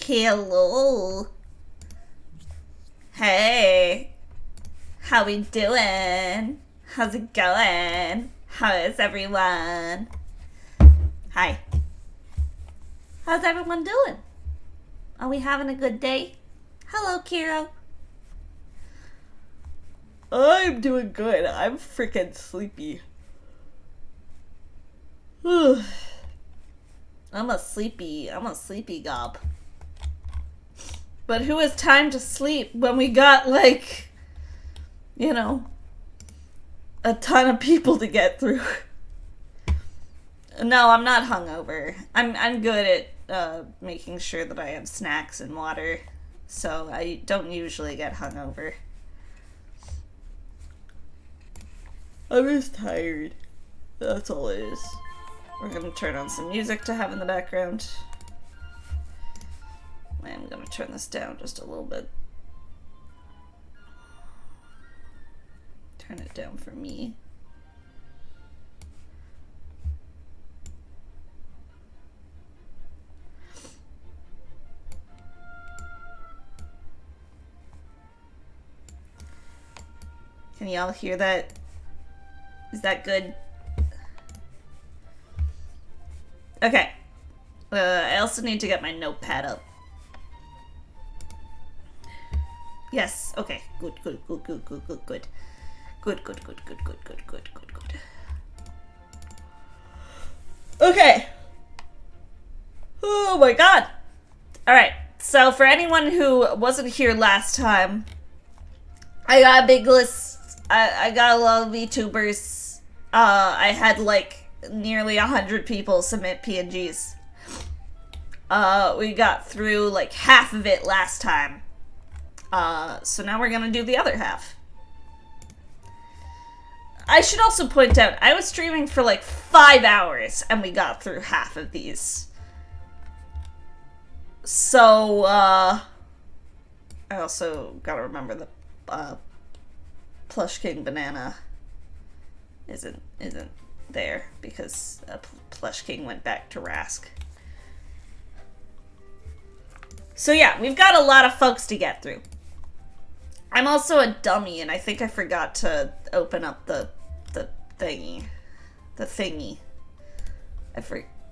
Hello. Hey. How we doing? How's it going? How is everyone? Hi. How's everyone doing? Are we having a good day? Hello, Kiro. I'm doing good. I'm freaking sleepy. I'm a sleepy gob. But who has time to sleep when we got, like, you know, a ton of people to get through? No, I'm not hungover. I'm good at making sure that I have snacks and water, so I don't usually get hungover. I'm just tired. That's all it is. We're gonna turn on some music to have in the background. I'm gonna turn this down just a little bit. Turn it down for me. Can y'all hear that? Is that good? Okay. I also need to get my notepad up. Yes, okay. Good. Good. Okay. Oh my god. Alright, so for anyone who wasn't here last time, I got a big list. I got a lot of VTubers. I had like nearly 100 people submit PNGs. We got through like half of it last time. So now we're gonna do the other half. I should also point out, I was streaming for like 5 hours and we got through half of these. So, I also gotta remember the, Plush King Banana isn't there because Plush King went back to Rask. So yeah, we've got a lot of folks to get through. I'm also a dummy, and I think I forgot to open up the thingy. The thingy.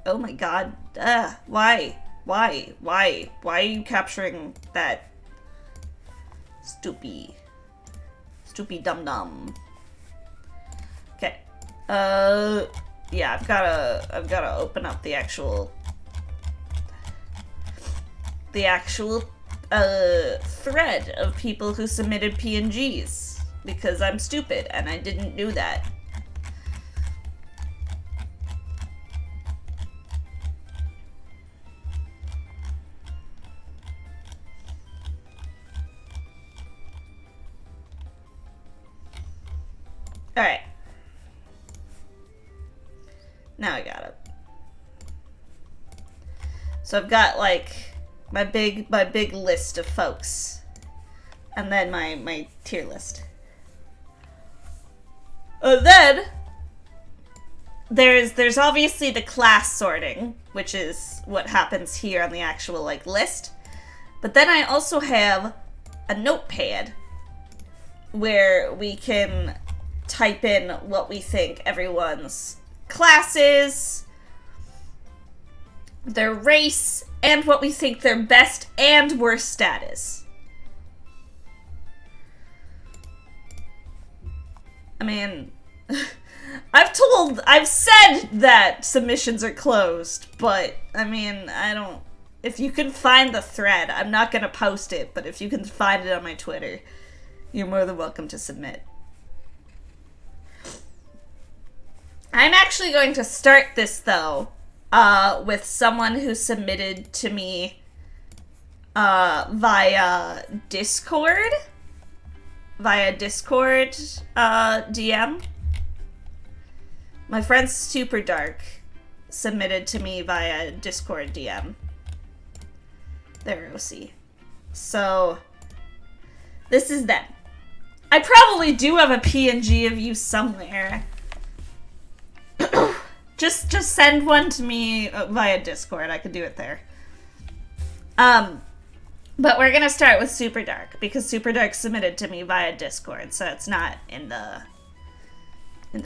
Oh my god. Why? Why are you capturing that? Stoopy dum-dum. Okay. Yeah, I've gotta open up the actual thread of people who submitted PNGs, because I'm stupid and I didn't do that. Alright. Now I got it. So I've got like my big list of folks, and then my tier list. Then there's obviously the class sorting, which is what happens here on the actual like list. But then I also have a notepad where we can type in what we think everyone's class is, their race, and what we think their best and worst stat is. I mean, I've said that submissions are closed, but, I mean, if you can find the thread, I'm not gonna post it, but if you can find it on my Twitter, you're more than welcome to submit. I'm actually going to start this, though, with someone who submitted to me via Discord. DM. My friend Super Dark submitted to me via Discord DM. There we see. So, this is them. I probably do have a PNG of you somewhere. Just send one to me via Discord. I could do it there. But we're gonna start with Super Dark because Super Dark submitted to me via Discord, so it's not in the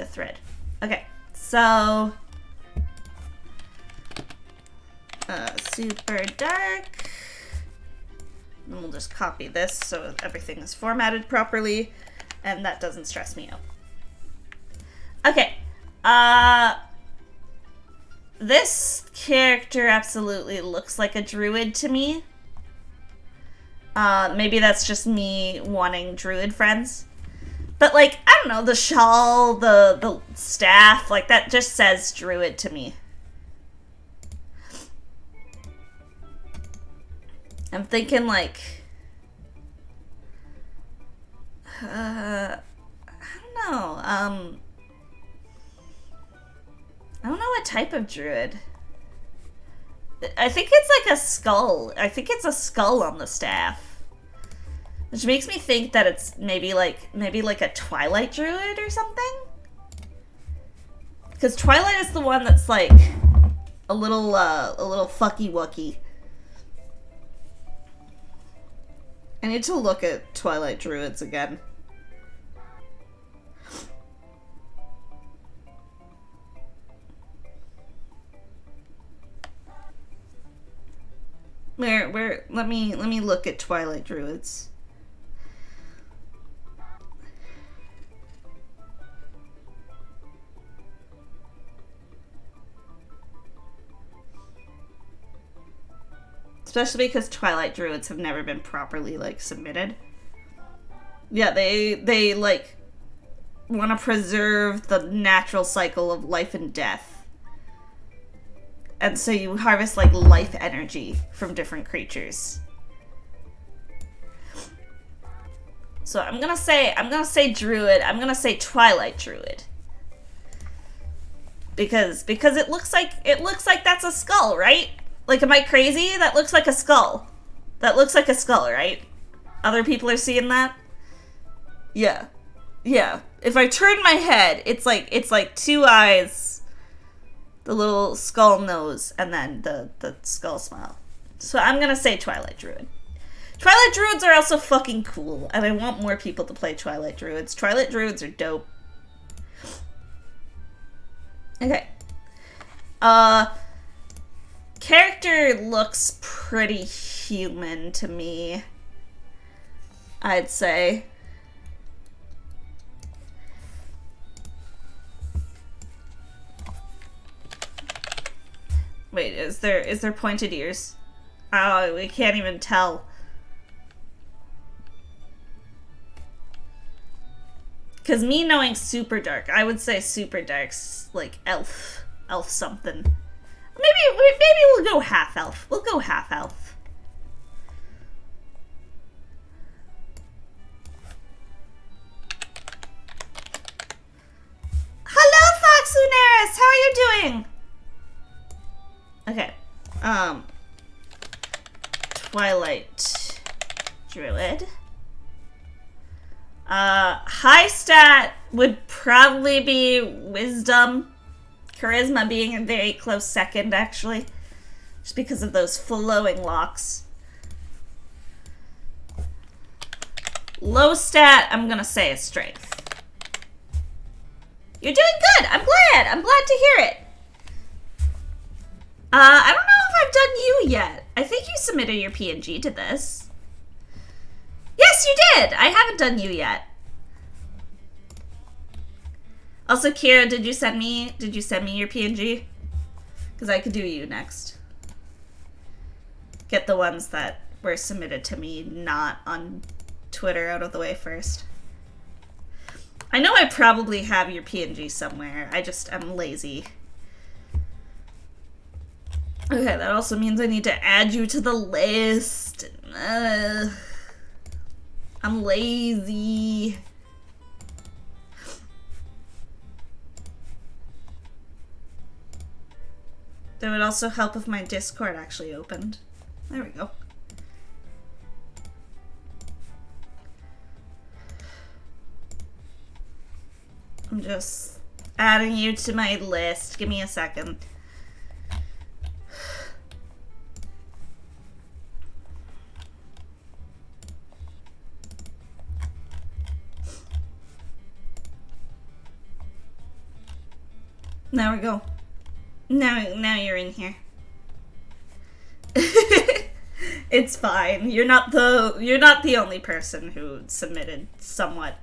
thread. Okay, so Super Dark. And we'll just copy this so everything is formatted properly, and that doesn't stress me out. Okay, this character absolutely looks like a druid to me. Maybe that's just me wanting druid friends. But, like, I don't know, the shawl, the staff, like, that just says druid to me. I'm thinking, like, I don't know, I don't know what type of druid. I think it's like a skull. I think it's a skull on the staff. Which makes me think that it's maybe like a Twilight druid or something. Because Twilight is the one that's like a little fucky wucky. I need to look at Twilight druids again. Where let me look at Twilight druids. Especially because Twilight druids have never been properly like submitted. Yeah, they like want to preserve the natural cycle of life and death. And so you harvest like life energy from different creatures. So I'm gonna say druid. I'm gonna say Twilight druid. Because it looks like that's a skull, right? Like, am I crazy? That looks like a skull. That looks like a skull, right? Other people are seeing that? Yeah. Yeah. If I turn my head, it's like two eyes, the little skull nose, and then the skull smile. So I'm gonna say Twilight druid. Twilight druids are also fucking cool, and I want more people to play Twilight druids. Twilight druids are dope. Okay. Character looks pretty human to me, I'd say. Wait, is there pointed ears? Oh, we can't even tell. Because me knowing Super Dark, I would say Super Dark's like elf something. Maybe we'll go half elf. We'll go half elf. Hello, Fox Lunaris! How are you doing? Okay. Twilight druid. High stat would probably be wisdom. Charisma being a very close second, actually. Just because of those flowing locks. Low stat, I'm gonna say is strength. You're doing good! I'm glad! I'm glad to hear it! I don't know if I've done you yet. I think you submitted your PNG to this. Yes, you did! I haven't done you yet. Also, Kira, did you send me your PNG? Because I could do you next. Get the ones that were submitted to me not on Twitter out of the way first. I know I probably have your PNG somewhere. I'm lazy. Okay, that also means I need to add you to the list. I'm lazy. That would also help if my Discord actually opened. There we go. I'm just adding you to my list. Give me a second. There we go. Now you're in here. It's fine. You're not the only person who submitted somewhat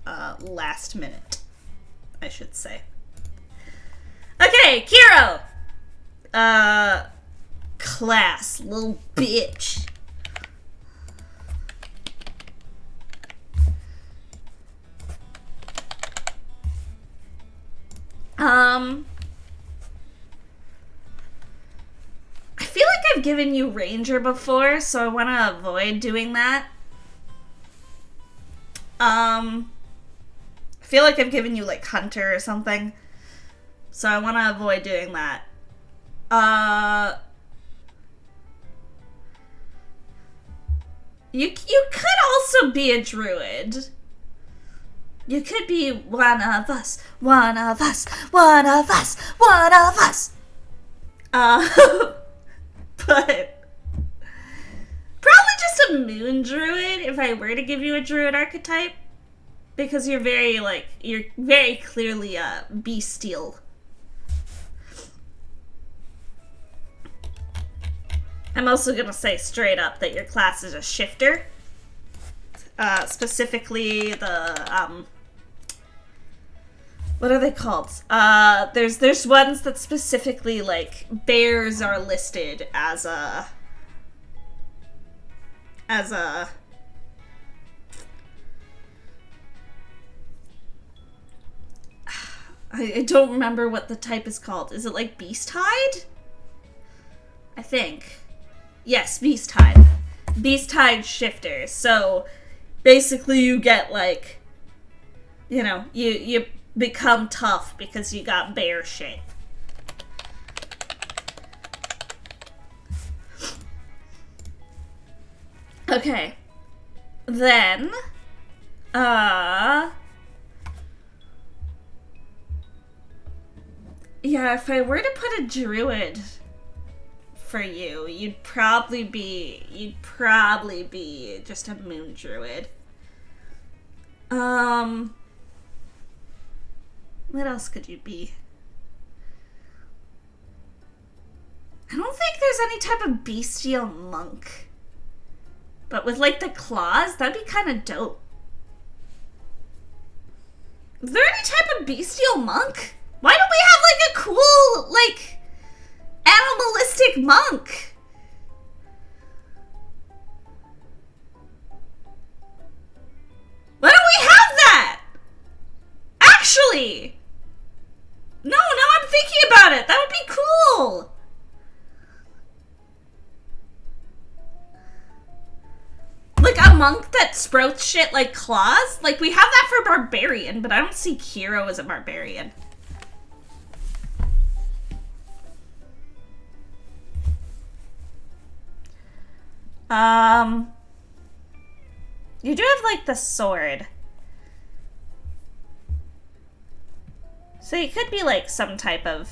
last minute, I should say. Okay, Kiro. Class, little bitch. I feel like I've given you Ranger before, so I want to avoid doing that. I feel like I've given you, like, Hunter or something, so I want to avoid doing that. You could also be a druid. You could be one of us, one of us, one of us, one of us. But probably just a moon druid if I were to give you a druid archetype, because you're very clearly bestial. I'm also gonna say straight up that your class is a shifter. Specifically the what are they called? There's ones that specifically, like, bears are listed as a I don't remember what the type is called. Is it like Beasthide? I think. Yes, Beasthide. Beasthide shifter. So basically you get, like, you know, you become tough because you got bear shit. Okay. Then, yeah, if I were to put a druid for you, you'd probably be just a moon druid. What else could you be? I don't think there's any type of bestial monk. But with, like, the claws, that'd be kind of dope. Is there any type of bestial monk? Why don't we have, like, a cool, like, animalistic monk? Why don't we have that? Actually! No, now I'm thinking about it. That would be cool. Like a monk that sprouts shit like claws? Like, we have that for barbarian, but I don't see Kiro as a barbarian. You do have, like, the sword. So you could be, like, some type of,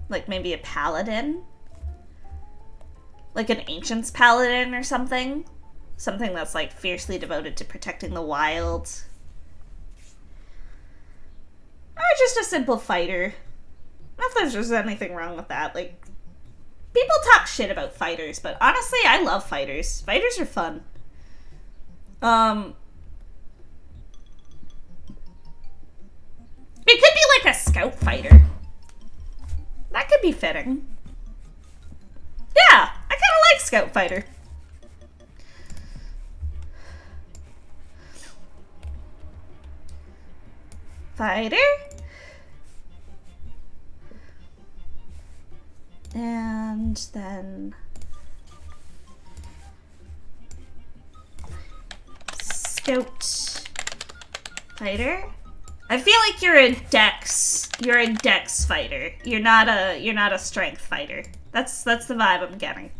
like, maybe a paladin? Like an ancient's paladin or something? Something that's, like, fiercely devoted to protecting the wild. Or just a simple fighter. Not that there's anything wrong with that. Like, people talk shit about fighters, but honestly, I love fighters. Fighters are fun. It could be like a scout fighter. That could be fitting. Yeah, I kind of like scout fighter. Fighter. And then scout fighter. I feel like you're a dex fighter. You're not a strength fighter. That's the vibe I'm getting.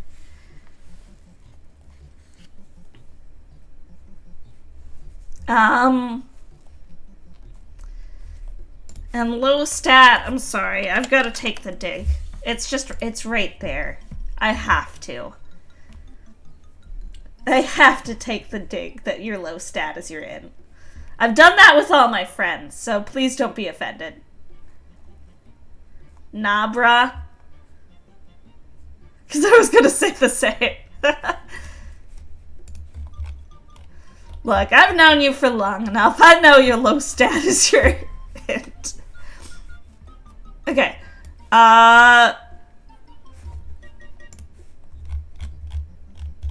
And low stat, I'm sorry, I've got to take the dig. It's right there. I have to. I have to take the dig that you're low stat as you're in. I've done that with all my friends, so please don't be offended. Nabra. Because I was gonna say the same. Look, I've known you for long enough. I know your low stat is your hint. Okay.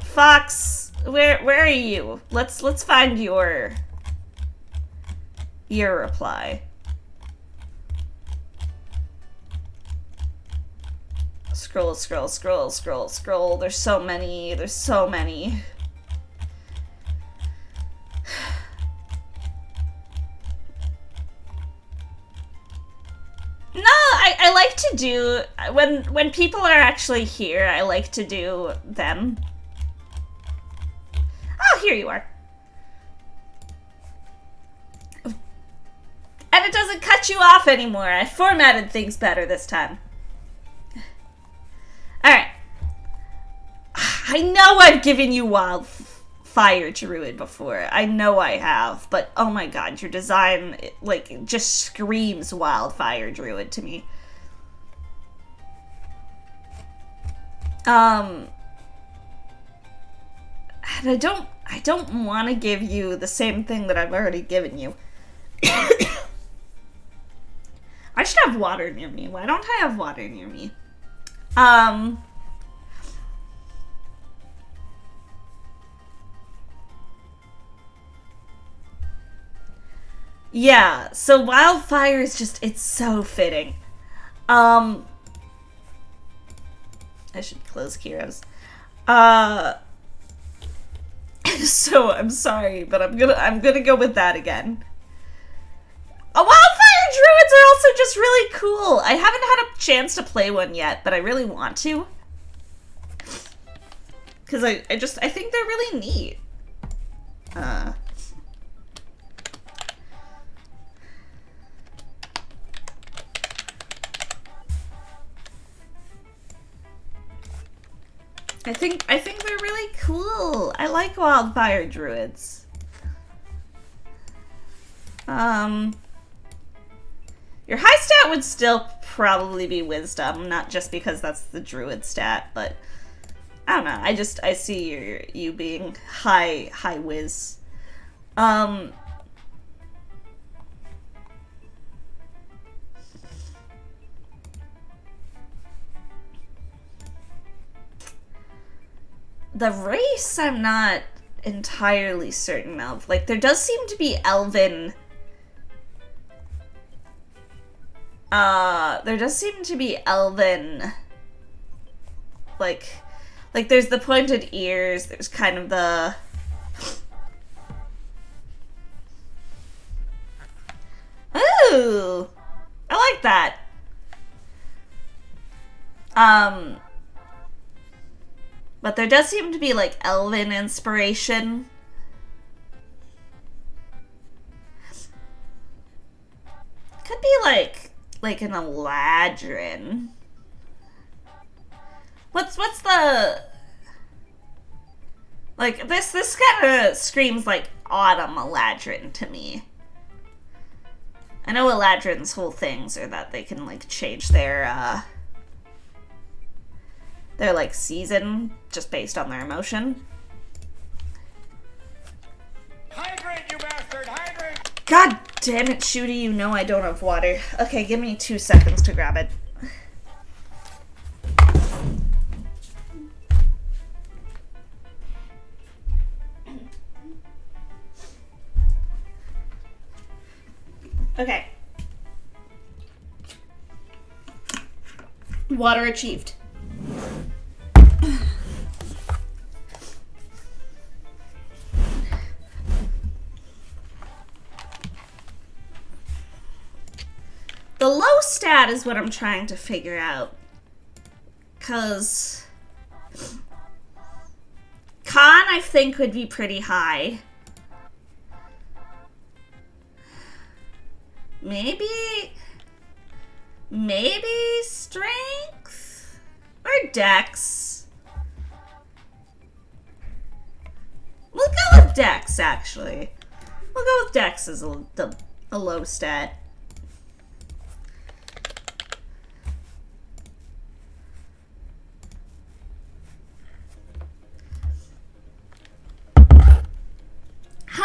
Fox, where are you? Let's find your reply. Scroll, scroll, scroll, scroll, scroll. There's so many. There's so many. No, I like to do when people are actually here. I like to do them. Oh, here you are. And it doesn't cut you off anymore. I formatted things better this time. Alright. I know I've given you Wildfire Druid before. I know I have. But, oh my god, your design, like, just screams Wildfire Druid to me. And I don't want to give you the same thing that I've already given you. I should have water near me. Why don't I have water near me? Yeah, so Wildfire is just, it's so fitting. I should close Kiros. So I'm sorry, but I'm gonna go with that again. Wildfire Druids are also just really cool. I haven't had a chance to play one yet, but I really want to. Because I think they're really neat. I think they're really cool. I like Wildfire Druids. Your high stat would still probably be Wisdom, not just because that's the Druid stat, but I don't know. I see you being high Wiz. The race I'm not entirely certain of. Like, there does seem to be Elven. There does seem to be Elven. Like there's the pointed ears, there's kind of the... Ooh! I like that. But there does seem to be, like, Elven inspiration. Could be, like an Eladrin. What's the... Like, this kind of screams, like, Autumn Eladrin to me. I know Eladrin's whole things are that they can, like, change their like, season just based on their emotion. Hydrate, you bastard! Hydrate! God damn it, Shooty, you know I don't have water. Okay, give me 2 seconds to grab it. Okay. Water achieved. The low stat is what I'm trying to figure out. 'Cause Con, I think, would be pretty high. Maybe strength? Or dex? We'll go with dex, actually. We'll go with dex as a low stat.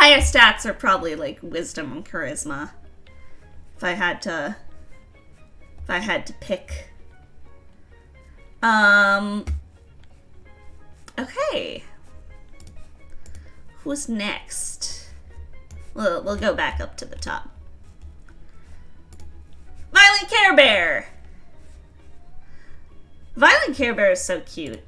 highest stats are probably like wisdom and charisma. If I had to pick. Okay. Who's next? We'll go back up to the top. Violent Care Bear! Violent Care Bear is so cute.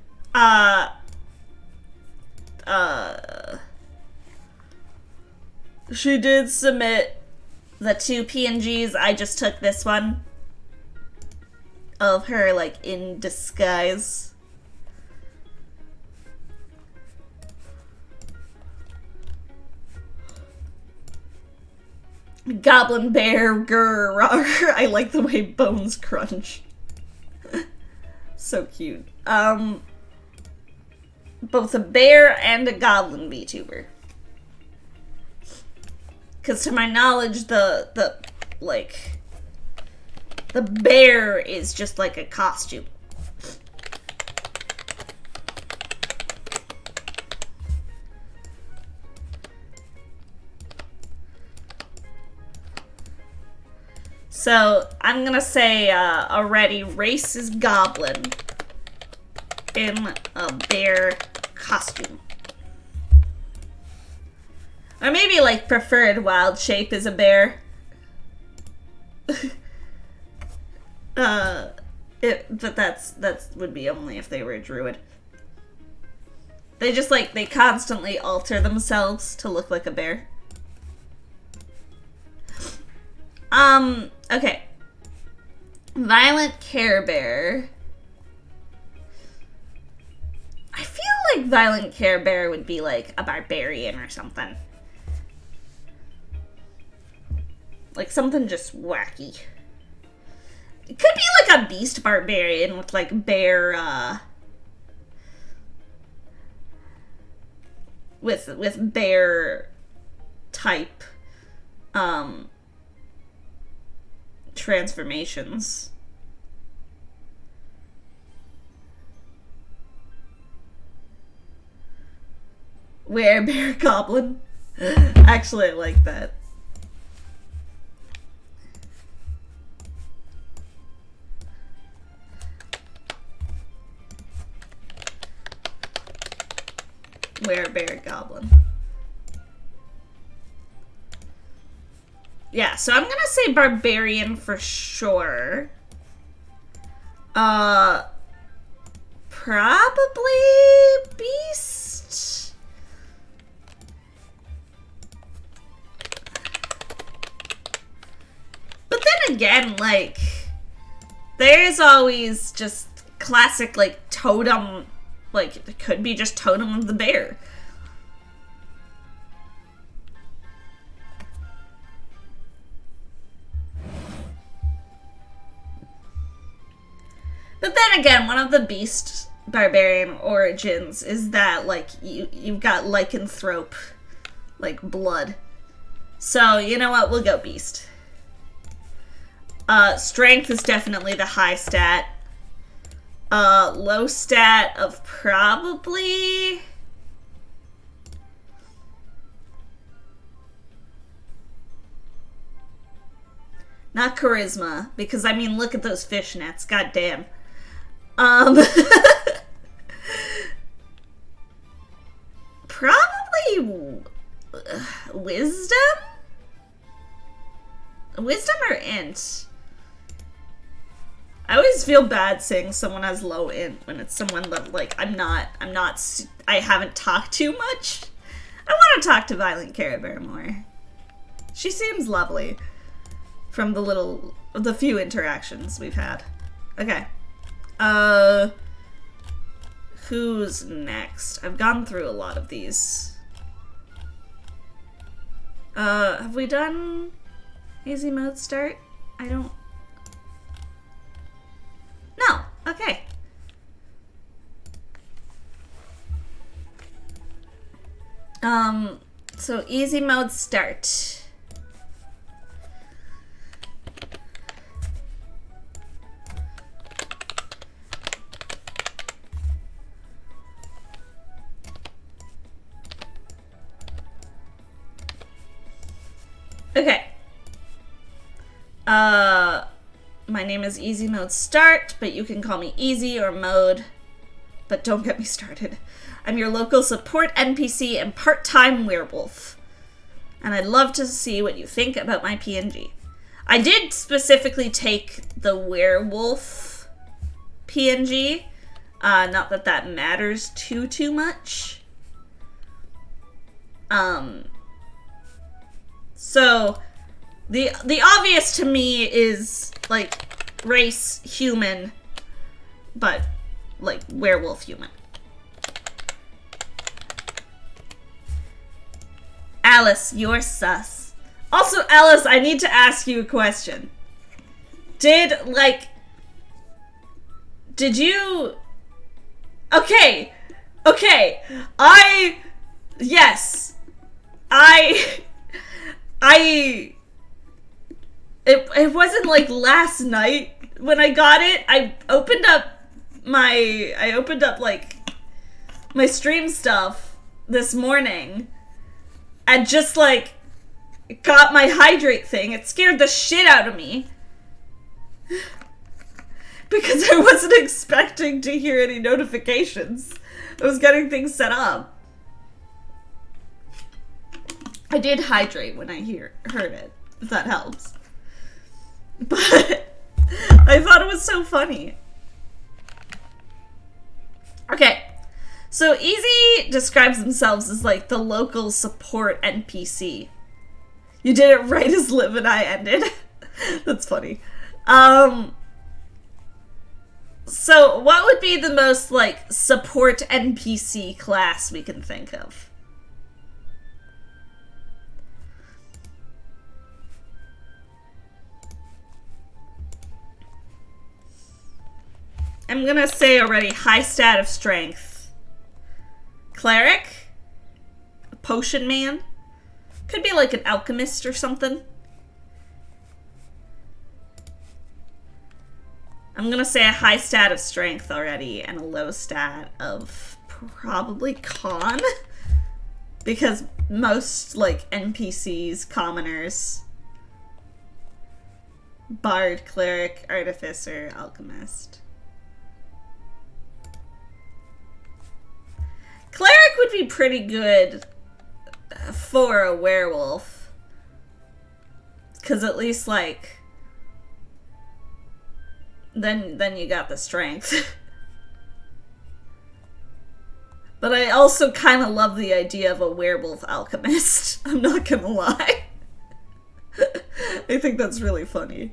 She did submit the 2 PNGs. I just took this one of her, like, in disguise. Goblin Bear, grr, rawr. I like the way bones crunch. So cute. Both a bear and a goblin VTuber. Because to my knowledge, the bear is just like a costume. So, I'm gonna say already, race is goblin in a bear costume. Or maybe, like, preferred wild shape is a bear. But that's would be only if they were a druid. They just, like, they constantly alter themselves to look like a bear. Okay. Violent Care Bear. I feel like Violent Care Bear would be like a barbarian or something. Like something just wacky. It could be like a beast barbarian with like bear, with bear type, transformations. Werebear Goblin. Actually, I like that. Werebear Goblin. Yeah, so I'm gonna say barbarian for sure. Probably beast. But then again, like, there's always just classic, like, totem, like, it could be just totem of the bear. But then again, one of the beast barbarian origins is that, like, you've got lycanthrope, like, blood. So, you know what? We'll go beast. Strength is definitely the high stat. Low stat of probably... Not charisma, because, I mean, look at those fishnets. God damn. Probably wisdom? Wisdom or int? I always feel bad saying someone has low int when it's someone that, like, I haven't talked too much. I want to talk to Violent Care Bear more. She seems lovely from the few interactions we've had. Okay. Who's next? I've gone through a lot of these. Have we done easy mode start? I don't... No, okay. So easy mode start. Okay. My name is Easy Mode Start, but you can call me Easy or Mode. But don't get me started. I'm your local support NPC and part-time werewolf. And I'd love to see what you think about my PNG. I did specifically take the werewolf PNG. Not that that matters too much. So the obvious to me is like race human, but like werewolf human. Alice, you're sus. Also, Alice, I need to ask you a question. Did you... Okay. Yes. It wasn't like last night when I got it. I opened up like my stream stuff this morning and just like got my hydrate thing. It scared the shit out of me because I wasn't expecting to hear any notifications. I was getting things set up. I did hydrate when I heard it, if that helps. But I thought it was so funny. Okay, so Easy describes themselves as like the local support NPC. You did it right as Liv and I ended. That's funny. So what would be the most like support NPC class we can think of? I'm gonna say already high stat of strength. Cleric? A potion man? Could be like an alchemist or something. I'm gonna say a high stat of strength already and a low stat of probably con. Because most like NPCs, commoners, bard, cleric, artificer, alchemist. Cleric would be pretty good for a werewolf. Because at least, like, then you got the strength. But I also kind of love the idea of a werewolf alchemist. I'm not gonna lie. I think that's really funny.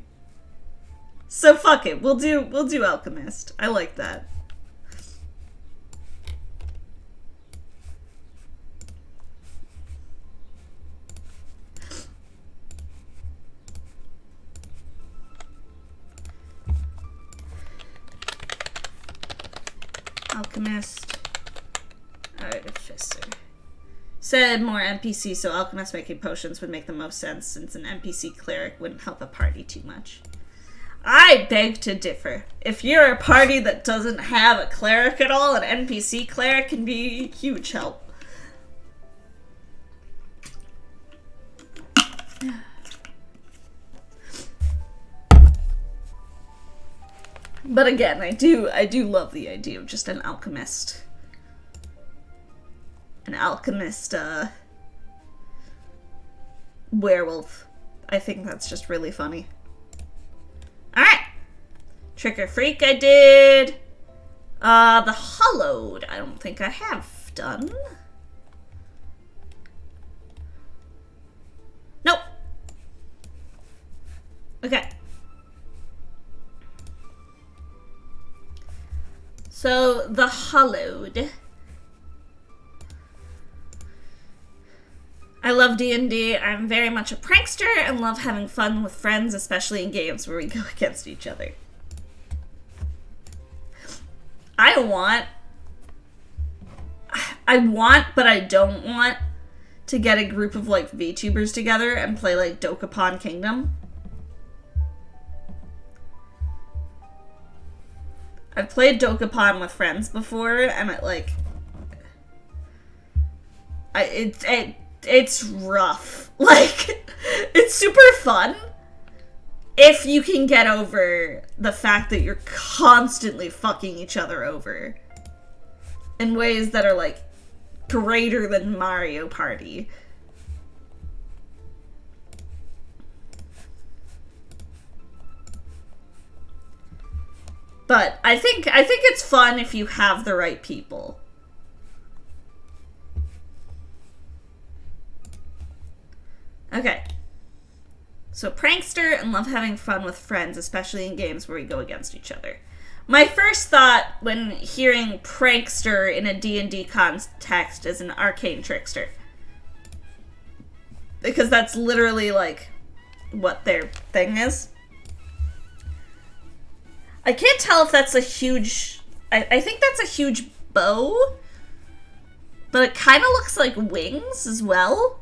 So fuck it, we'll do alchemist. I like that. Alchemist, artificer. Said more NPC, so alchemist making potions would make the most sense since an NPC cleric wouldn't help a party too much. I beg to differ. If you're a party that doesn't have a cleric at all, an NPC cleric can be a huge help. But again, I do love the idea of just an alchemist. An alchemist, werewolf. I think that's just really funny. Alright. Trick or Freak I did. The Hollowed I don't think I have done. Nope. Okay. So, the Hollowed. I love D&D. I'm very much a prankster and love having fun with friends, especially in games where we go against each other. I want, but I don't want to get a group of, like, VTubers together and play, like, Dokapon Kingdom. I've played Dokapon with friends before, and it it's rough. Like, it's super fun if you can get over the fact that you're constantly fucking each other over in ways that are, like, greater than Mario Party. But I think it's fun if you have the right people. Okay. So prankster and love having fun with friends, especially in games where we go against each other. My first thought when hearing prankster in a D&D context is an arcane trickster. Because that's literally, like, what their thing is. I can't tell if that's a huge... I think that's a huge bow. But it kind of looks like wings as well.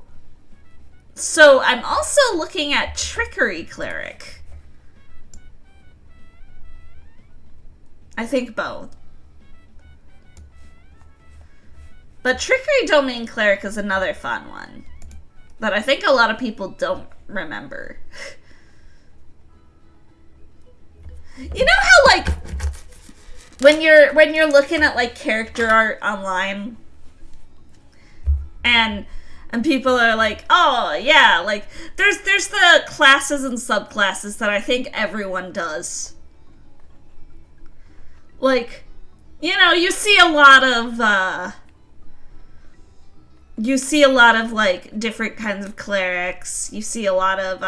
So I'm also looking at Trickery Cleric. I think both. But Trickery Domain Cleric is another fun one that I think a lot of people don't remember. You know how, like, when you're looking at, like, character art online and people are like, oh yeah, like there's the classes and subclasses that I think everyone does. Like, you know, you see a lot of like different kinds of clerics. You see a lot of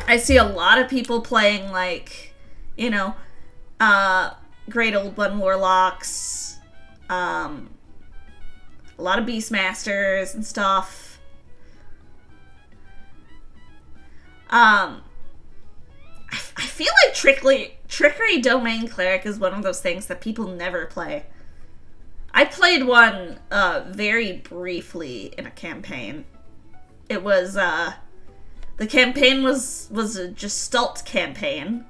I see a lot of people playing, like, you know, Great Old One Warlocks, a lot of Beastmasters and stuff. I feel like Trickery Domain Cleric is one of those things that people never play. I played one very briefly in a campaign. It was the campaign was a Gestalt campaign,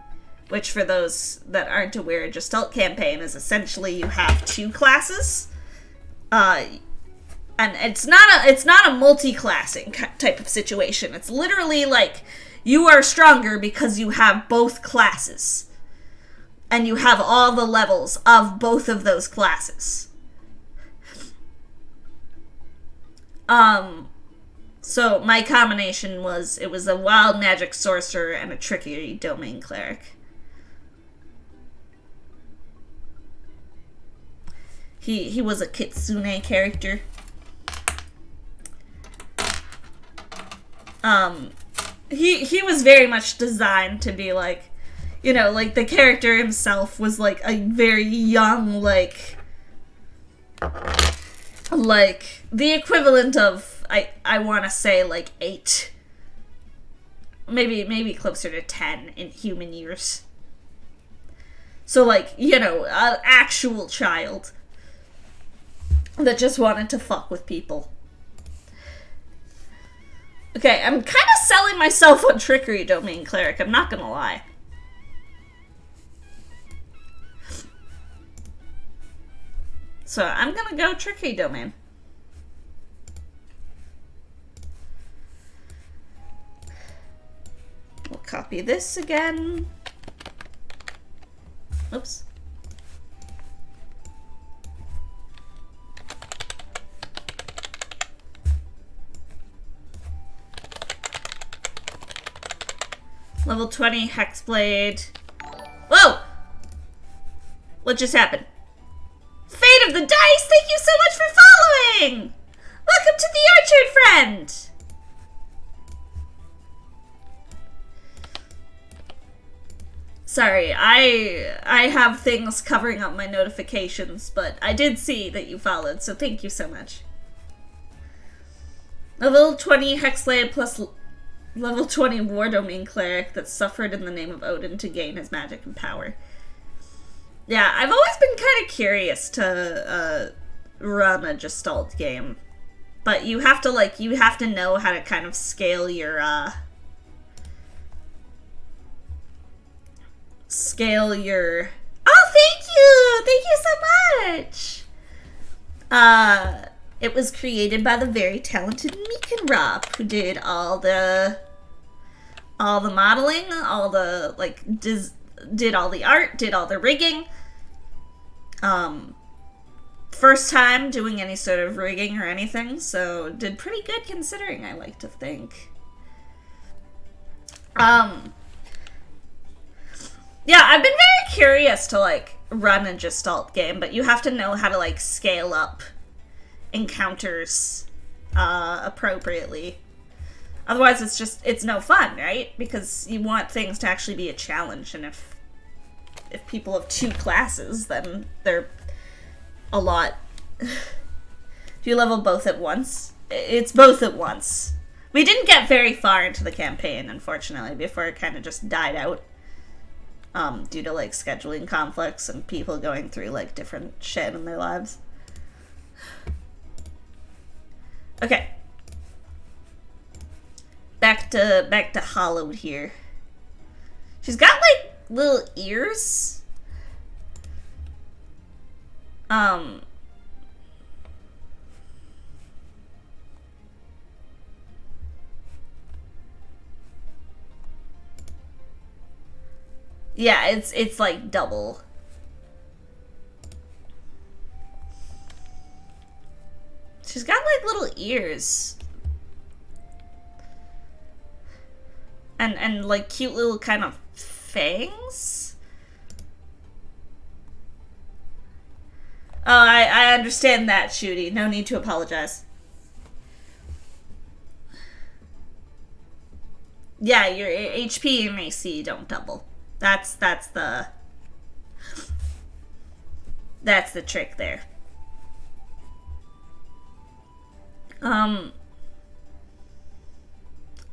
which for those that aren't aware, a Gestalt campaign is essentially you have two classes, and it's not a multi-classing type of situation. It's literally like you are stronger because you have both classes, and you have all the levels of both of those classes. So my combination was, it was a wild magic sorcerer and a trickery domain cleric. He was a kitsune character. He was very much designed to be like, you know, like the character himself was like a very young, like the equivalent of, I want to say like 8, maybe closer to 10 in human years. So like, you know, an actual child that just wanted to fuck with people. Okay, I'm kind of selling myself on Trickery Domain Cleric, I'm not gonna lie. So I'm gonna go Trickery Domain. We'll copy this again. Oops. Level 20 Hexblade. Whoa! What just happened? Fate of the Dice, thank you so much for following! Welcome to the Orchard, friend! Sorry, I have things covering up my notifications, but I did see that you followed, so thank you so much. Level 20 Hexblade plus level 20 War Domain Cleric that suffered in the name of Odin to gain his magic and power. Yeah, I've always been kind of curious to run a Gestalt game, but you have to know how to kind of scale your Oh, thank you so much. It was created by the very talented Meekin Rob, who did all the modeling, all the, like, did all the art, did all the rigging. First time doing any sort of rigging or anything, so did pretty good considering, I like to think. Yeah, I've been very curious to, like, run a Gestalt game, but you have to know how to, like, scale up encounters appropriately. Otherwise, it's no fun, right? Because you want things to actually be a challenge, and if people have 2 classes, then they're a lot. Do you level both at once? It's both at once. We didn't get very far into the campaign, unfortunately, before it kind of just died out. Due to, like, scheduling conflicts and people going through, like, different shit in their lives. Okay. Back to Hollowed here. She's got, like, little ears. Yeah, it's like double. She's got like little ears. And like cute little kind of fangs. Oh, I understand that, Shooty. No need to apologize. Yeah, your HP and AC don't double. That's the trick there.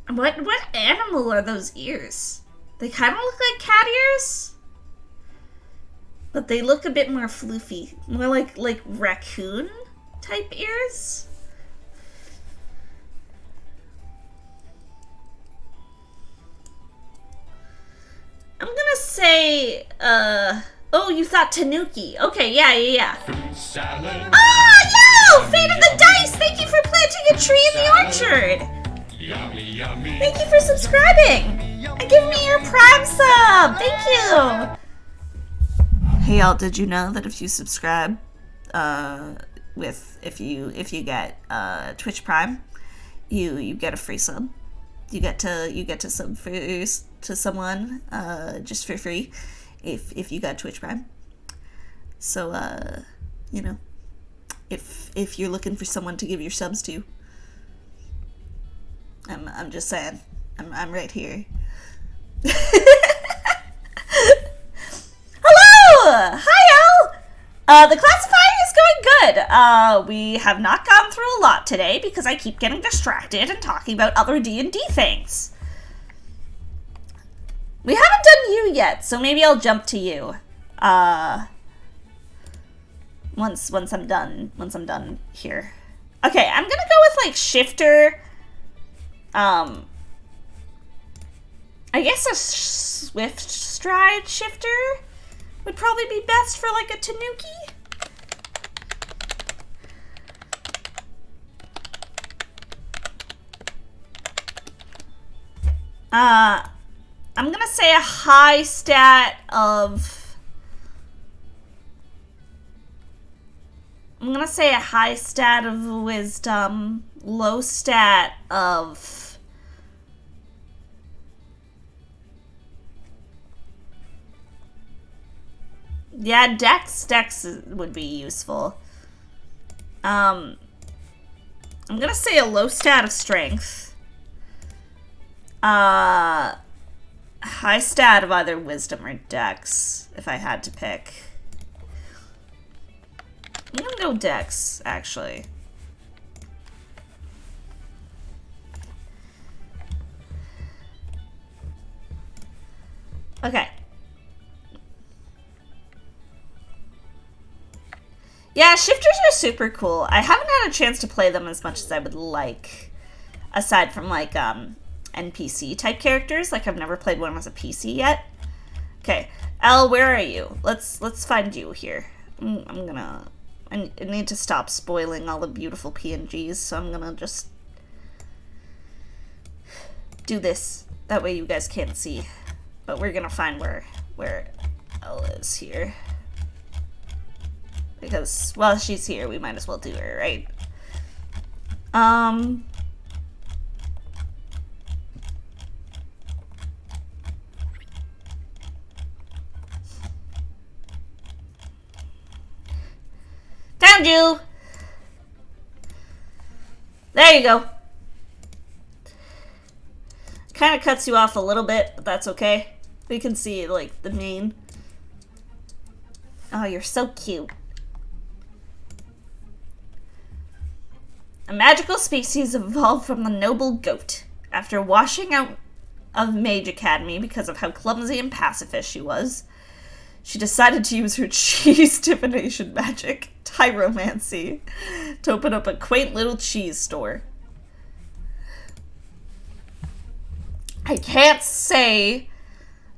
What animal are those ears? They kind of look like cat ears, but they look a bit more floofy, more like raccoon type ears. I'm gonna say, oh, you thought Tanuki. Okay, yeah. Oh, yo! Fate of the Dice! Thank you for planting a tree in the orchard! Thank you for subscribing! And giving me your Prime sub! Thank you! Hey y'all, did you know that if you subscribe, if you get, Twitch Prime, you get a free sub. You get to sub to someone just for free if you got Twitch Prime. So you know, if you're looking for someone to give your subs to, I'm just saying, I'm right here. Hello! Hi, y'all! The classifying is going good. We have not gone through a lot today because I keep getting distracted and talking about other D&D things. We haven't done you yet, so maybe I'll jump to you. Once I'm done here. Okay, I'm gonna go with like Shifter. I guess a Swift Stride Shifter would probably be best for like a Tanuki. I'm gonna say a high stat of... I'm gonna say a high stat of wisdom, low stat of... Yeah, Dex would be useful. I'm gonna say a low stat of strength. High stat of either wisdom or Dex, if I had to pick. I'm gonna go Dex, actually. Okay. Yeah, shifters are super cool. I haven't had a chance to play them as much as I would like. Aside from, like, NPC type characters. Like, I've never played one as a PC yet. Okay. Elle, where are you? Let's find you here. I'm I need to stop spoiling all the beautiful PNGs, so I'm gonna just do this. That way you guys can't see. But we're gonna find where Elle is here. Because, well, she's here, we might as well do her, right? Found you! There you go. Kind of cuts you off a little bit, but that's okay. We can see, like, the main. Oh, you're so cute. A magical species evolved from the noble goat. After washing out of Mage Academy because of how clumsy and pacifist she was, she decided to use her cheese divination magic, tyromancy, to open up a quaint little cheese store. I can't say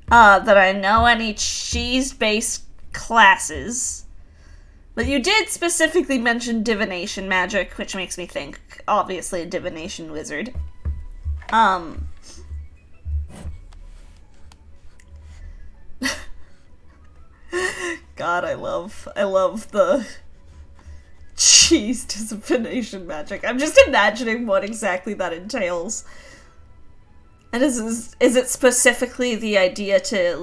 that I know any cheese-based classes, but you did specifically mention divination magic, which makes me think, obviously, a divination wizard. God, I love the cheese divination magic. I'm just imagining what exactly that entails. And is it specifically the idea to,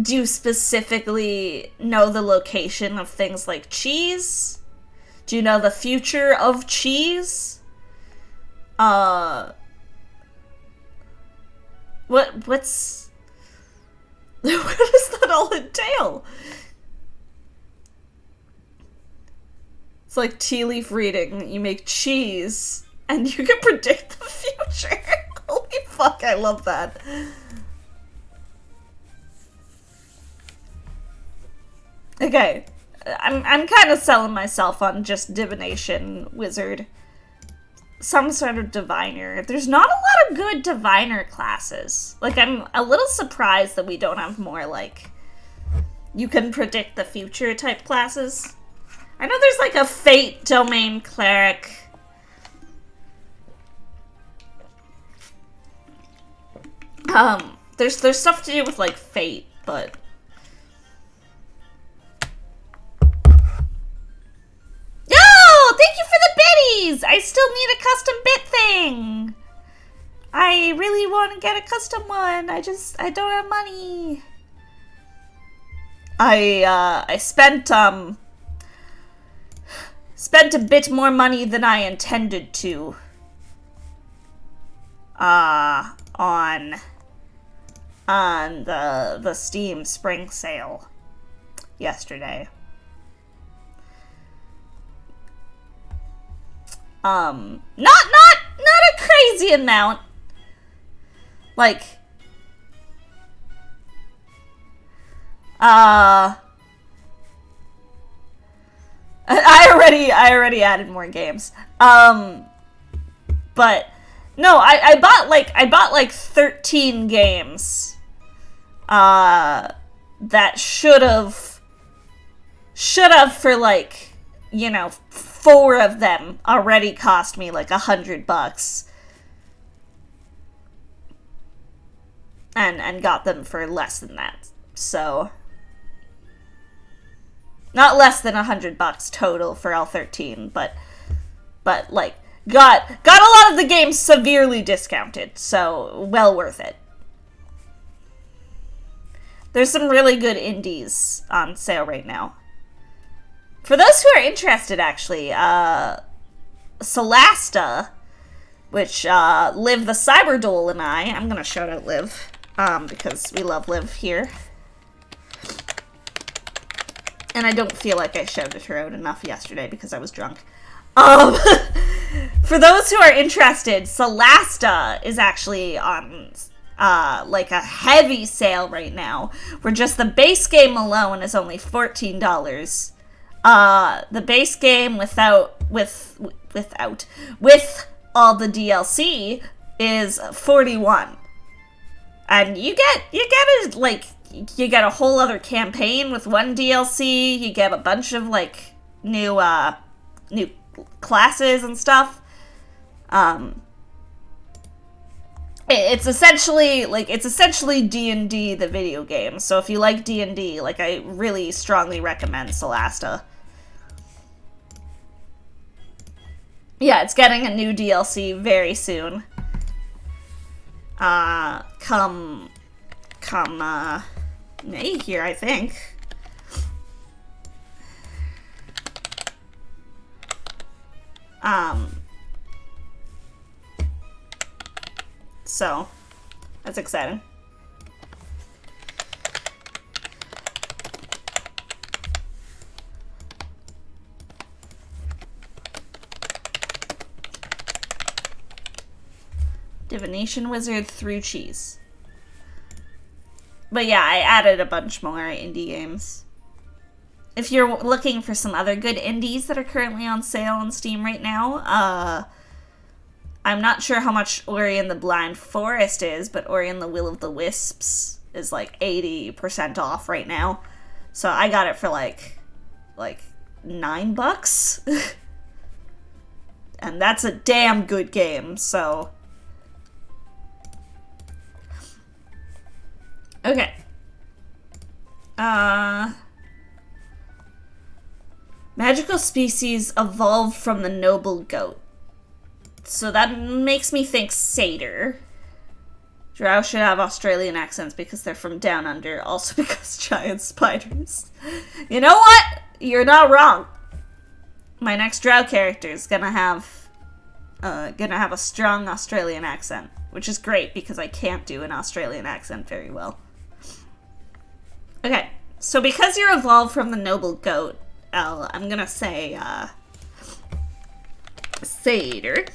do you specifically know the location of things like cheese? Do you know the future of cheese? What's... what does that all entail? It's like tea leaf reading. You make cheese, and you can predict the future. Holy fuck, I love that. Okay, I'm kind of selling myself on just divination wizard. Some sort of diviner. There's not a lot of good diviner classes. Like, I'm a little surprised that we don't have more, like, you can predict the future type classes. I know there's, like, a fate domain cleric. There's stuff to do with, like, fate, but... Thank you for the biddies! I still need a custom bit thing! I really want to get a custom one. I don't have money. I spent a bit more money than I intended to. On the Steam spring sale yesterday. Not a crazy amount. Like, I already added more games. But no, I bought like 13 games. That should have for, like, you know, 4 of them already cost me like $100. And got them for less than that. So, not less than $100 total for all 13, but like, got a lot of the games severely discounted, so well worth it. There's some really good indies on sale right now. For those who are interested, actually, Solasta, which Liv the Cyberdole and I'm gonna shout out Liv, because we love Liv here. And I don't feel like I shouted her out enough yesterday because I was drunk. For those who are interested, Solasta is actually on, like, a heavy sale right now, where just the base game alone is only $14. The base game with all the DLC is $41. And you get you get a whole other campaign with one DLC. You get a bunch of like new classes and stuff. It's essentially D&D the video game. So if you like D&D, like I really strongly recommend Solasta. Yeah, it's getting a new DLC very soon. Come May here, I think. So that's exciting. Divination Wizard through cheese. But yeah, I added a bunch more indie games. If you're looking for some other good indies that are currently on sale on Steam right now, I'm not sure how much Ori and the Blind Forest is, but Ori and the Will of the Wisps is like 80% off right now. So I got it for like $9. And that's a damn good game, so... Okay. Magical species evolved from the noble goat. So that makes me think satyr. Drow should have Australian accents because they're from down under. Also because giant spiders. You know what? You're not wrong. My next Drow character is gonna have a strong Australian accent, which is great because I can't do an Australian accent very well. Okay, so because you're evolved from the noble goat, I'm gonna say, satyr.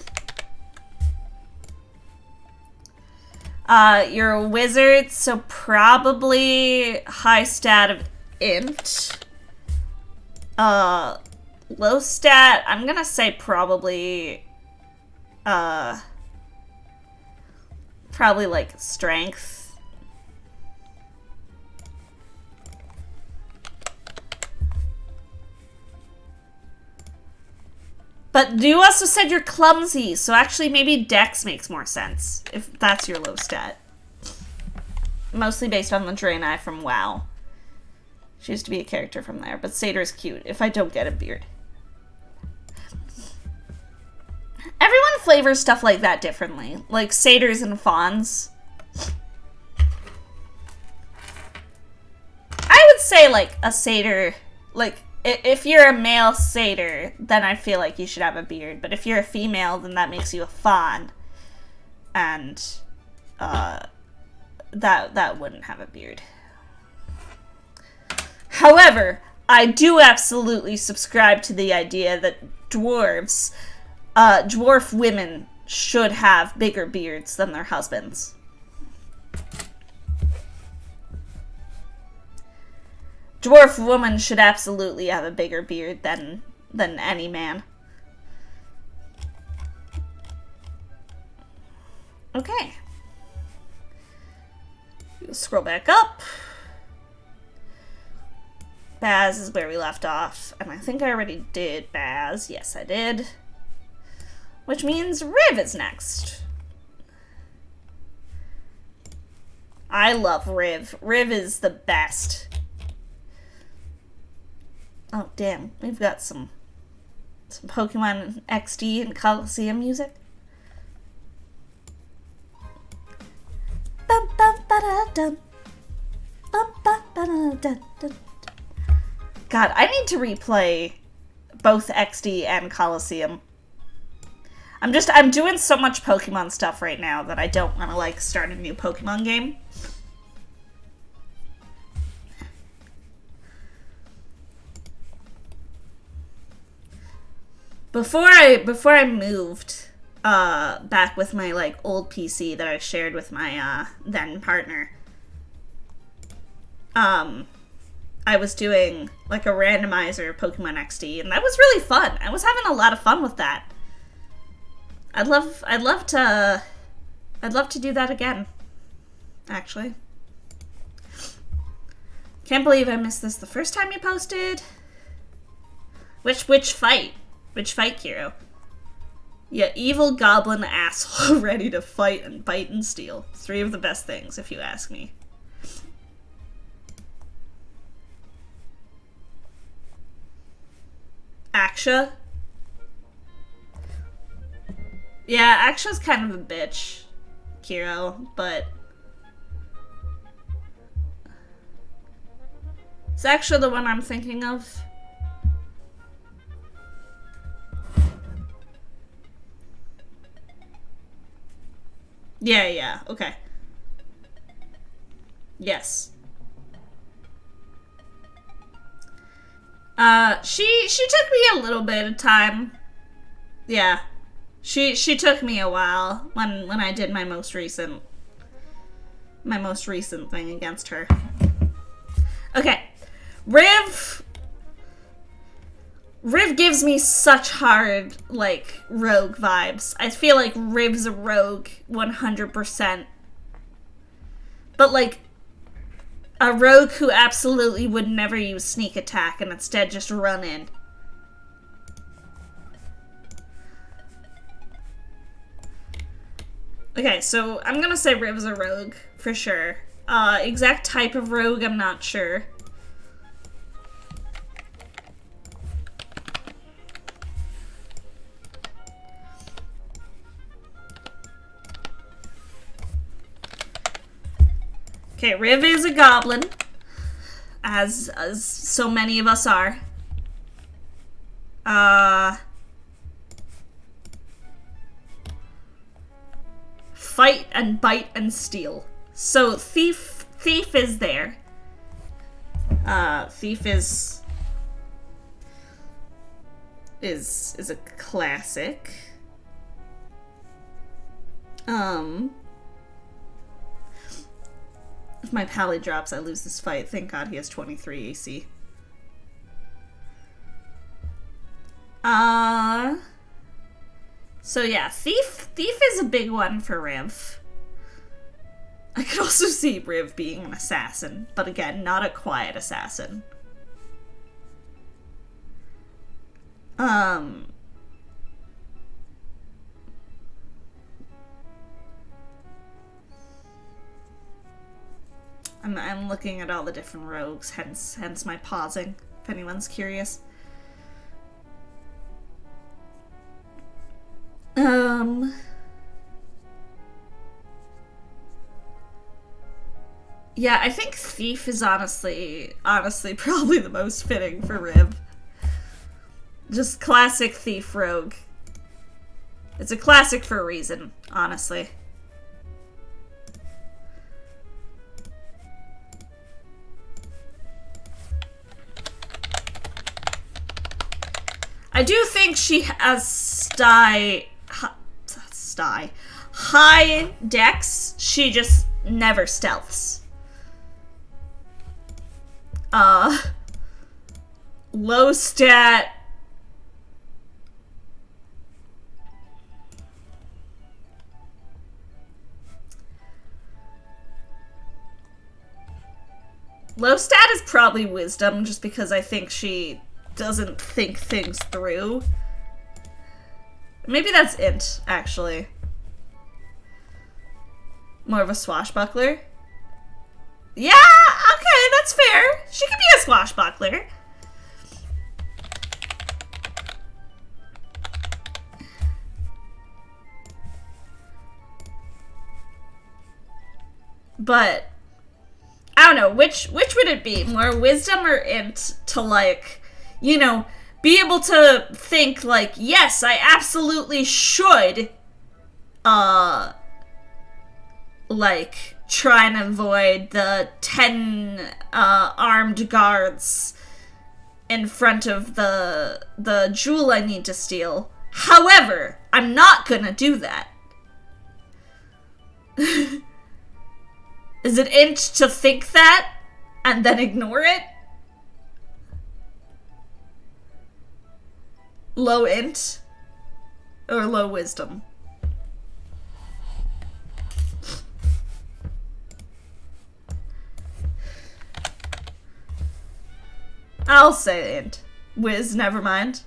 You're a wizard, so probably high stat of int. Low stat, I'm gonna say probably like strength. But you also said you're clumsy, so actually maybe Dex makes more sense, if that's your low stat. Mostly based on the Draenei from WoW. She used to be a character from there, but Satyr's cute, if I don't get a beard. Everyone flavors stuff like that differently, like satyrs and fawns. I would say, like, a satyr, like, if you're a male satyr, then I feel like you should have a beard. But if you're a female, then that makes you a fawn. And, that wouldn't have a beard. However, I do absolutely subscribe to the idea that dwarf women should have bigger beards than their husbands. Dwarf woman should absolutely have a bigger beard than any man. Okay. We'll scroll back up. Baz is where we left off, and I think I already did Baz. Yes, I did. Which means Riv is next. I love Riv. Riv is the best. Oh, damn. We've got some Pokemon XD and Coliseum music. Bum, bum, ba-da-dum. Bum, bum, ba-da-dum. God, I need to replay both XD and Coliseum. I'm doing so much Pokemon stuff right now that I don't want to, like, start a new Pokemon game. Before I moved back with my, like, old PC that I shared with my then partner, I was doing, like, a randomizer of Pokemon XD, and that was really fun. I was having a lot of fun with that. I'd love to do that again, actually. Can't believe I missed this the first time you posted. Which fight? Which fight, Kiro? Yeah, evil goblin asshole ready to fight and bite and steal. 3 of the best things, if you ask me. Aksha? Yeah, Aksha's kind of a bitch, Kiro, but... Is Aksha the one I'm thinking of? Yeah, okay. Yes. She took me a little bit of time. Yeah. She took me a while when I did my most recent thing against her. Okay. Riv gives me such hard, like, rogue vibes. I feel like Riv's a rogue 100%. But, like, a rogue who absolutely would never use sneak attack and instead just run in. Okay, so I'm gonna say Riv's a rogue, for sure. Exact type of rogue, I'm not sure. Okay, Riv is a goblin, as so many of us are. Fight and bite and steal. So thief is there. Thief is a classic. If my pally drops, I lose this fight. Thank God he has 23 AC. So yeah, Thief is a big one for Riv. I could also see Riv being an assassin, but again, not a quiet assassin. I'm looking at all the different rogues, hence my pausing, if anyone's curious. Yeah, I think Thief is honestly probably the most fitting for Riv. Just classic Thief rogue. It's a classic for a reason, honestly. I do think she has high dex. She just never stealths. Low stat. Low stat is probably wisdom, just because I think she doesn't think things through. Maybe that's int, actually. More of a swashbuckler? Yeah, okay, that's fair. She could be a swashbuckler. But I don't know, which would it be? More wisdom or int to, like, you know, be able to think, like, yes, I absolutely should, like, try and avoid the 10 armed guards in front of the jewel I need to steal. However, I'm not gonna do that. Is it int to think that and then ignore it? Low int or low wisdom? I'll say int. Wiz, never mind.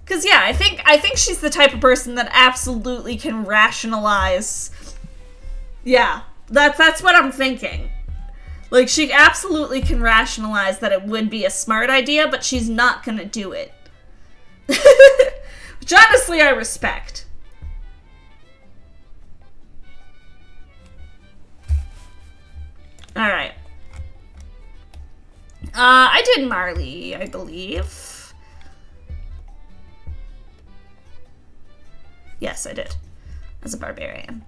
Cause yeah, I think she's the type of person that absolutely can rationalize. Yeah, that's what I'm thinking. Like, she absolutely can rationalize that it would be a smart idea, but she's not gonna do it. Which honestly I respect. Alright. I did Marley, I believe. Yes, I did. As a barbarian.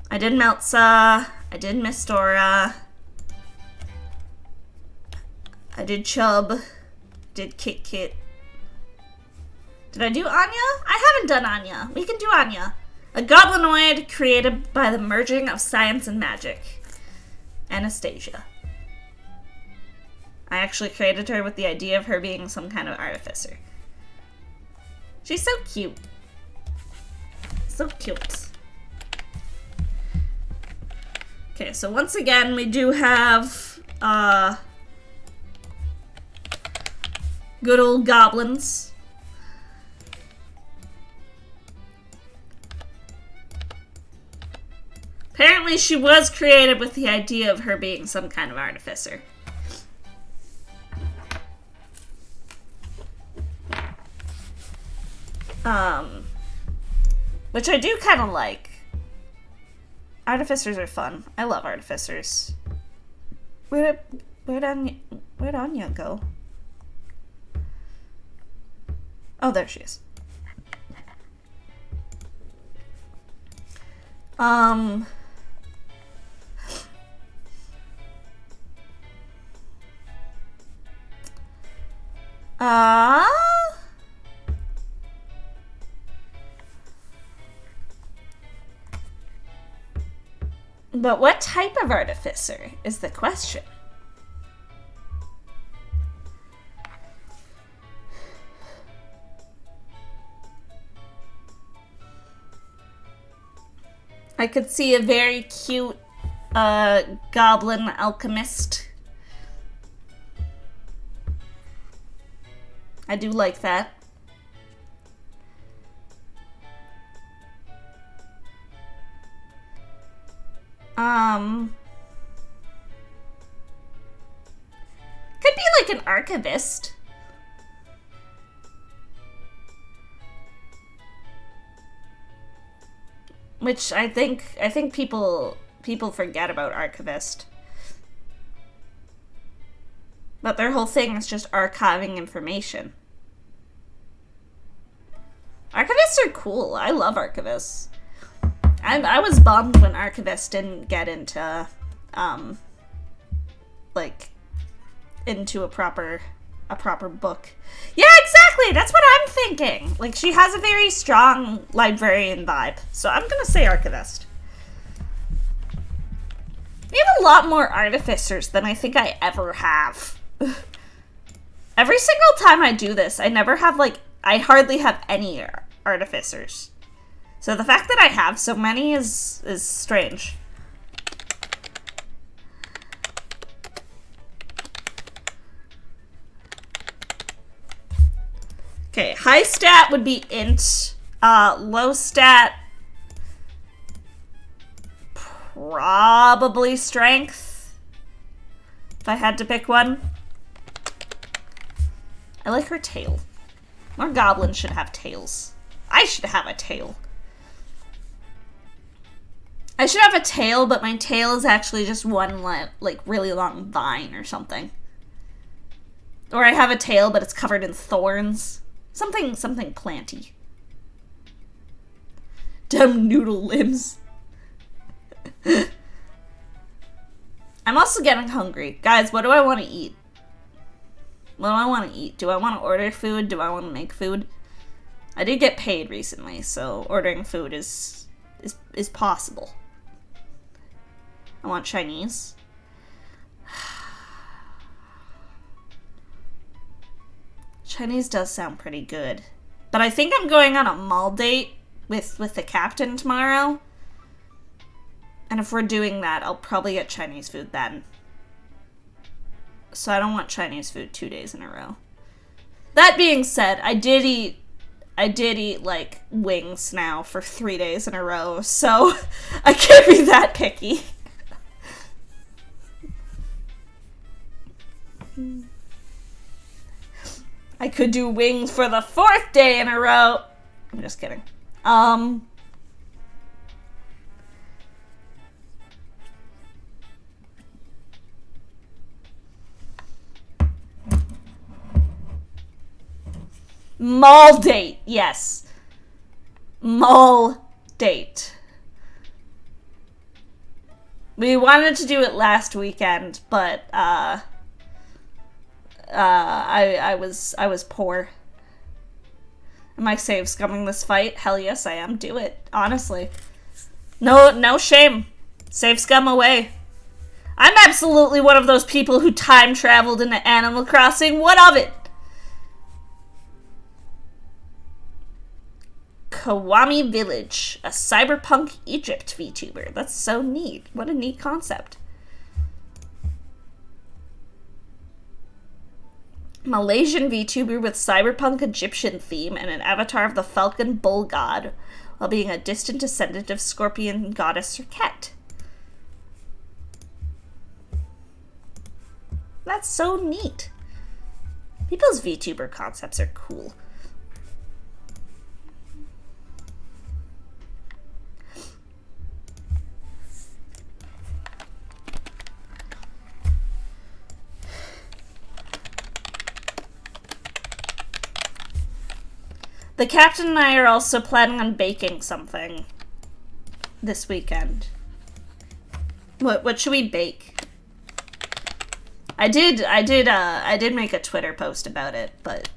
I did Meltza. I did Mistora. I did Chub. Did Kit Kit. Did I do Anya? I haven't done Anya. We can do Anya. A goblinoid created by the merging of science and magic. Anastasia. I actually created her with the idea of her being some kind of artificer. She's so cute. So cute. Okay, so once again, we do have, good old goblins. Apparently she was created with the idea of her being some kind of artificer. Which I do kind of like. Artificers are fun. I love artificers. Where'd Anya go? Oh, there she is. But what type of artificer is the question? I could see a very cute goblin alchemist. I do like that. Could be like an archivist. Which I think people forget about archivist. But their whole thing is just archiving information. Archivists are cool. I love archivists. I was bummed when archivists didn't get into, like, into a proper book. Yeah, exactly! That's what I'm thinking! Like, she has a very strong librarian vibe. So I'm gonna say archivist. We have a lot more artificers than I think I ever have. Every single time I do this, I never have, like, I hardly have any artificers. So the fact that I have so many is strange. Okay, high stat would be int. Low stat, probably strength. If I had to pick one. I like her tail. More goblins should have tails. I should have a tail. I should have a tail, but my tail is actually just one, like, really long vine or something. Or I have a tail, but it's covered in thorns. Something planty. Dumb noodle limbs. I'm also getting hungry. Guys, what do I want to eat? What do I want to eat? Do I want to order food? Do I want to make food? I did get paid recently, so ordering food is possible. I want Chinese. Chinese does sound pretty good. But I think I'm going on a mall date with the captain tomorrow. And if we're doing that, I'll probably get Chinese food then. So I don't want Chinese food 2 days in a row. That being said, I did eat like wings now for 3 days in a row, so I can't be that picky. I could do wings for the 4th day in a row. I'm just kidding. Mall date, yes. Mall date. We wanted to do it last weekend, but I was poor. Am I save scumming this fight? Hell yes I am. Do it. Honestly. No shame. Save scum away. I'm absolutely one of those people who time traveled into Animal Crossing. What of it? Kiwami Village, a cyberpunk Egypt VTuber. That's so neat. What a neat concept. Malaysian VTuber with cyberpunk Egyptian theme and an avatar of the falcon bull god, while being a distant descendant of scorpion goddess Serket. That's so neat. People's VTuber concepts are cool. The captain and I are also planning on baking something this weekend. What should we bake? I did make a Twitter post about it, but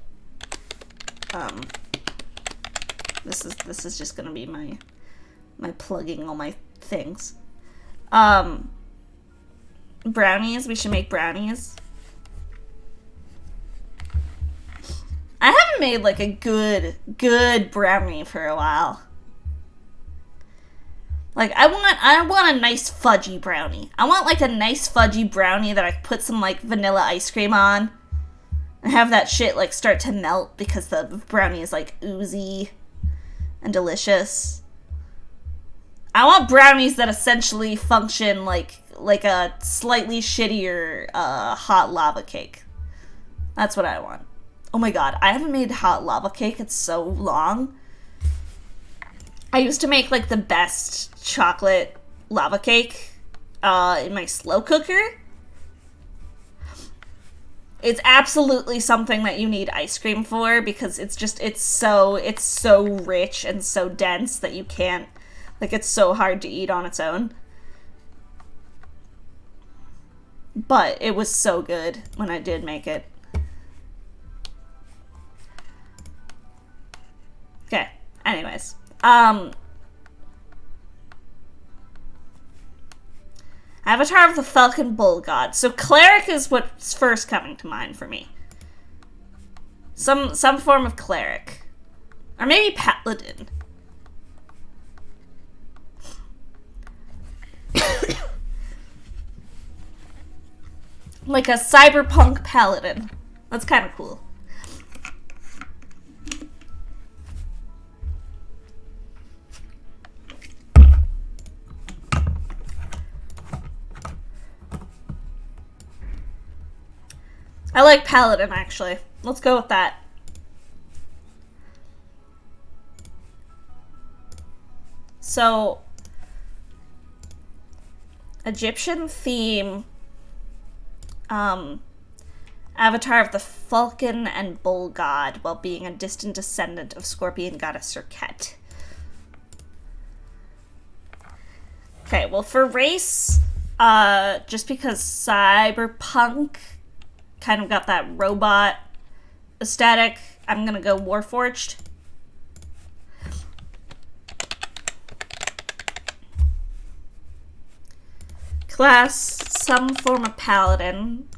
this is just gonna be my plugging all my things. Brownies, we should make brownies. I haven't made like a good brownie for a while. Like I want a nice fudgy brownie. I want like a nice fudgy brownie that I put some like vanilla ice cream on and have that shit like start to melt because the brownie is like oozy and delicious. I want brownies that essentially function like a slightly shittier hot lava cake. That's what I want. Oh my god, I haven't made hot lava cake in so long. I used to make like the best chocolate lava cake in my slow cooker. It's absolutely something that you need ice cream for because it's so rich and so dense that you can't, like, it's so hard to eat on its own. But it was so good when I did make it. Okay, anyways. Avatar of the Falcon Bull God. So cleric is what's first coming to mind for me. Some form of cleric. Or maybe paladin. Like a cyberpunk paladin. That's kind of cool. I like paladin, actually. Let's go with that. So, Egyptian theme, avatar of the falcon and bull god, while being a distant descendant of scorpion goddess Serket. Okay, well, for race, just because cyberpunk kind of got that robot aesthetic, I'm gonna go Warforged. Class, some form of paladin.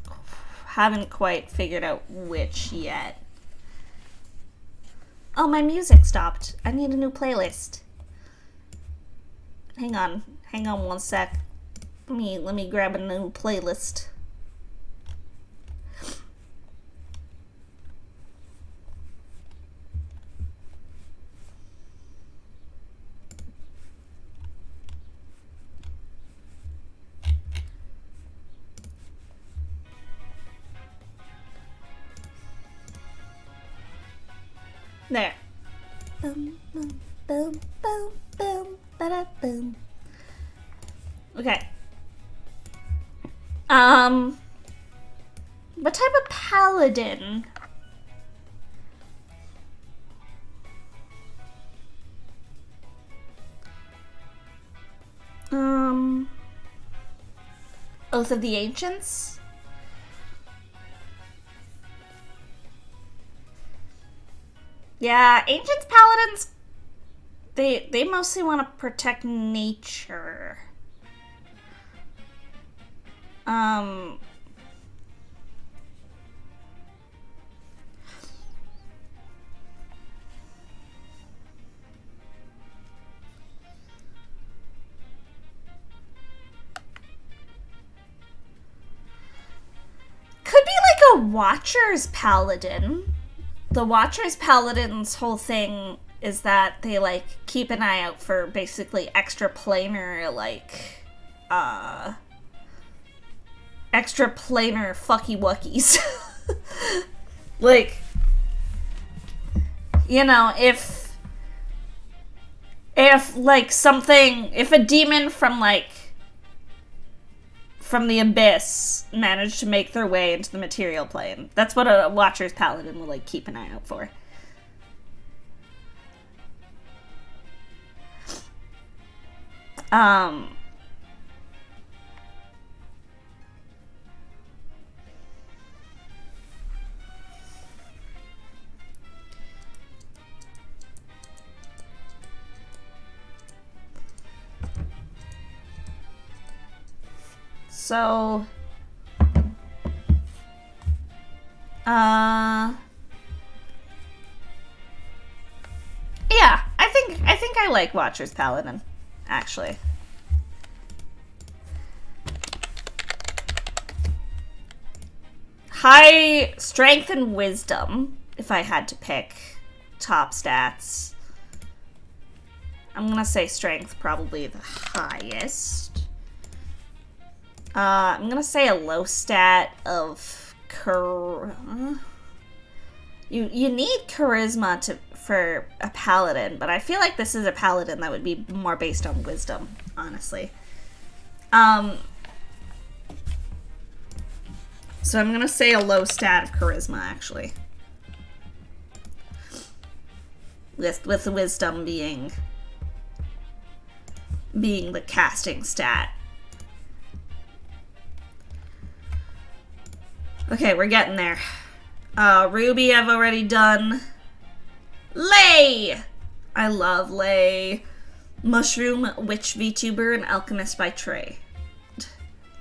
Haven't quite figured out which yet. Oh, my music stopped. I need a new playlist. Hang on. Hang on one sec. Let me grab a new playlist. There. Boom, boom, boom, boom, boom, ba-da, boom. Okay. What type of paladin? Oath of the Ancients? Yeah, Ancients Paladins, they mostly want to protect nature. Could be like a Watcher's Paladin. The Watcher's Paladin's whole thing is that they, like, keep an eye out for basically extra-planar, like, extra-planar fucky-wuckies. Like, you know, if, like, something, if a demon from, like, from the abyss managed to make their way into the material plane. That's what a Watcher's Paladin will, like, keep an eye out for. So, yeah, I think I like Watcher's Paladin, actually. High strength and wisdom, if I had to pick top stats. I'm gonna say strength, probably the highest. I'm gonna say a low stat of you need charisma for a paladin, but I feel like this is a paladin that would be more based on wisdom, honestly. So I'm gonna say a low stat of charisma, actually, with the wisdom being the casting stat. Okay, we're getting there. Ruby I've already done. Lay! I love Lay. Mushroom, Witch VTuber, and Alchemist by trade.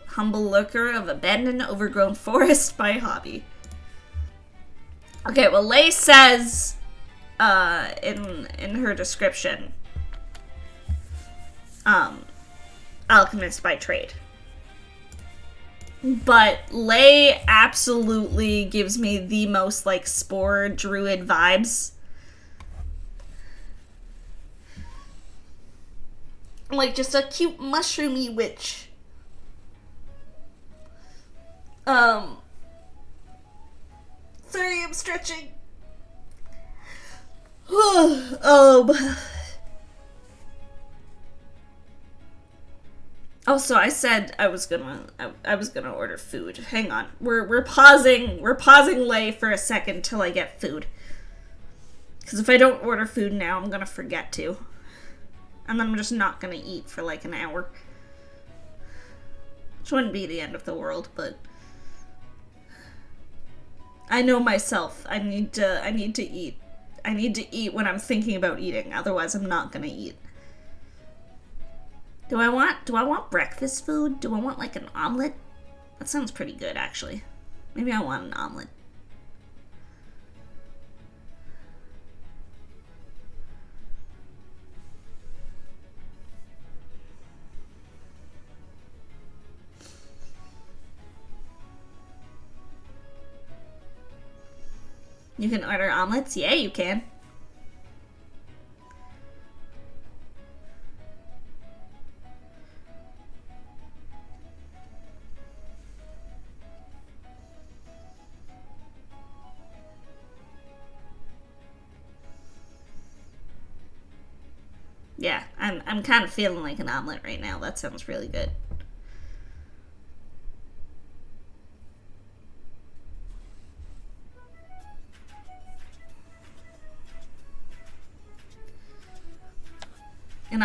Humble lurker of abandoned, overgrown forest by hobby. Okay, well, Lay says in her description, Alchemist by trade. But Lay absolutely gives me the most, like, spore druid vibes. Like, just a cute mushroomy witch. Sorry, I'm stretching. Also, I said I was gonna order food. Hang on, we're pausing Lay for a second till I get food. Because if I don't order food now, I'm gonna forget to, and then I'm just not gonna eat for like an hour. Which wouldn't be the end of the world, but I know myself. I need to eat. I need to eat when I'm thinking about eating. Otherwise, I'm not gonna eat. Do I want breakfast food? Do I want like an omelet? That sounds pretty good, actually. Maybe I want an omelet. You can order omelets? Yeah, you can. Yeah, I'm kind of feeling like an omelet right now. That sounds really good. An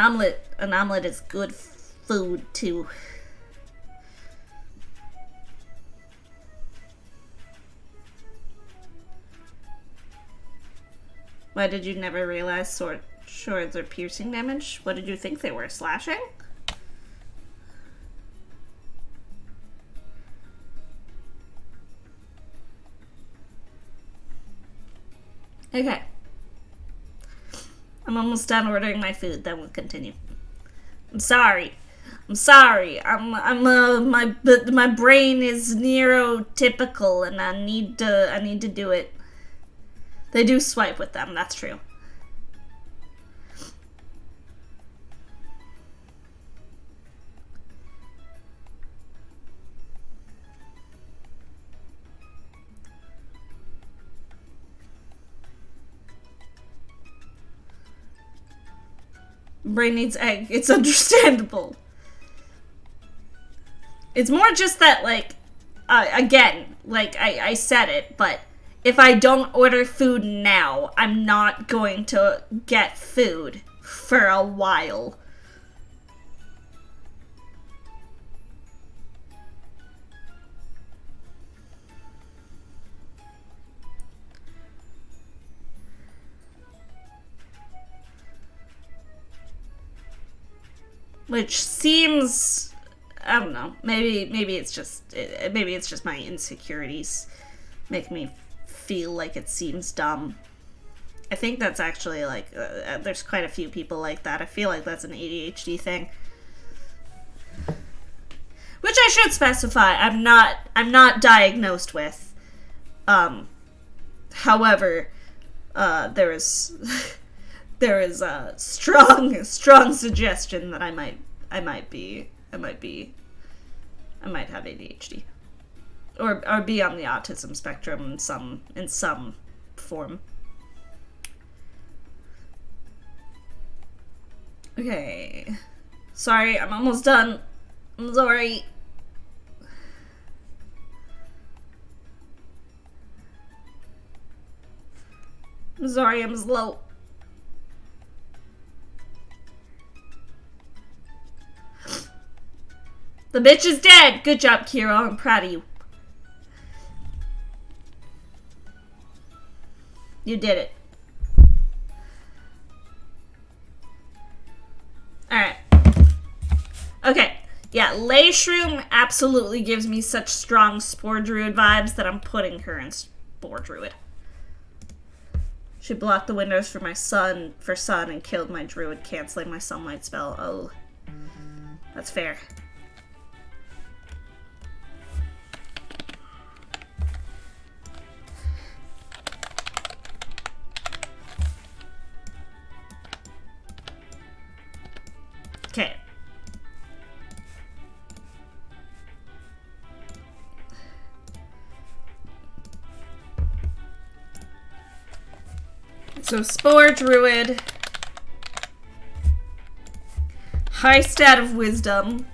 omelet is good food too. Why did you never realize swords are piercing damage? What did you think they were? Slashing? Okay. I'm almost done ordering my food, then we'll continue. I'm sorry. My brain is neurotypical and I need to do it. They do swipe with them, that's true. Brain needs egg. It's understandable. It's more just that, like, again, like, I said it, but if I don't order food now, I'm not going to get food for a while. Which seems, I don't know, maybe it's just my insecurities make me feel like it seems dumb. I think that's actually like there's quite a few people like that. I feel like that's an ADHD thing. Which I should specify, I'm not diagnosed with. However, there is a strong suggestion that I might have ADHD, or be on the autism spectrum in some form. Okay, sorry, I'm almost done. I'm sorry. I'm sorry, I'm slow. The bitch is dead! Good job, Kira. I'm proud of you. You did it. Alright. Okay. Yeah, Lay Shroom absolutely gives me such strong Spore Druid vibes that I'm putting her in Spore Druid. She blocked the windows for my sun and killed my druid, canceling my sunlight spell. Oh. That's fair. Okay. So Spore Druid. High stat of Wisdom.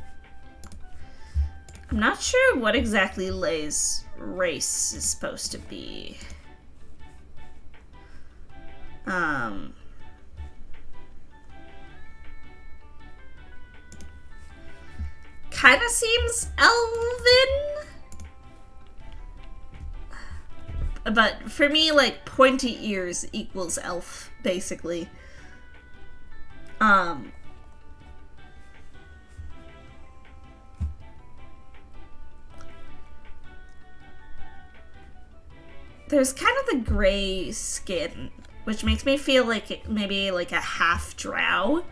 I'm not sure what exactly Lay's race is supposed to be. Kind of seems elven. But for me, like, pointy ears equals elf, basically. There's kind of the gray skin, which makes me feel like maybe like a half drow.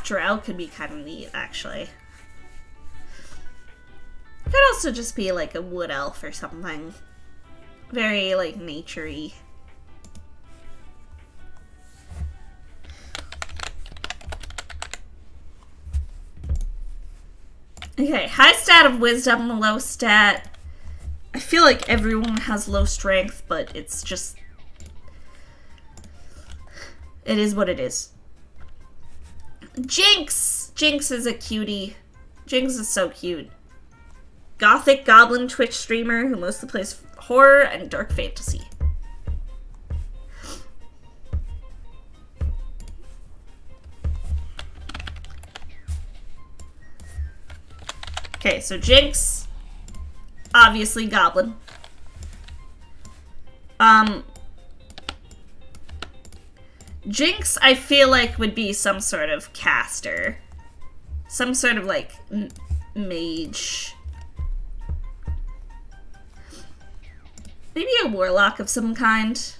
half drow could be kind of neat, actually. Could also just be like a wood elf or something. Very, like, nature-y. Okay, high stat of wisdom, low stat. I feel like everyone has low strength, but it's just... It is what it is. Jinx! Jinx is a cutie. Jinx is so cute. Gothic goblin Twitch streamer who mostly plays horror and dark fantasy. Okay, so Jinx, obviously goblin. Jinx, I feel like, would be some sort of caster. Some sort of, like, mage. Maybe a warlock of some kind.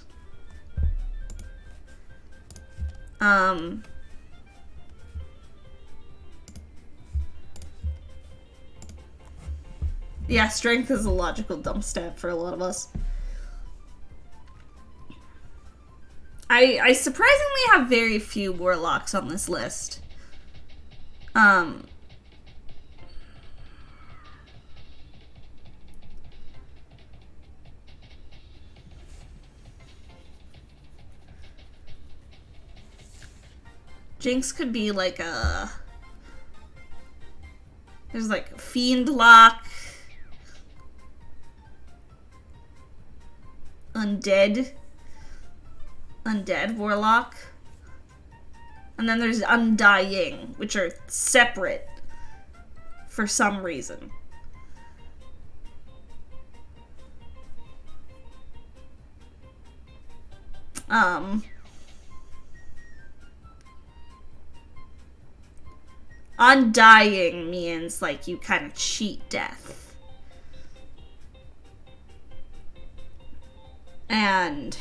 Yeah, strength is a logical dump stat for a lot of us. I surprisingly have very few warlocks on this list. Jinx could be like a... There's like Fiendlock. Undead warlock. And then there's Undying, which are separate for some reason. Undying means like you kind of cheat death. And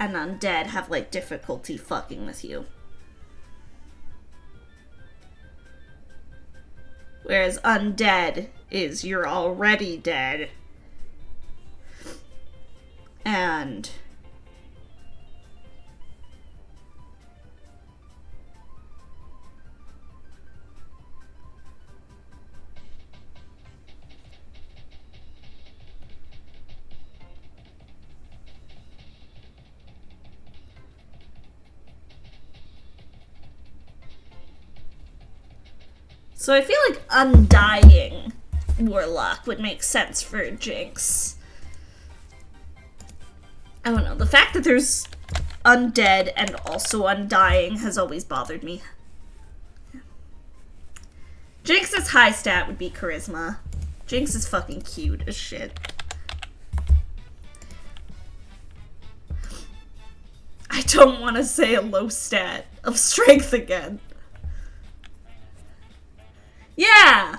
undead have like difficulty fucking with you. Whereas undead is you're already dead. And so I feel like Undying warlock would make sense for Jinx. I don't know. The fact that there's undead and also undying has always bothered me. Jinx's high stat would be charisma. Jinx is fucking cute as shit. I don't want to say a low stat of strength again. Yeah!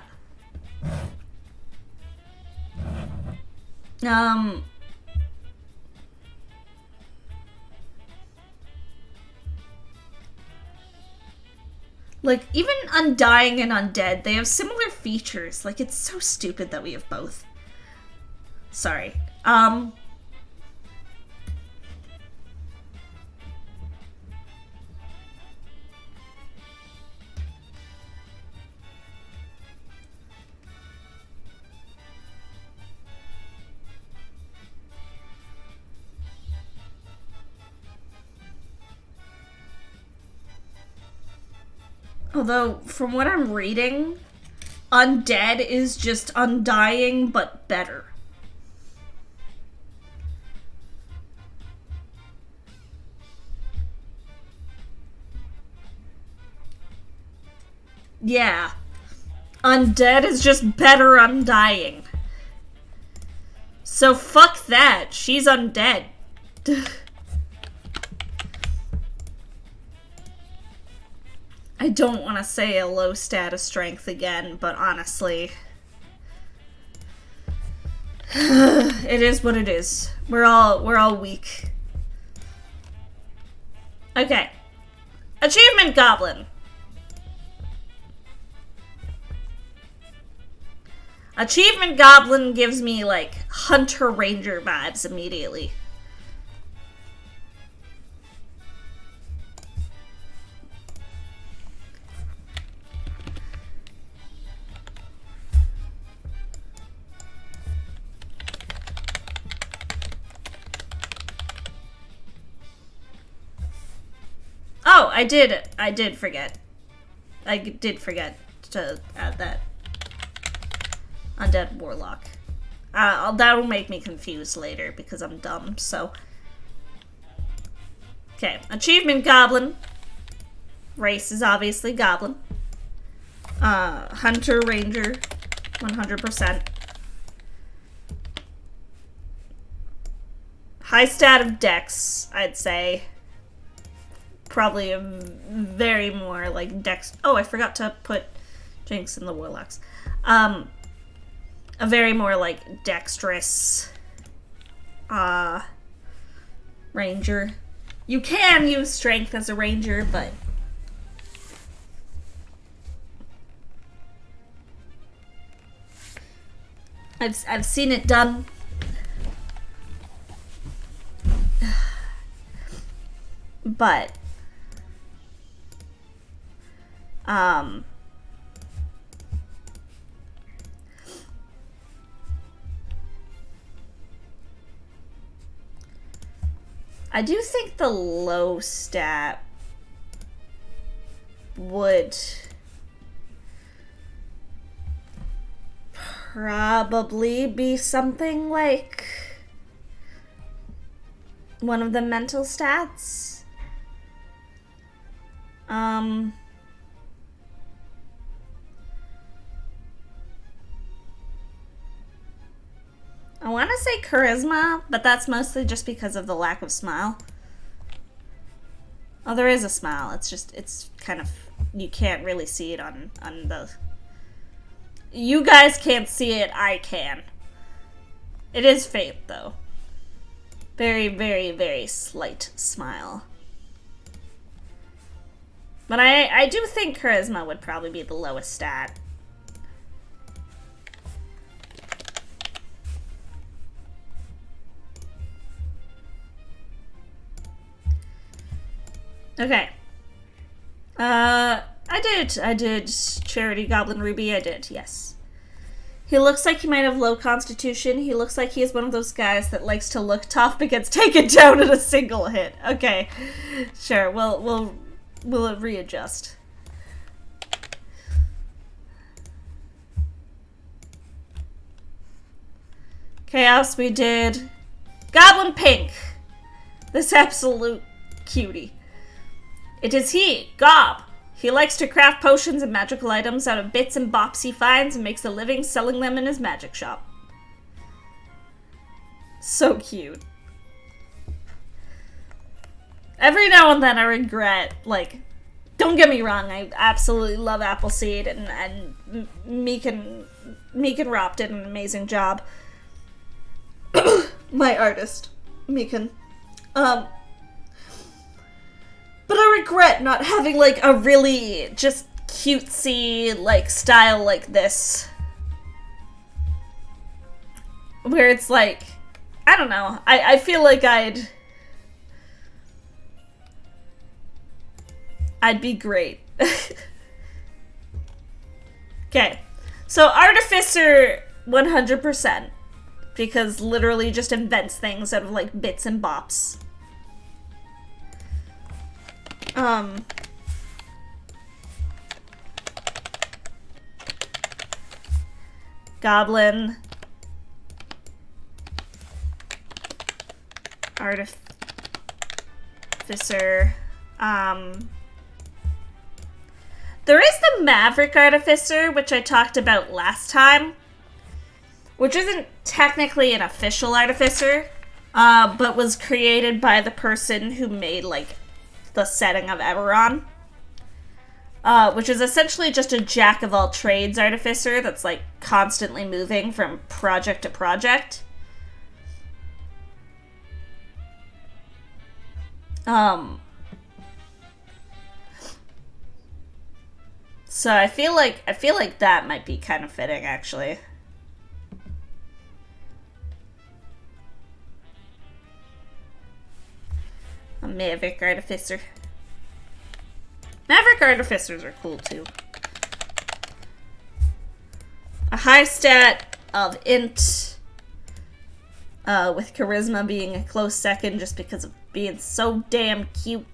Like, even Undying and Undead, they have similar features. Like, it's so stupid that we have both. Sorry. Although, from what I'm reading, Undead is just Undying, but better. Yeah. Undead is just better Undying. So fuck that. She's undead. I don't want to say a low stat of strength again, but honestly, it is what it is. We're all weak. Okay. Achievement Goblin. Achievement Goblin gives me, like, Hunter Ranger vibes immediately. Oh, I did forget. I did forget to add that. Undead Warlock. That'll make me confused later because I'm dumb, so. Okay, Achievement Goblin. Race is obviously Goblin. Hunter Ranger, 100%. High stat of Dex, I'd say. Probably a very more like Dex. Oh, I forgot to put Jinx in the Warlocks. A very more like dexterous ranger. You can use strength as a ranger, but I've seen it done. But I do think the low stat would probably be something like one of the mental stats. I want to say charisma, but that's mostly just because of the lack of smile. Oh, there is a smile. It's kind of, you can't really see it on the... You guys can't see it, I can. It is faint, though. Very, very, very slight smile. But I do think charisma would probably be the lowest stat. Okay. I did Charity Goblin Ruby, I did, yes. He looks like he might have low constitution. He looks like he is one of those guys that likes to look tough but gets taken down in a single hit. Okay. Sure, we'll readjust. Chaos, we did Goblin Pink. This absolute cutie. It is he, Gob. He likes to craft potions and magical items out of bits and bops he finds and makes a living selling them in his magic shop. So cute. Every now and then I regret, like, don't get me wrong, I absolutely love Appleseed and Meekin Rop did an amazing job. My artist, Meekin. But I regret not having, like, a really just cutesy, like, style like this. Where it's like, I don't know, I feel like I'd be great. Okay, so Artificer 100%, because literally just invents things out of, like, bits and bops. Goblin. Artificer. There is the Maverick Artificer, which I talked about last time, which isn't technically an official Artificer, but was created by the person who made, like, the setting of Eberron, which is essentially just a jack-of-all-trades Artificer that's, like, constantly moving from project to project. So I feel like that might be kind of fitting, actually. A Maverick Artificer. Maverick Artificers are cool too. A high stat of int, with charisma being a close second just because of being so damn cute.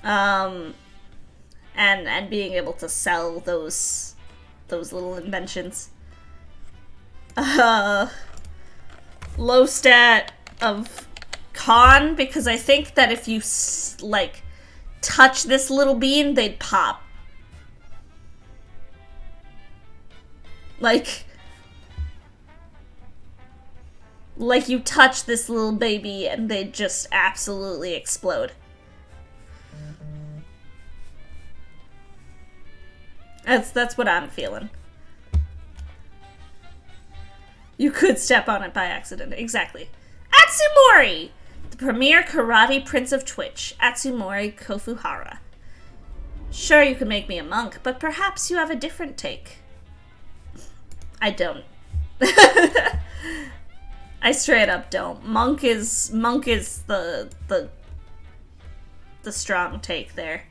And being able to sell those little inventions. Low stat of con, because I think that if you like touch this little bean, they'd pop. Like you touch this little baby and they'd just absolutely explode. That's what I'm feeling. You could step on it by accident. Exactly. Atsumori! The premier karate prince of Twitch, Atsumori Kofuhara. Sure, you could make me a monk, but perhaps you have a different take. I don't. I straight up don't. Monk is the strong take there.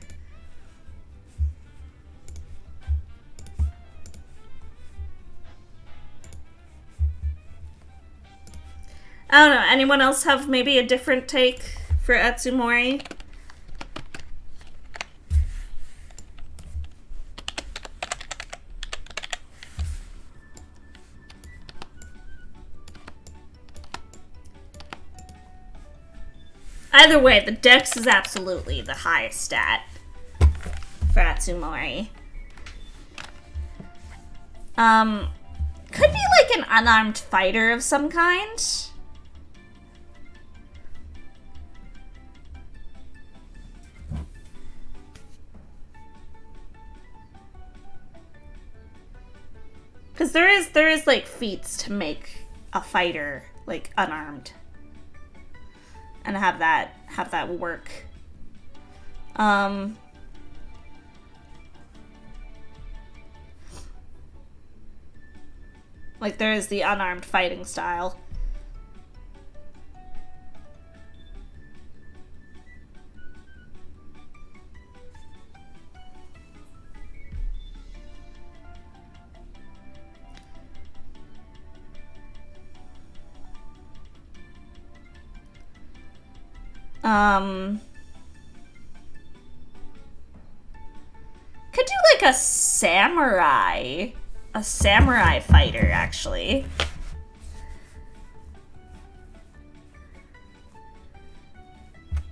I don't know. Anyone else have maybe a different take for Atsumori? Either way, the dex is absolutely the highest stat for Atsumori. Could be like an unarmed fighter of some kind. Because there is like feats to make a fighter like unarmed, and have that work. Like there is the unarmed fighting style. Could do like a samurai fighter, actually.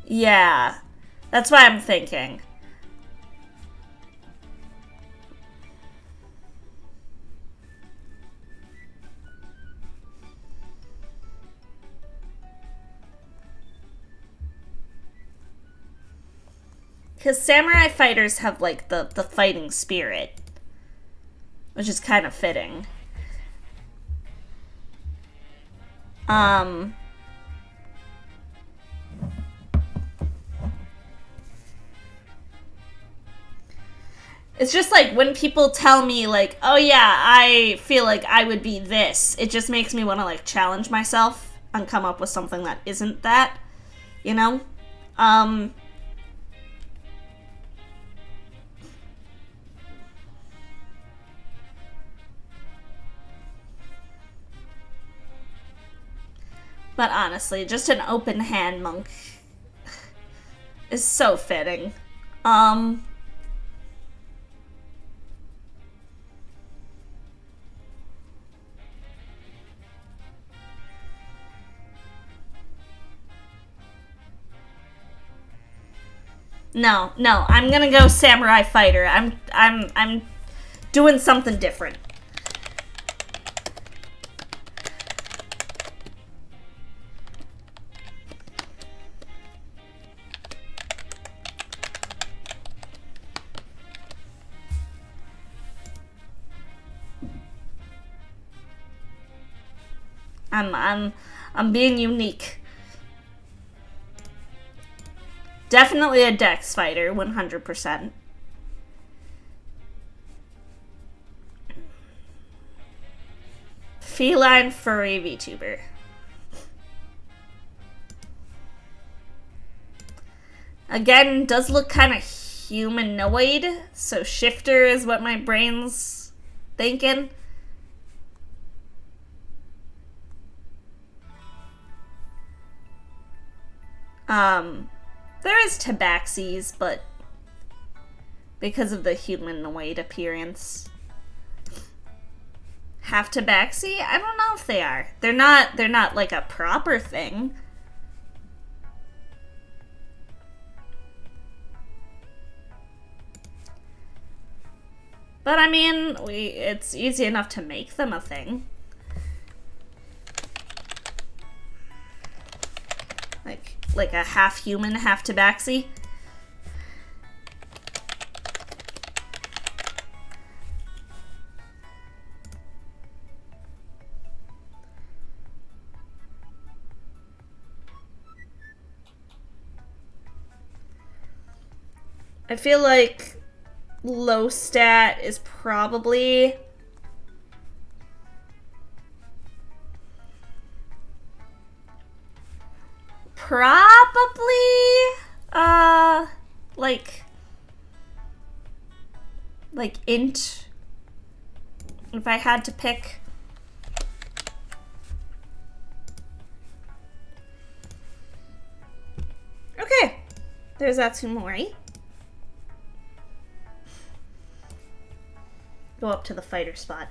Yeah, that's what I'm thinking. Because samurai fighters have, like, the fighting spirit. Which is kind of fitting. It's just like when people tell me, like, oh yeah, I feel like I would be this, it just makes me want to, like, challenge myself and come up with something that isn't that, you know? But honestly, just an open hand monk is so fitting. No, I'm gonna go samurai fighter. I'm doing something different. I'm being unique. Definitely a dex fighter, 100%. Feline furry VTuber. Again, does look kind of humanoid, so shifter is what my brain's thinking. There is tabaxis, but because of the humanoid appearance. Half tabaxi? I don't know if they are. They're not like a proper thing. But I mean, it's easy enough to make them a thing. Like a half human, half tabaxi. I feel like low stat is probably like int, if I had to pick. Okay, there's Atsumori. Go up to the fighter spot.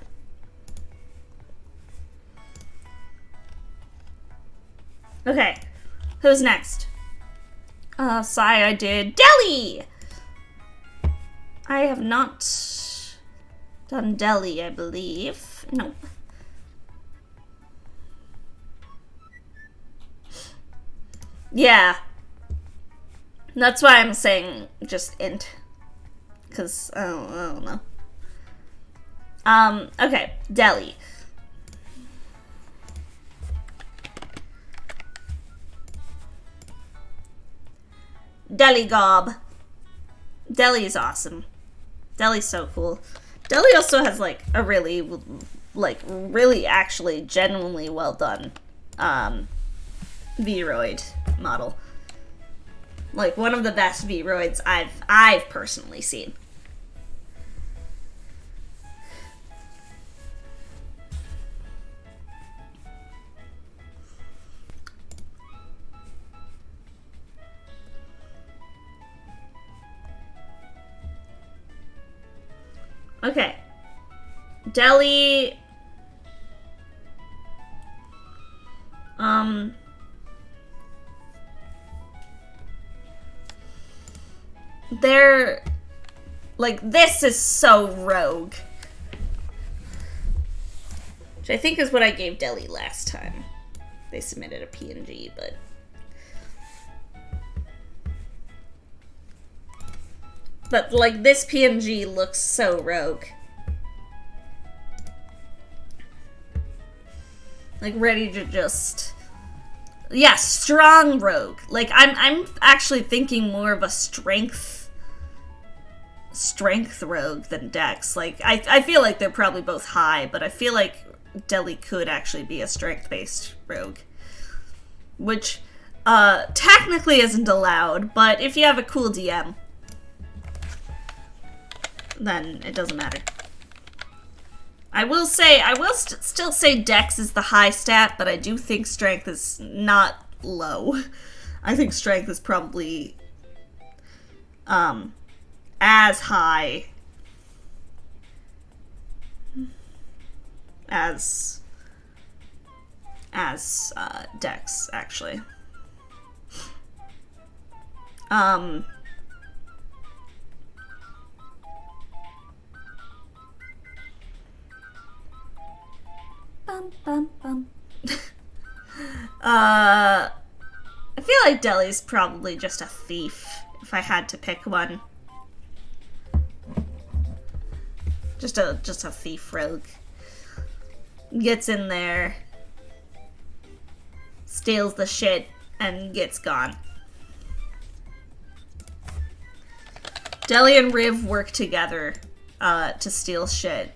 Okay, who's next? Sai, I did Delhi! I have not done Delhi, I believe. Nope. Yeah. That's why I'm saying just int. Because, I don't know. Okay, Delhi. Delhi Gob. Delhi's awesome. Delhi's so cool. Delhi also has, like, a really actually genuinely well done, V-Roid model. Like, one of the best V-Roids I've personally seen. Okay. Delhi. They're like, this is so rogue. Which I think is what I gave Delhi last time. They submitted a PNG, but like, this PNG looks so rogue. Like, ready to just... Yeah, strong rogue. Like, I'm actually thinking more of a strength rogue than dex. Like, I feel like they're probably both high, but I feel like Delhi could actually be a strength-based rogue. Which, technically isn't allowed, but if you have a cool DM, then it doesn't matter. I will still say dex is the high stat, but I do think strength is not low. I think strength is probably as high as dex, actually. Bum, bum, bum. I feel like Delhi's probably just a thief, if I had to pick one. Just a thief rogue. Gets in there, steals the shit, and gets gone. Deli and Riv work together to steal shit,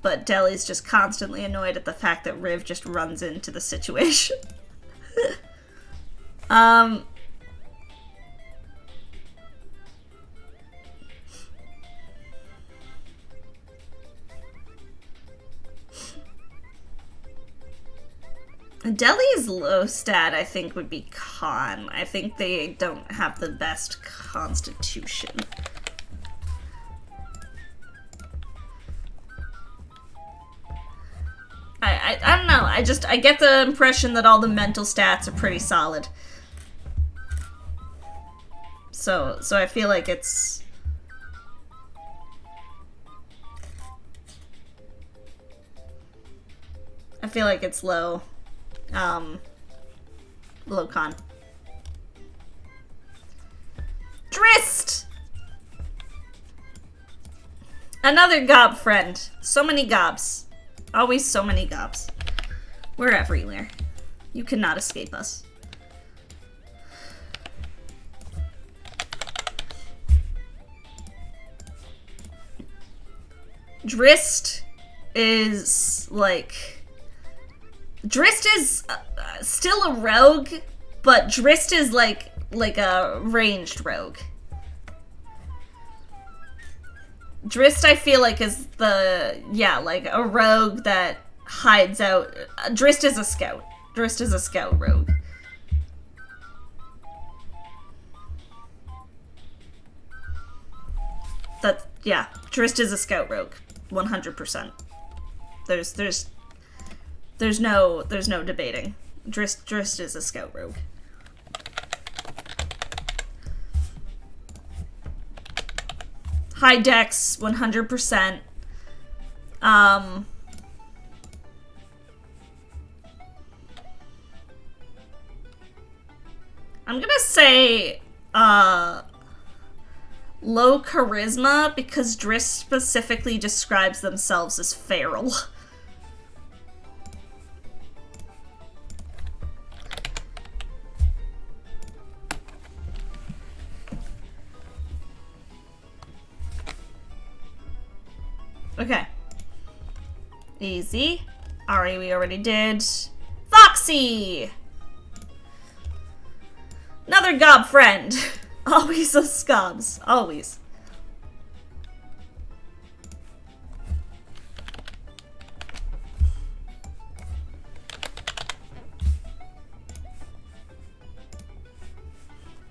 but Deli's just constantly annoyed at the fact that Riv just runs into the situation. Deli's low stat, I think, would be con. I think they don't have the best constitution. I don't know. I get the impression that all the mental stats are pretty solid. So I feel like it's... I feel like it's low. Low con. Drist! Another gob friend. So many gobs. Always so many gobs. We're everywhere. You cannot escape us. Drist is like... Drist is still a rogue, but Drist is like a ranged rogue. Drist, I feel like, is like a rogue that hides out. Drist is a scout. Drist is a scout rogue. Drist is a scout rogue. 100%. There's no debating. Drist is a scout rogue. High dex, 100%. I'm gonna say low charisma because Drist specifically describes themselves as feral. Okay. Easy. Ari, we already did. Foxy! Another gob friend. Always those scobs. Always.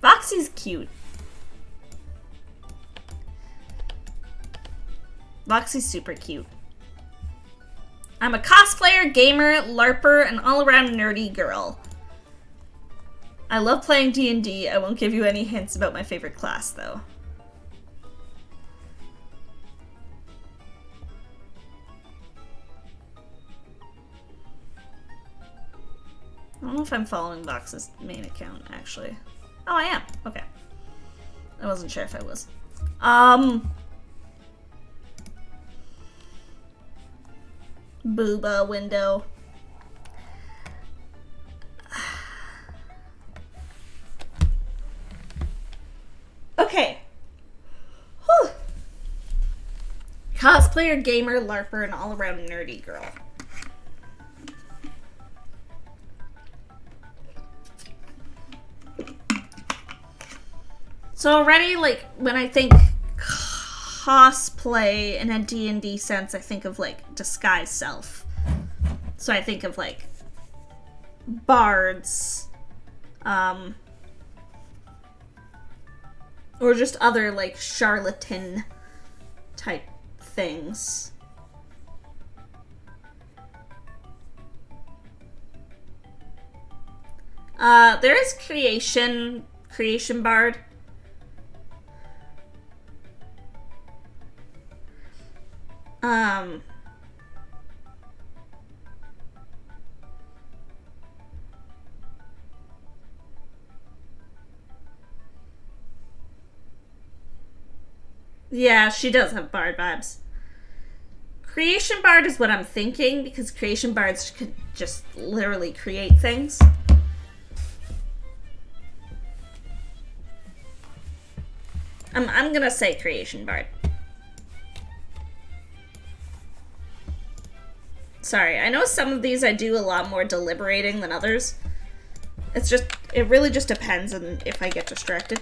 Foxy's cute. Foxy's super cute. I'm a cosplayer, gamer, LARPer, and all-around nerdy girl. I love playing D&D. I won't give you any hints about my favorite class, though. I don't know if I'm following Vox's main account, actually. Oh, I am. Okay. I wasn't sure if I was. Booba window. Okay. Whew. Cosplayer, gamer, LARPer, and all-around nerdy girl. So already, like, when I think cosplay in a D&D sense, I think of, like, disguise self. So I think of, like, bards, or just other, like, charlatan type things. There is creation bard. Yeah, she does have bard vibes. Creation bard is what I'm thinking, because creation bards could just literally create things. I'm gonna say creation bard. Sorry, I know some of these I do a lot more deliberating than others. It really just depends on if I get distracted.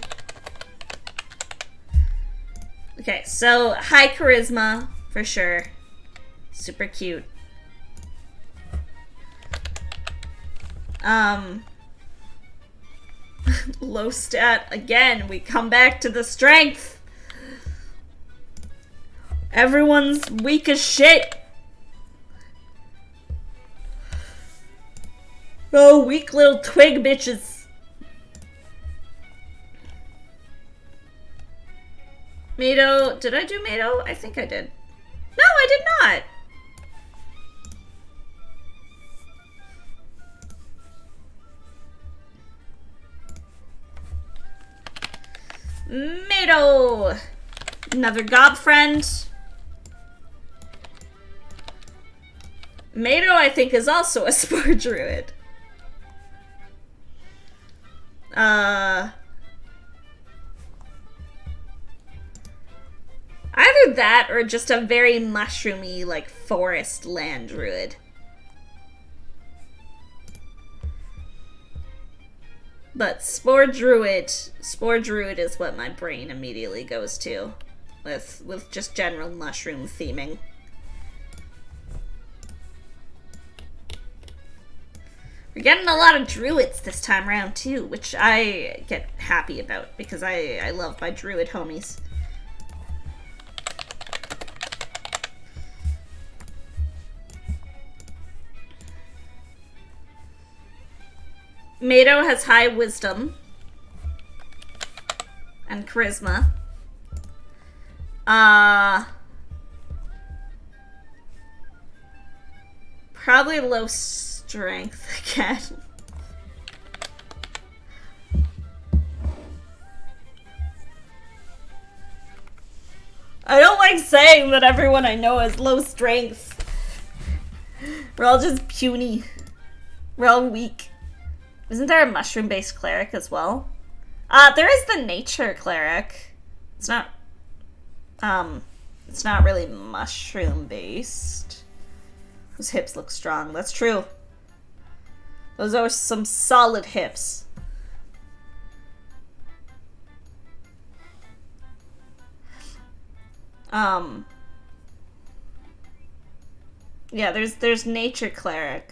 Okay, so high charisma, for sure. Super cute. Low stat, again, we come back to the strength. Everyone's weak as shit. Oh, weak little twig bitches. Mado, did I do Mado? I think I did. No, I did not. Mado! Another gob friend. Mado, I think, is also a spore druid. Either that or just a very mushroomy, like, forest land druid. But spore druid is what my brain immediately goes to, with just general mushroom theming. We're getting a lot of druids this time around too, which I get happy about because I love my druid homies. Mado has high wisdom and charisma. Probably low strength again. I don't like saying that everyone I know has low strength. We're all just puny. We're all weak. Isn't there a mushroom-based cleric as well? There is the nature cleric. It's not really mushroom-based. Those hips look strong. That's true. Those are some solid hips. Yeah, there's nature cleric.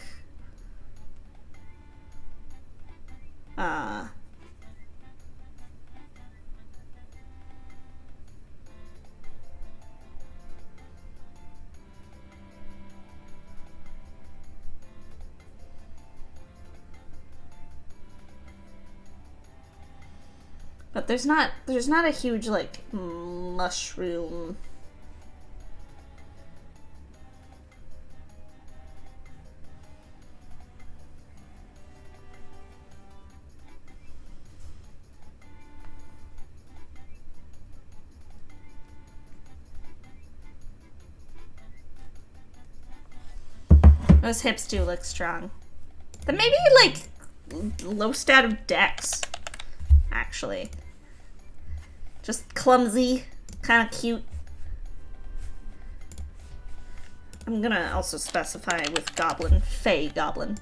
But there's not a huge, like, mushroom. Those hips do look strong. Then maybe, like, low stat of dex, actually. Just clumsy, kind of cute. I'm gonna also specify with goblin, fey goblin.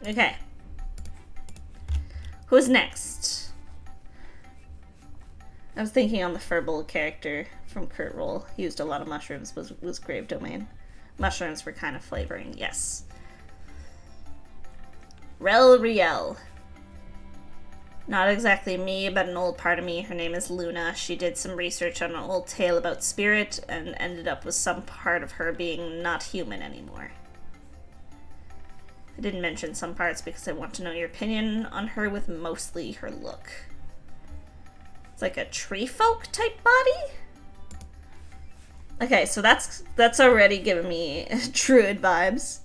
Okay. Who's next? I was thinking on the Furble character from Crit Roll. He used a lot of mushrooms, was Grave Domain. Mushrooms were kind of flavoring, yes. Rel Riel. Not exactly me, but an old part of me. Her name is Luna. She did some research on an old tale about spirit and ended up with some part of her being not human anymore. I didn't mention some parts because I want to know your opinion on her with mostly her look. It's like a tree folk type body? Okay, so that's already giving me druid vibes.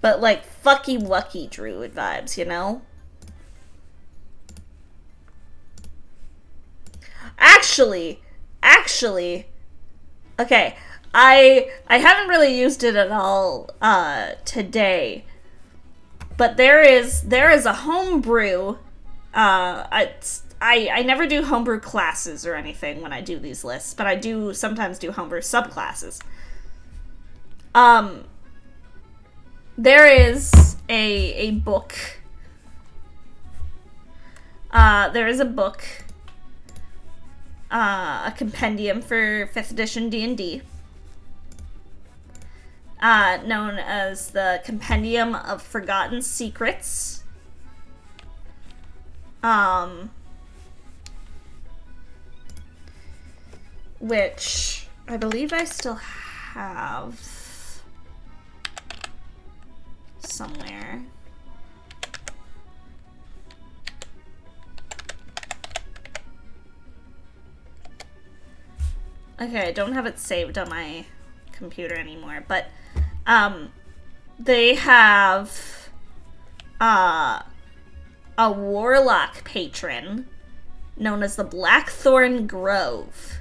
But like fucky wucky druid vibes, you know? Actually, okay, I haven't really used it at all today, but there is a homebrew. I never do homebrew classes or anything when I do these lists, but I do sometimes do homebrew subclasses. There is a book. There is a book. A compendium for 5th edition D&D. Known as the Compendium of Forgotten Secrets. Which I believe I still have somewhere. Okay, I don't have it saved on my computer anymore, but they have a warlock patron known as the Blackthorn Grove,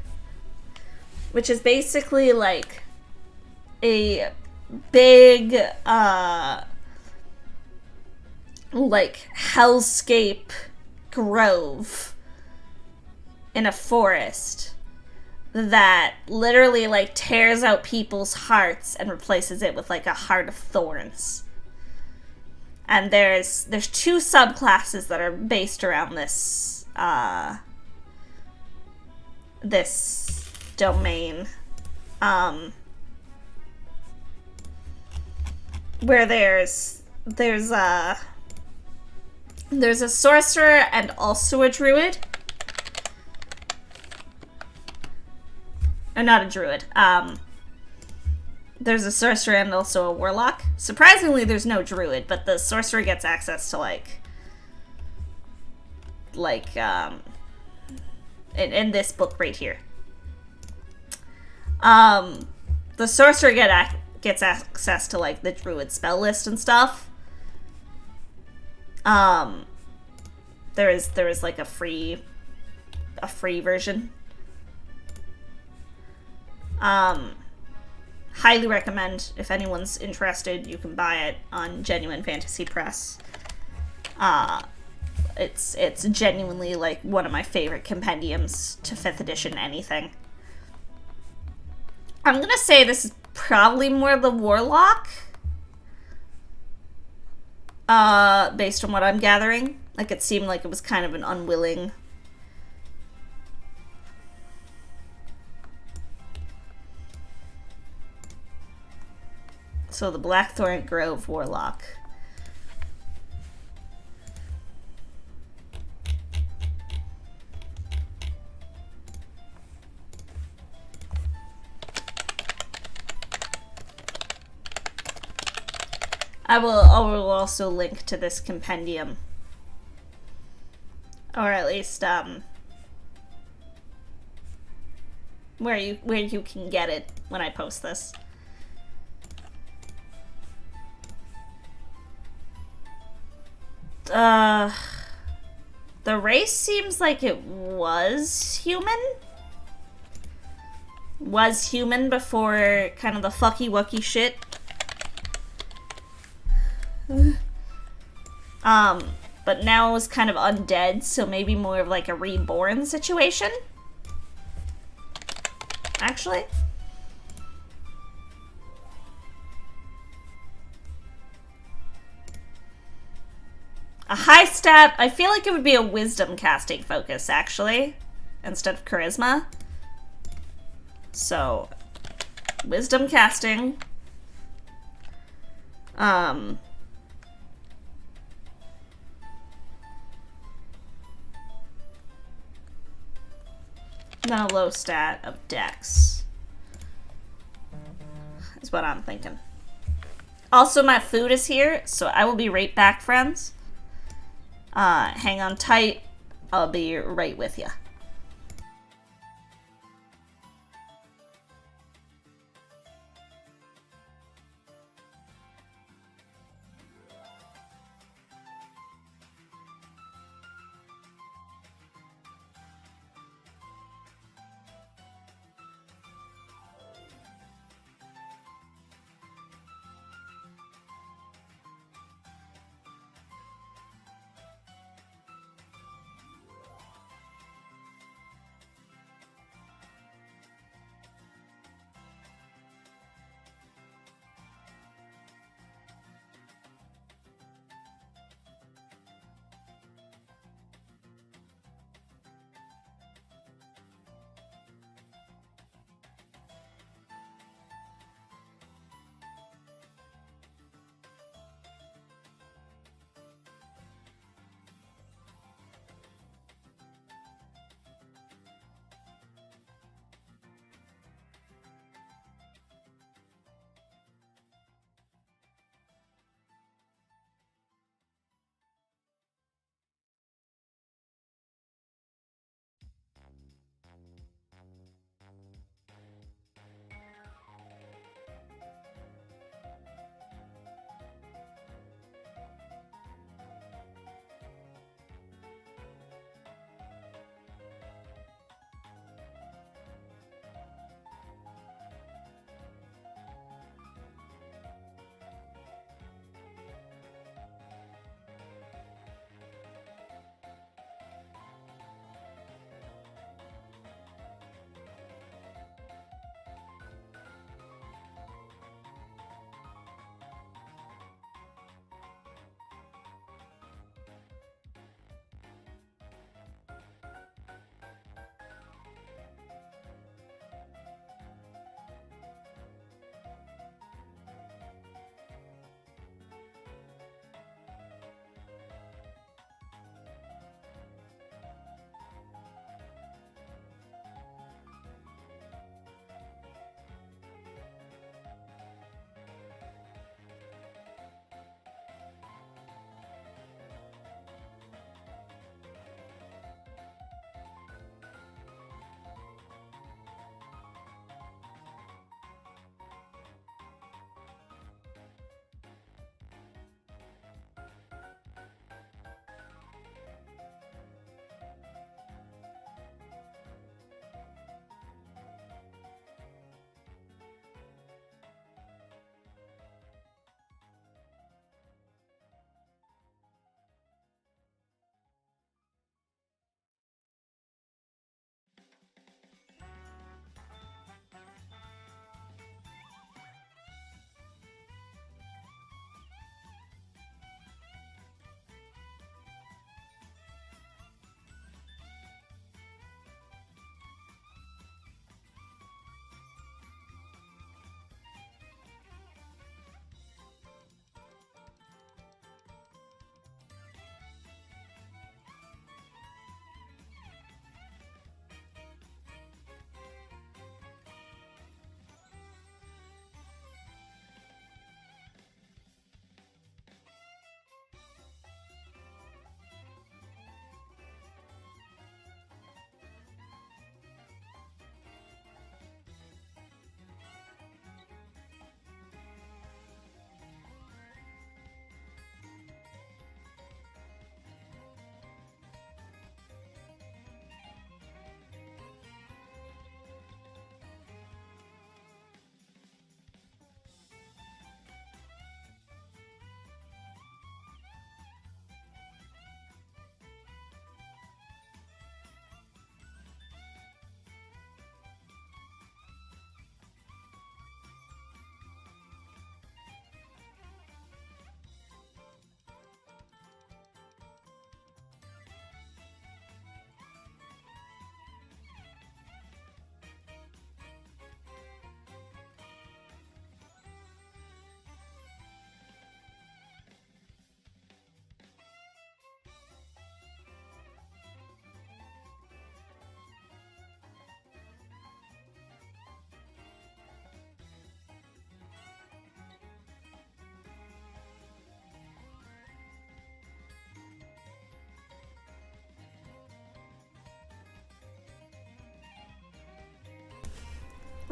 which is basically like a big like hellscape grove in a forest that literally like tears out people's hearts and replaces it with like a heart of thorns. And there's 2 subclasses that are based around this this domain, where there's a sorcerer and also a druid. Or not a druid. There's a sorcerer and also a warlock. Surprisingly, there's no druid, but the sorcerer gets access to in this book right here. The sorcerer gets access to like the druid spell list and stuff. There is like a free version. Highly recommend, if anyone's interested, you can buy it on Genuine Fantasy Press. It's genuinely like one of my favorite compendiums to 5th edition anything. I'm gonna say this is probably more the warlock, based on what I'm gathering. Like, it seemed like it was kind of an unwilling So the Blackthorn Grove Warlock. I will also link to this compendium. Or at least, where you can get it when I post this. The race seems like it was human. Was human before kind of the fucky wucky shit. But now it's kind of undead, so maybe more of like a reborn situation. Actually. A high stat, I feel like it would be a wisdom casting focus, actually, instead of charisma. So, wisdom casting. Then a low stat of dex is what I'm thinking. Also, my food is here, so I will be right back, friends. Hang on tight. I'll be right with you.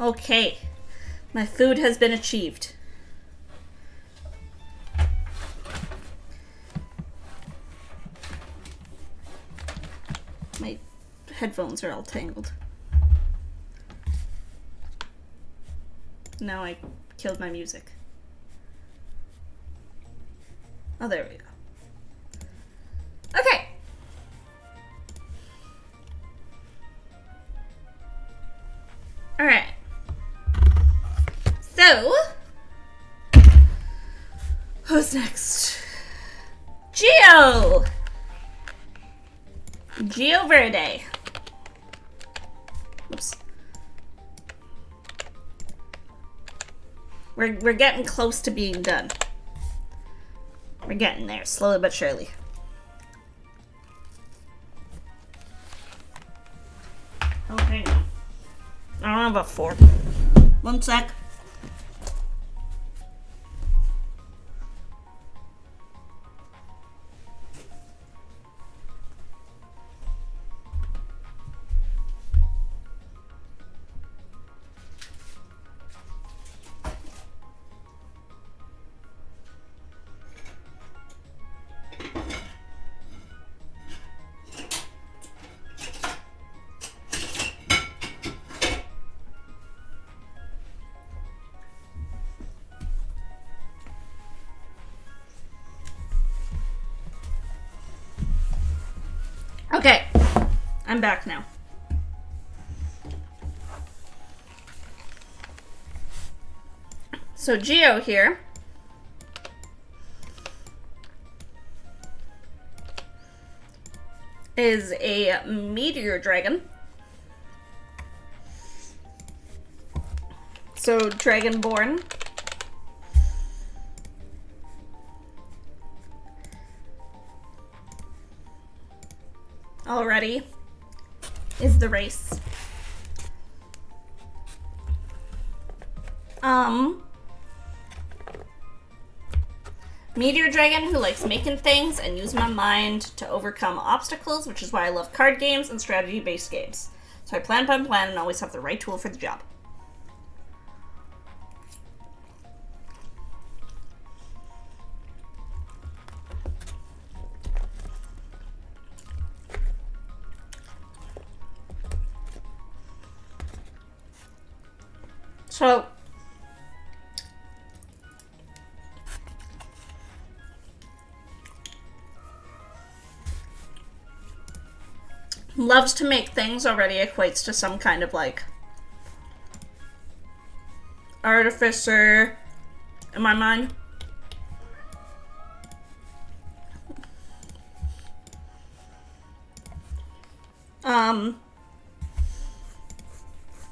Okay. My food has been achieved. My headphones are all tangled. Now I killed my music. Oh, there we go. Okay. Alright. So, who's next? Geo! Geo Verde. Oops. We're getting close to being done. We're getting there, slowly but surely. Oh, hang on. I don't have a fork. One sec. Okay, I'm back now. So Geo here is a meteor dragon. So dragonborn. Already is the race. Meteor dragon who likes making things and using my mind to overcome obstacles, which is why I love card games and strategy-based games. So I plan and always have the right tool for the job. So, loves to make things already equates to some kind of like artificer in my mind.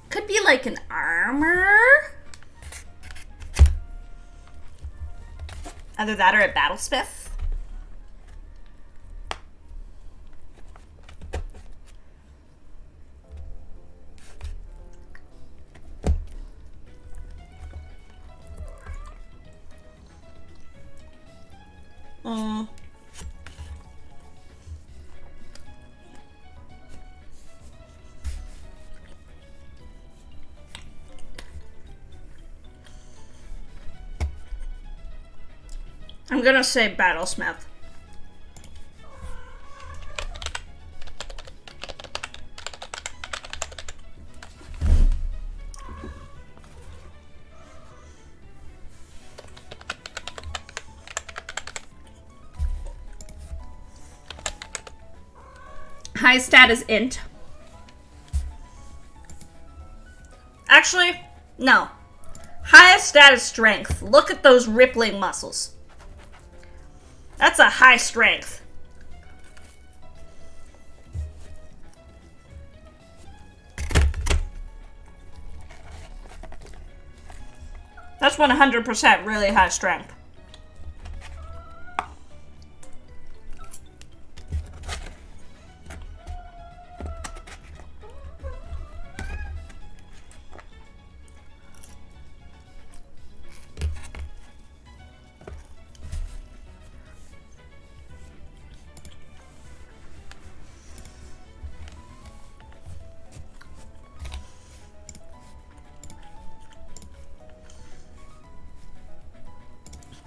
Could be like an armor. Either that or a battlesmith. I'm gonna say battlesmith. High stat is int. Actually, no. Highest stat is strength. Look at those rippling muscles. That's a high strength. That's 100% really high strength.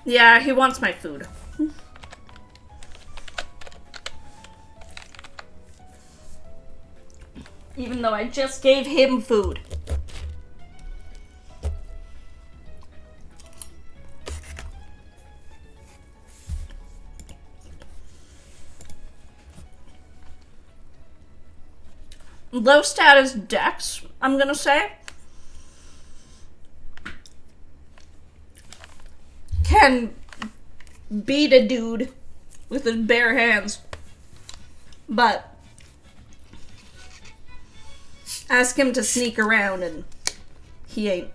Yeah, he wants my food. Even though I just gave him food. Low status dex, I'm gonna say. Can beat a dude with his bare hands. But ask him to sneak around and he ain't.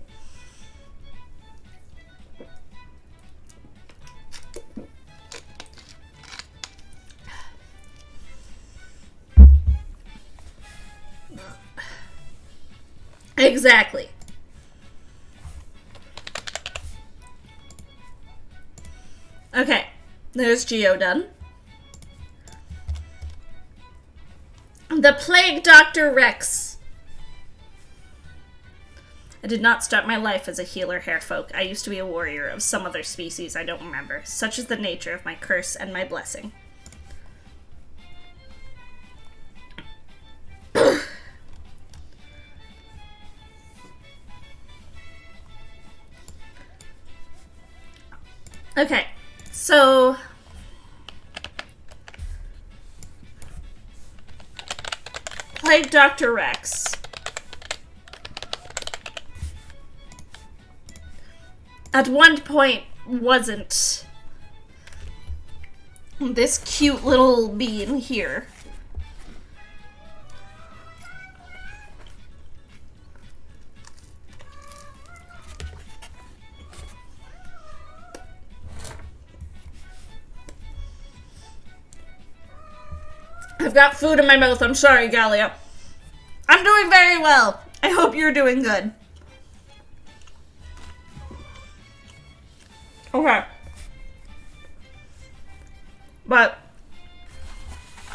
Exactly. Okay, there's Geo done. The Plague Doctor Rex. I did not start my life as a healer hairfolk. I used to be a warrior of some other species I don't remember. Such is the nature of my curse and my blessing. Okay, so Plague Dr. Rex. At one point wasn't this cute little bean here. I've got food in my mouth. I'm sorry, Gallia. I'm doing very well. I hope you're doing good. Okay. But,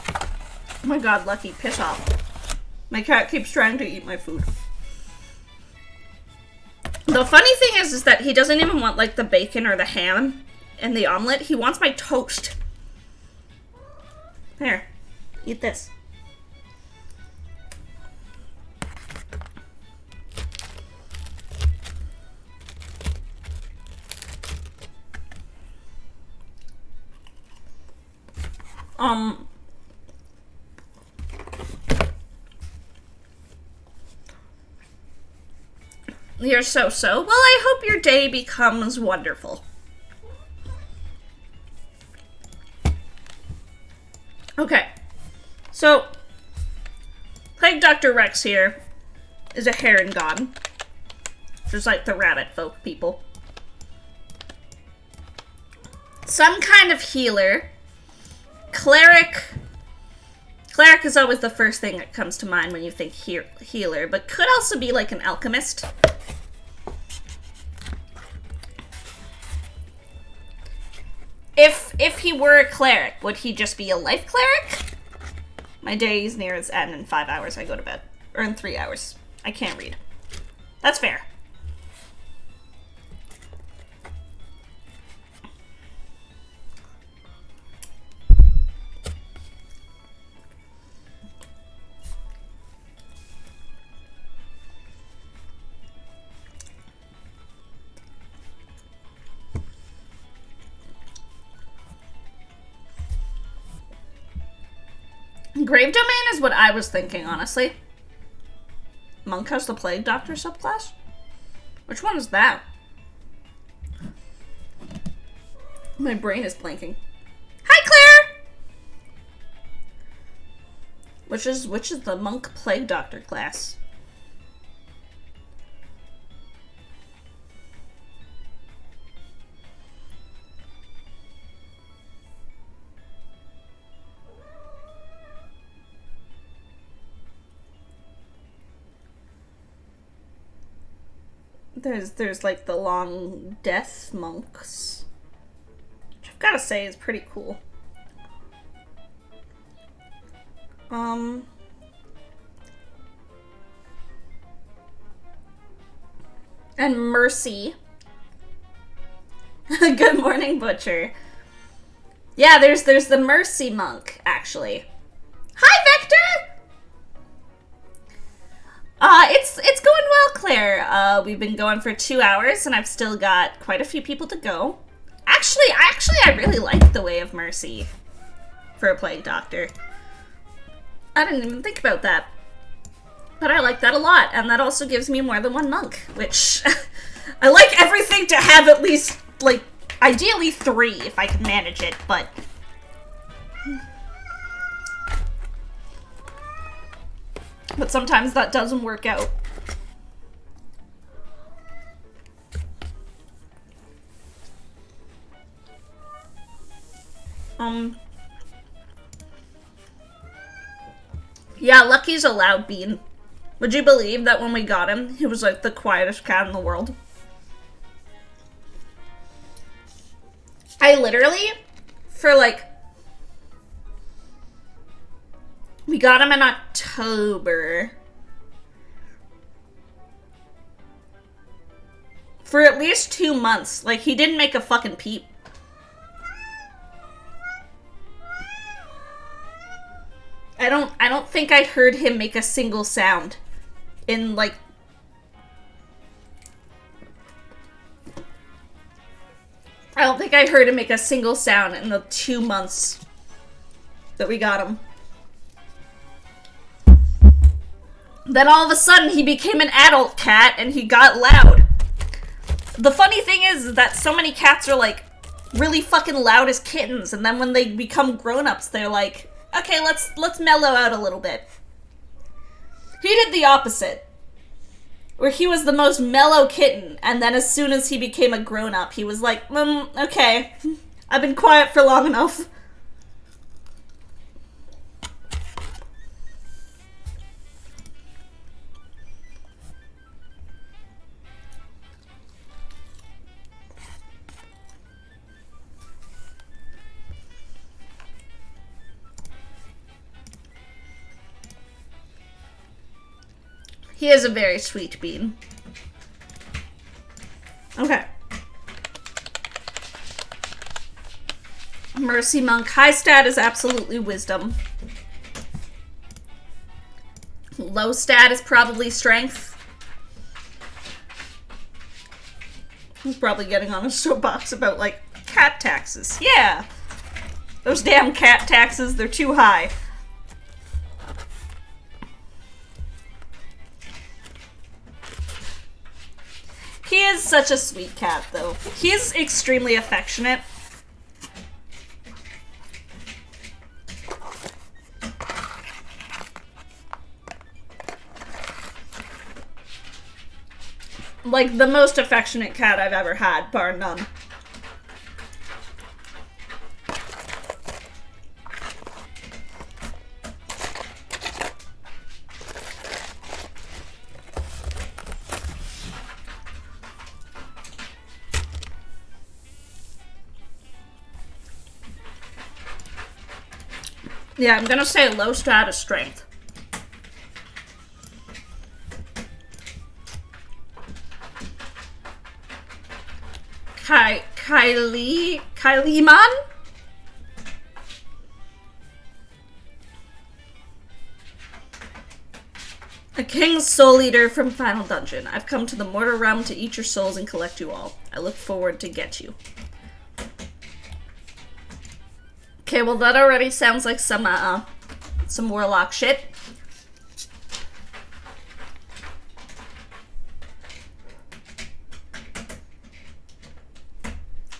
oh my god, Lucky, piss off. My cat keeps trying to eat my food. The funny thing is that he doesn't even want, like, the bacon or the ham and the omelet. He wants my toast. Here. Eat this. You're so. Well, I hope your day becomes wonderful. Okay. So, Plague Dr. Rex here is a heron god. Just like the rabbit folk people. Some kind of healer. Cleric. Cleric is always the first thing that comes to mind when you think healer, but could also be like an alchemist. If he were a cleric, would he just be a life cleric? My day is near its end. In 5 hours I go to bed. Or in 3 hours. I can't read. That's fair. Grave Domain is what I was thinking, honestly. Monk has the Plague Doctor subclass? Which one is that? My brain is blanking. Hi, Claire! Which is the Monk Plague Doctor class? There's like the long death monks, which I've gotta say is pretty cool. And Mercy, Good morning, Butcher. Yeah, there's the Mercy Monk, actually. Hi, Vector! It's going well, Claire. We've been going for 2 hours, and I've still got quite a few people to go. Actually, I really like the Way of Mercy for a Plague Doctor. I didn't even think about that. But I like that a lot, and that also gives me more than one monk, which... I like everything to have at least, like, ideally 3 if I can manage it, but... But sometimes that doesn't work out. Yeah, Lucky's a loud bean. Would you believe that when we got him, he was like the quietest cat in the world? I literally, for like... We got him in October. For at least 2 months. Like, he didn't make a fucking peep. I don't think I heard him make a single sound in, like... I don't think I heard him make a single sound in the 2 months that we got him. Then all of a sudden he became an adult cat and he got loud. The funny thing is that so many cats are like really fucking loud as kittens, and then when they become grown-ups they're like, okay, let's mellow out a little bit. He did the opposite. Where he was the most mellow kitten, and then as soon as he became a grown-up, he was like, okay, I've been quiet for long enough. He is a very sweet bean. Okay. Mercy Monk. High stat is absolutely wisdom. Low stat is probably strength. He's probably getting on a soapbox about, like, cat taxes. Yeah! Those damn cat taxes, they're too high. He is such a sweet cat, though. He's extremely affectionate. Like, the most affectionate cat I've ever had, bar none. Yeah, I'm gonna say low stat is strength. Kylie Man? A king's soul eater from Final Dungeon. I've come to the mortar realm to eat your souls and collect you all. I look forward to get you. Okay, well that already sounds like some warlock shit.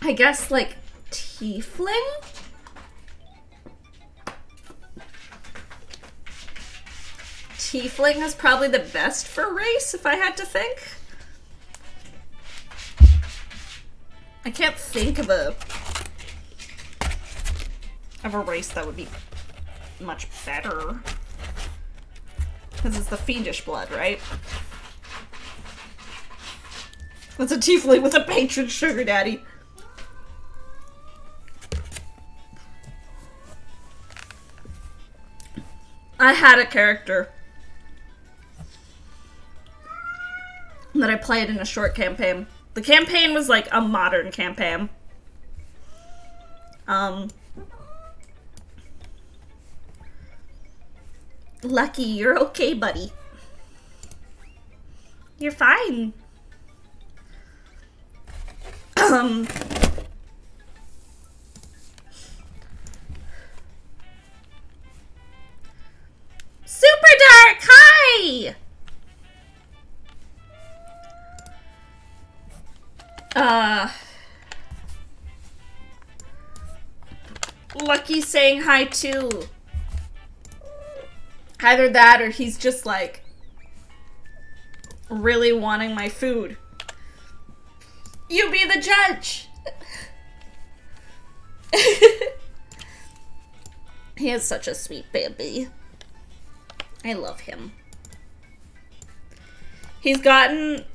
I guess, like, tiefling? Tiefling is probably the best for race, if I had to think. I can't think of a race that would be much better. Because it's the fiendish blood, right? That's a tiefling with a patron sugar daddy. I had a character that I played in a short campaign The campaign was like a modern campaign. Lucky, you're okay, buddy. You're fine. Super Dark, hi! Lucky's saying hi too. Either that or he's just like really wanting my food. You be the judge. He is such a sweet baby. I love him. He's gotten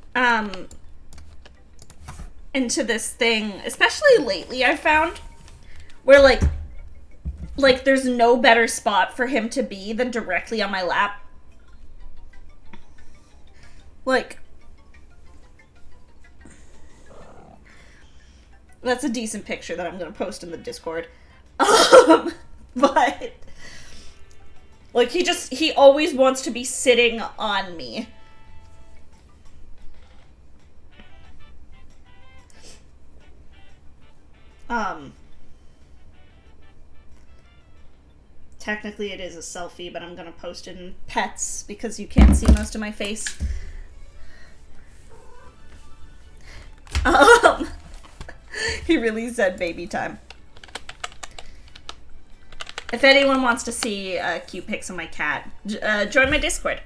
into this thing, especially lately, I've found, where like there's no better spot for him to be than directly on my lap. Like, that's a decent picture that I'm gonna post in the Discord. But like he always wants to be sitting on me. Technically it is a selfie, but I'm gonna post it in pets because you can't see most of my face. He really said baby time. If anyone wants to see cute pics of my cat, join my Discord.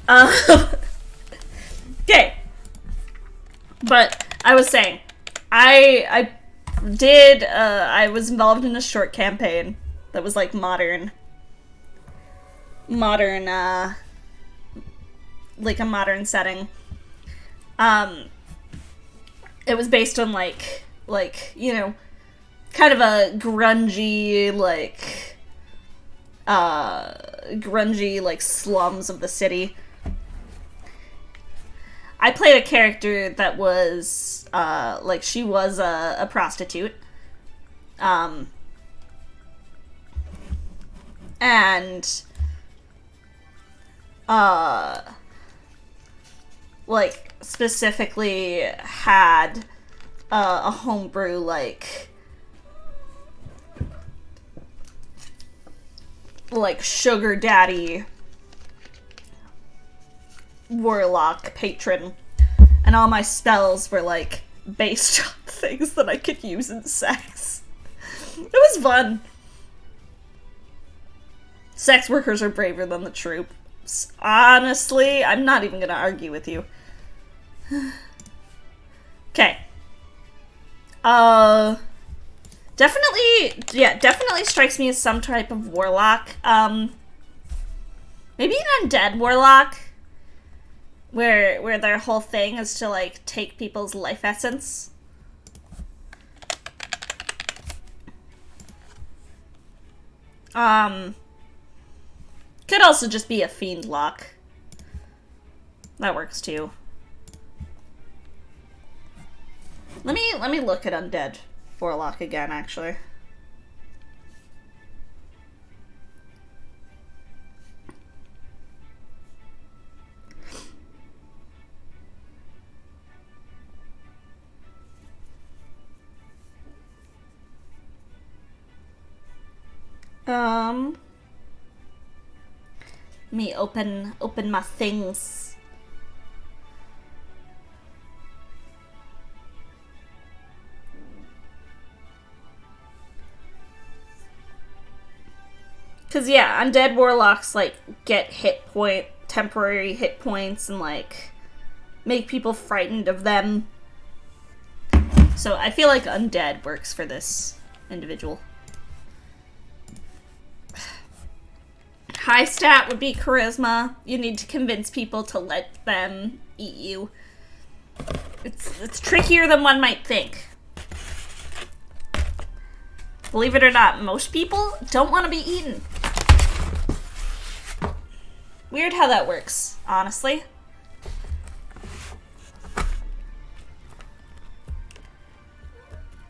Okay. But I was saying, I was involved in a short campaign that was like modern, like a modern setting. It was based on like, you know, kind of a grungy, like slums of the city. I played a character that was, like, she was a prostitute. And, like, specifically had a homebrew, like sugar daddy warlock patron, and all my spells were like based on things that I could use in sex. It was fun. Sex workers are braver than the troops. Honestly, I'm not even gonna argue with you. Okay. Definitely strikes me as some type of warlock. Maybe an undead warlock, where their whole thing is to like take people's life essence. Could also just be a fiend lock. That works too. Let me look at undead warlock again, actually. Let me open my things. Cause yeah, undead warlocks like get temporary hit points and like make people frightened of them. So I feel like undead works for this individual. High stat would be charisma. You need to convince people to let them eat you. It's trickier than one might think. Believe it or not, most people don't want to be eaten. Weird how that works, honestly.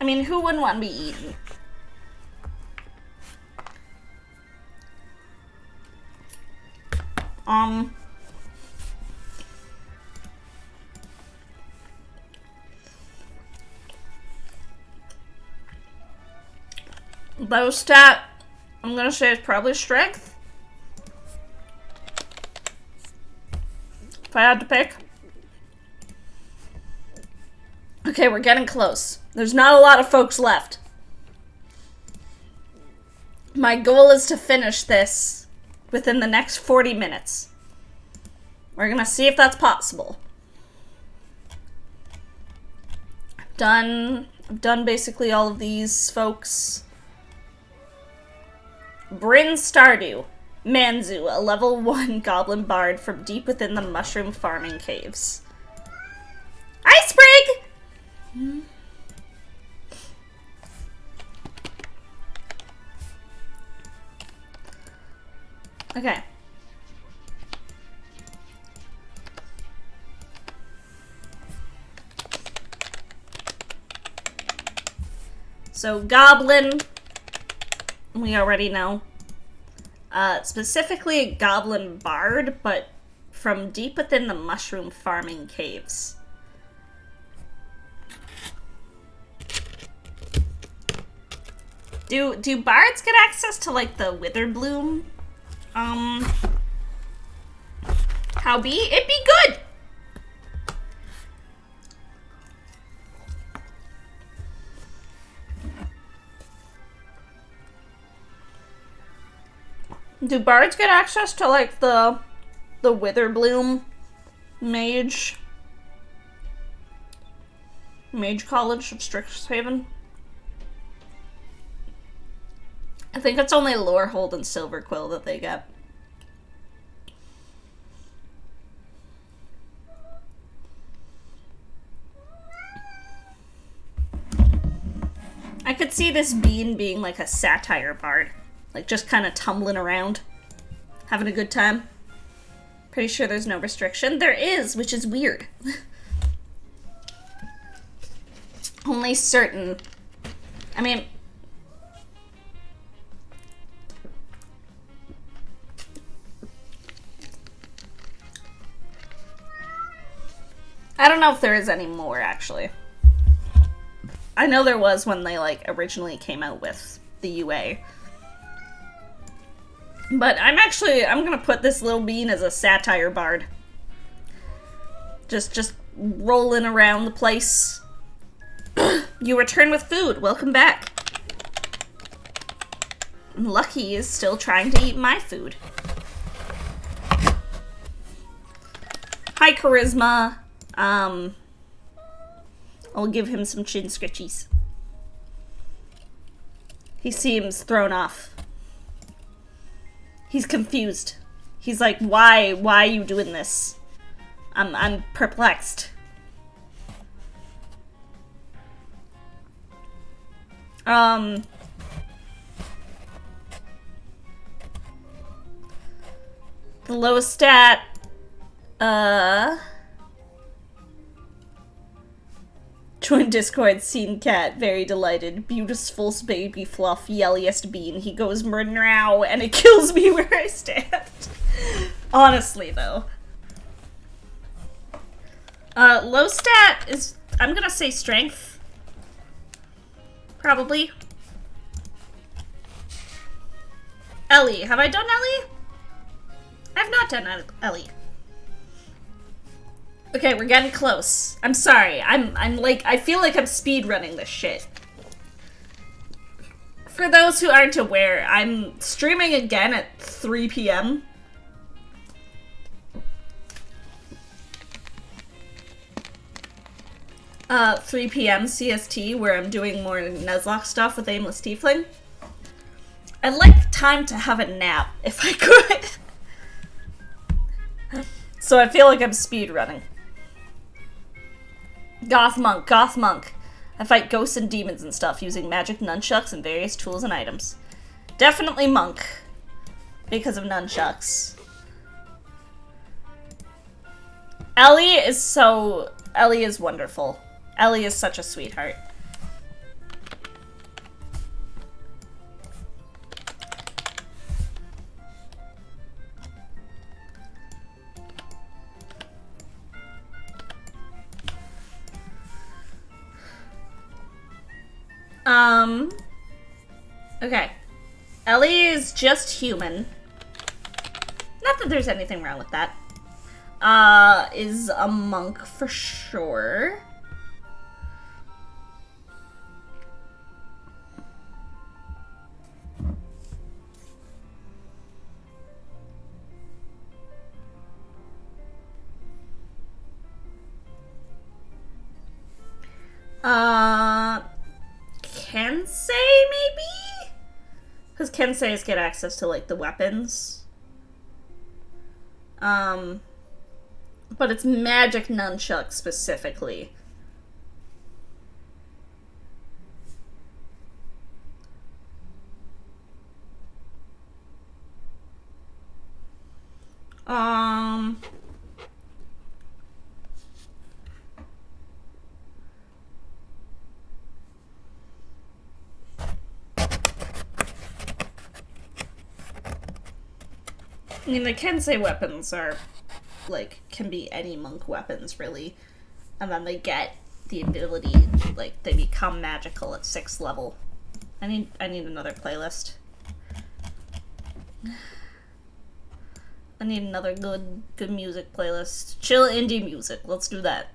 I mean, who wouldn't want to be eaten? Low stat, I'm gonna say it's probably strength. If I had to pick. Okay, we're getting close. There's not a lot of folks left. My goal is to finish this within the next 40 minutes. We're gonna see if that's possible. I've done basically all of these folks. Bryn Stardew, Manzu, a level 1 goblin bard from deep within the mushroom farming caves. Hi, Sprig! Okay. So, goblin, we already know. Specifically a goblin bard, but from deep within the mushroom farming caves. Do bards get access to, like, the wither bloom? Howbeit, it'd be good! Do bards get access to, like, the Witherbloom Mage College of Strixhaven? I think it's only Lorehold and Silverquill that they get. I could see this bean being like a satire bard. Like, just kind of tumbling around. Having a good time. Pretty sure there's no restriction. There is, which is weird. Only certain... I mean... I don't know if there is any more, actually. I know there was when they, like, originally came out with the UA. But I'm gonna put this little bean as a satire bard. Just rolling around the place. You return with food. Welcome back. Lucky is still trying to eat my food. Hi, Charisma. I'll give him some chin scritchies. He seems thrown off. He's confused. He's like, why are you doing this? I'm perplexed. The lowest stat, join Discord, seen cat, very delighted. Beautiful baby fluff, yelliest bean. He goes murder-ow, and it kills me where I stand. Honestly, though. Low stat is, I'm gonna say strength. Probably. Ellie. Have I done Ellie? I've not done Ellie. Okay, we're getting close. I'm sorry. I'm like, I feel like I'm speedrunning this shit. For those who aren't aware, I'm streaming again at 3 p.m. 3 p.m. CST, where I'm doing more Nuzlocke stuff with Aimless Tiefling. I'd like time to have a nap, if I could. So I feel like I'm speedrunning. Goth monk. I fight ghosts and demons and stuff using magic nunchucks and various tools and items. Definitely monk. Because of nunchucks. Ellie is wonderful. Ellie is such a sweetheart. Okay. Ellie is just human. Not that there's anything wrong with that. Is a monk for sure. Kensei, maybe? Because Kenseis get access to, like, the weapons. But it's magic nunchuck specifically. I mean, the Kensei weapons are, like, can be any monk weapons, really. And then they get the ability, like, they become magical at 6th level. I need another playlist. I need another good music playlist. Chill indie music. Let's do that.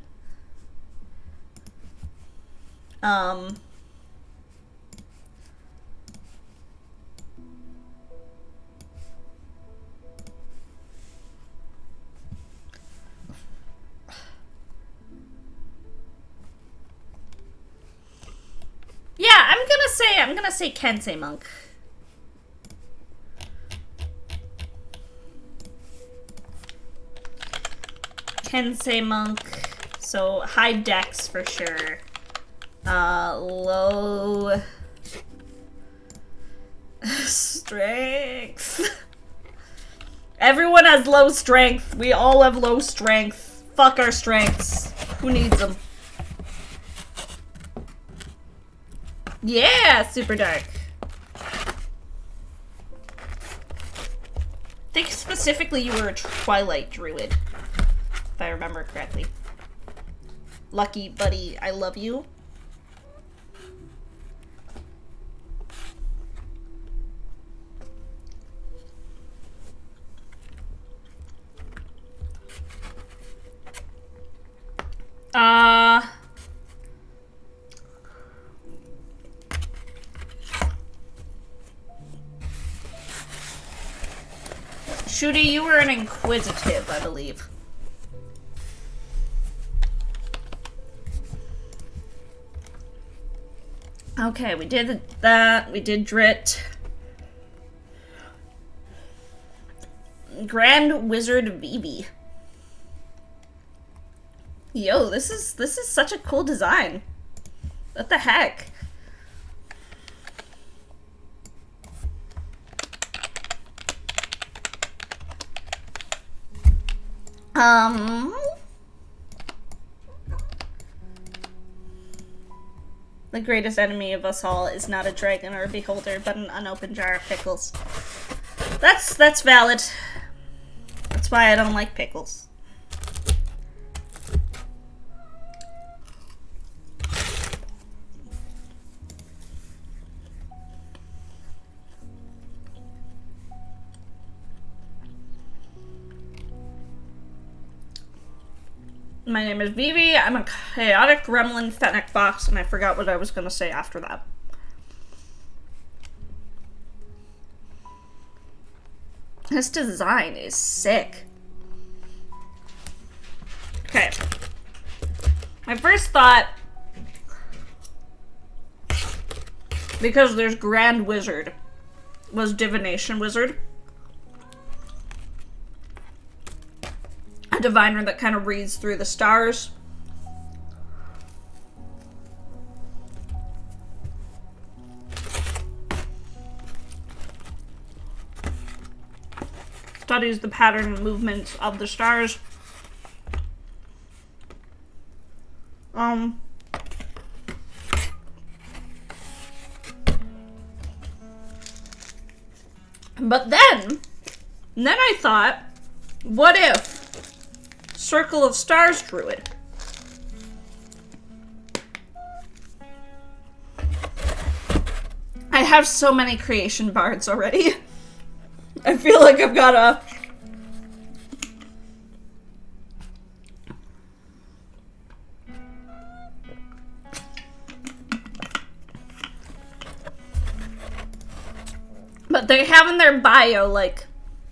Yeah, I'm gonna say Kensei monk. Kensei monk. So high dex for sure. Low strength. Everyone has low strength. We all have low strength. Fuck our strengths. Who needs them? Yeah, super dark. I think specifically you were a Twilight Druid, if I remember correctly. Lucky buddy, I love you. Shooty, you were an inquisitive, I believe. Okay, we did that. We did Drit. Grand Wizard Vivi. Yo, this is such a cool design. What the heck? The greatest enemy of us all is not a dragon or a beholder, but an unopened jar of pickles. That's valid. That's why I don't like pickles. My name is Vivi. I'm a chaotic gremlin fennec fox, and I forgot what I was going to say after that. This design is sick. Okay. My first thought, because there's Grand Wizard, was Divination Wizard. A diviner that kind of reads through the stars. Studies the pattern and movement of the stars. But then I thought, what if Circle of Stars Druid? have so many creation bards already. I feel like I've gotta... But they have in their bio, like,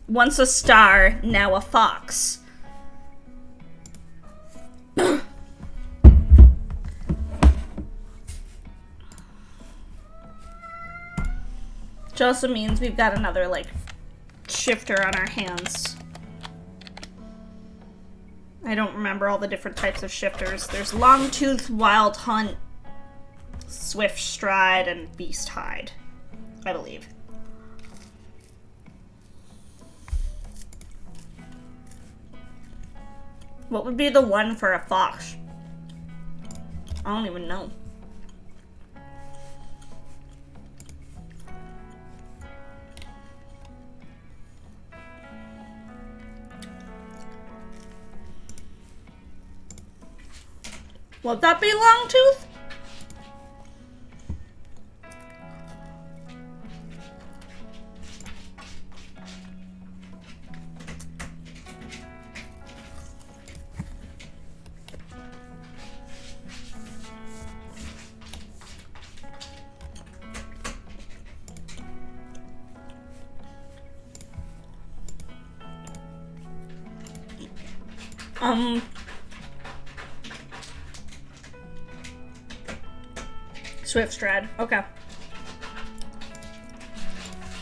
once a star, now a fox. Which also means we've got another, like, shifter on our hands. I don't remember all the different types of shifters. There's Longtooth, Wild Hunt, Swift Stride, and Beast Hide, I believe. What would be the one for a fox? I don't even know. Would that be Longtooth? Swift Stride. Okay.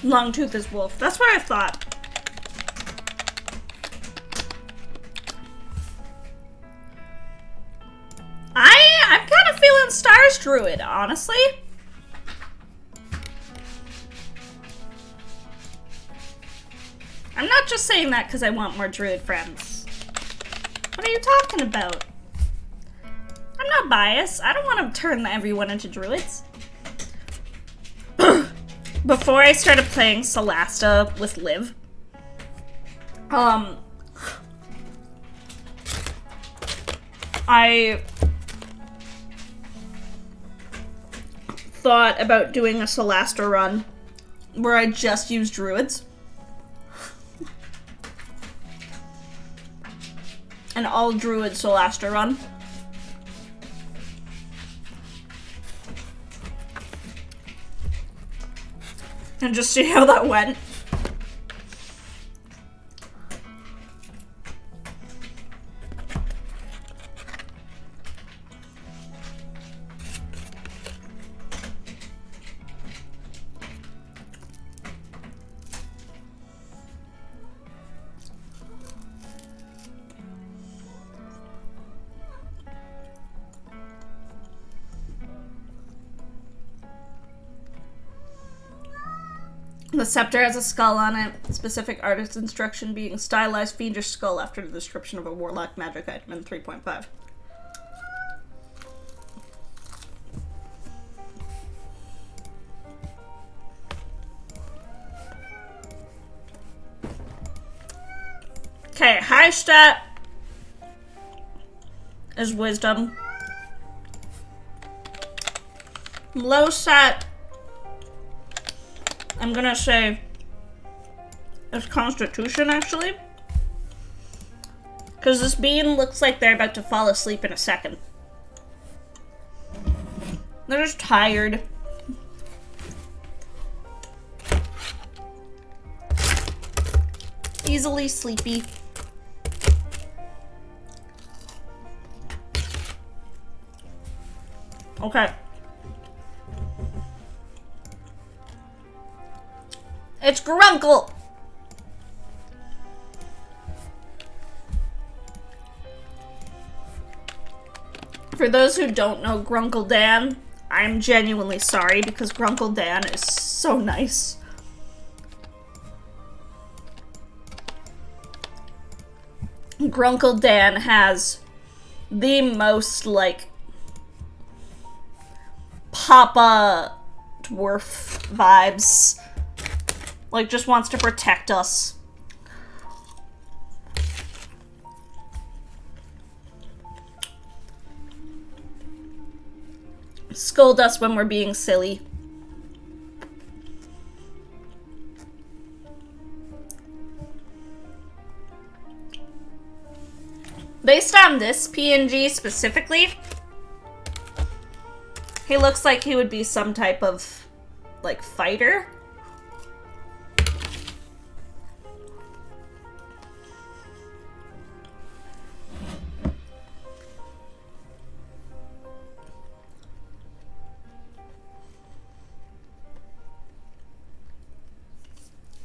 Longtooth is wolf. That's what I thought. I'm kind of feeling Stars Druid, honestly. I'm not just saying that because I want more Druid friends. What are you talking about? I'm not biased. I don't want to turn everyone into druids. Before I started playing Solasta with Liv, I thought about doing a Solasta run where I just use druids. An all druid Solasta run. And just see how that went. The scepter has a skull on it. Specific artist instruction being stylized fiendish skull after the description of a warlock magic item in 3.5. Okay, high stat is wisdom. Low stat, I'm gonna say it's Constitution, actually. Because this being looks like they're about to fall asleep in a second. They're just tired. Easily sleepy. Okay. It's Grunkle! For those who don't know Grunkle Dan, I'm genuinely sorry because Grunkle Dan is so nice. Grunkle Dan has the most, like, Papa dwarf vibes. Like, just wants to protect us. Scold us when we're being silly. based on this PNG specifically, he looks like he would be some type of, like, fighter.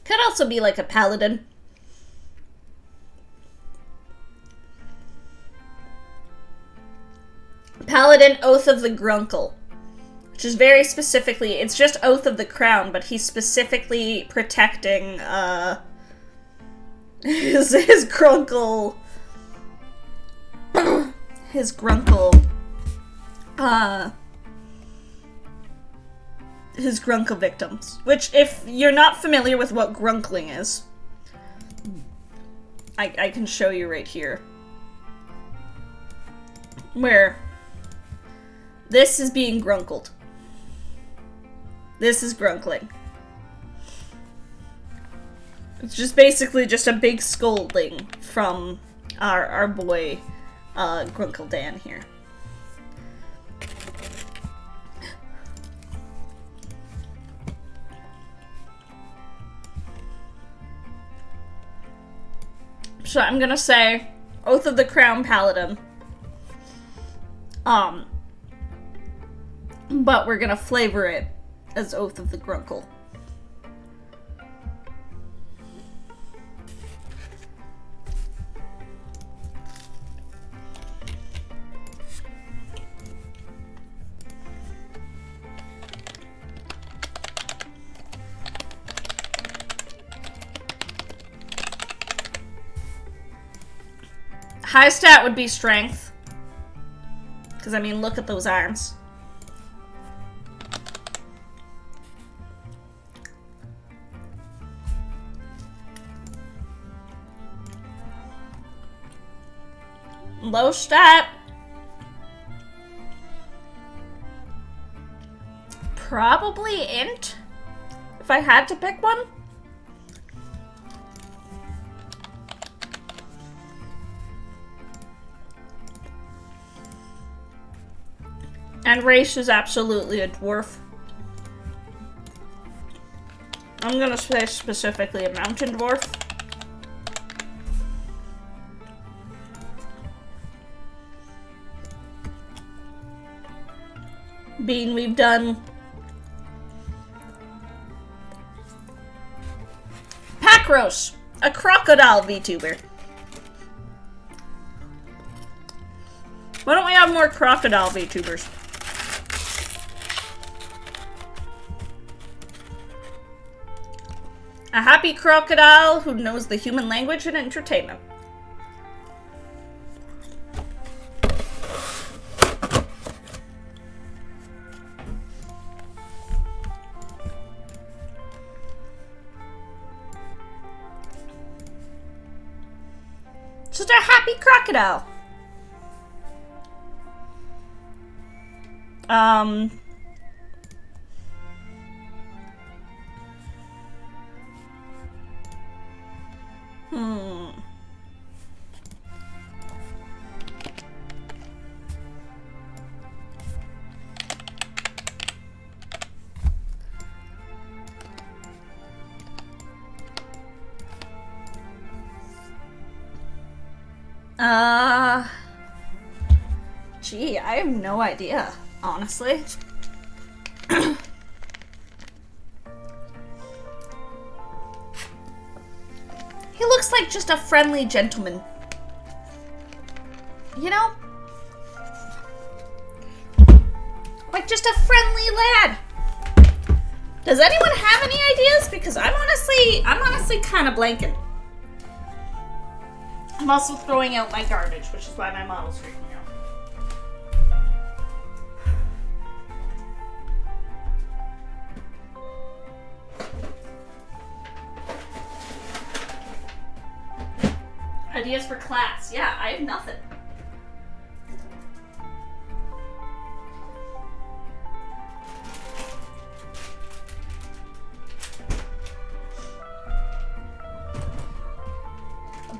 Could also be like a paladin. Paladin Oath of the Grunkle. Which is very specifically, it's just Oath of the Crown, but he's specifically protecting, his Grunkle, his Grunkle, his Grunkle victims. Which, if you're not familiar with what grunkling is, I can show you right here. Where this is being grunkled. This is grunkling. It's just basically just a big scolding from our boy, Grunkle Dan here. So I'm gonna say Oath of the Crown Paladin. But we're gonna flavor it as Oath of the Grunkle. High stat would be strength. Because, I mean, look at those arms. Low stat. Probably int, if I had to pick one. And race is absolutely a dwarf. I'm gonna say specifically a mountain dwarf. Being we've done Pacros, a crocodile VTuber. Why don't we have more crocodile VTubers? A happy crocodile who knows the human language and entertainment. Just a happy crocodile. Gee, I have no idea, honestly. He looks like just a friendly gentleman. You know? Like just a friendly lad. Does anyone have any ideas? Because I'm honestly kind of blanking. I'm also throwing out my garbage, which is why my model's freaking out. Ideas for class. Yeah, I have nothing.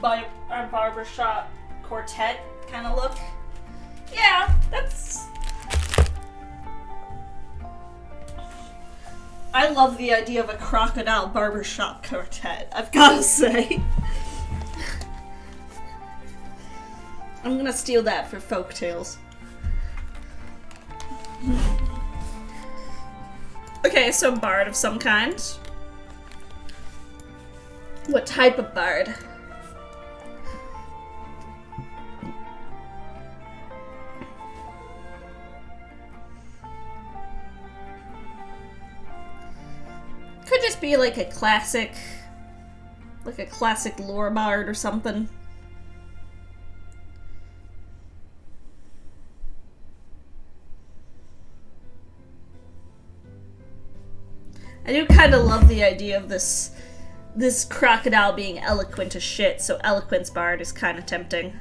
By our barbershop quartet. kind of look. Yeah, that's... I love the idea of a crocodile barbershop quartet, I've gotta say. I'm gonna steal that for folktales. Okay, so bard of some kind. What type of bard? Could just be like a classic lore bard or something. I do kind of love the idea of this crocodile being eloquent as shit, so eloquence bard is kind of tempting.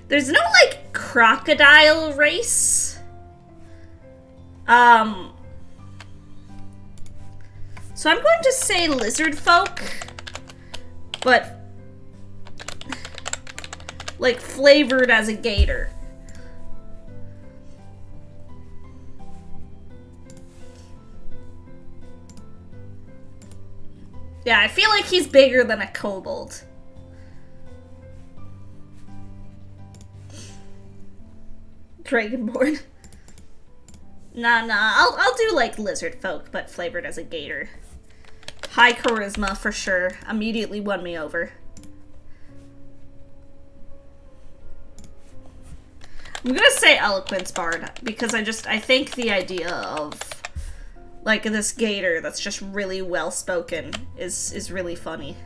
There's no, like, crocodile race. So I'm going to say lizard folk, but, like, flavored as a gator. Yeah, I feel like he's bigger than a kobold. Dragonborn. Nah, I'll do like lizard folk, but flavored as a gator. High charisma for sure. Immediately won me over. I'm gonna say eloquence bard because I think the idea of like this gator that's just really well spoken is really funny.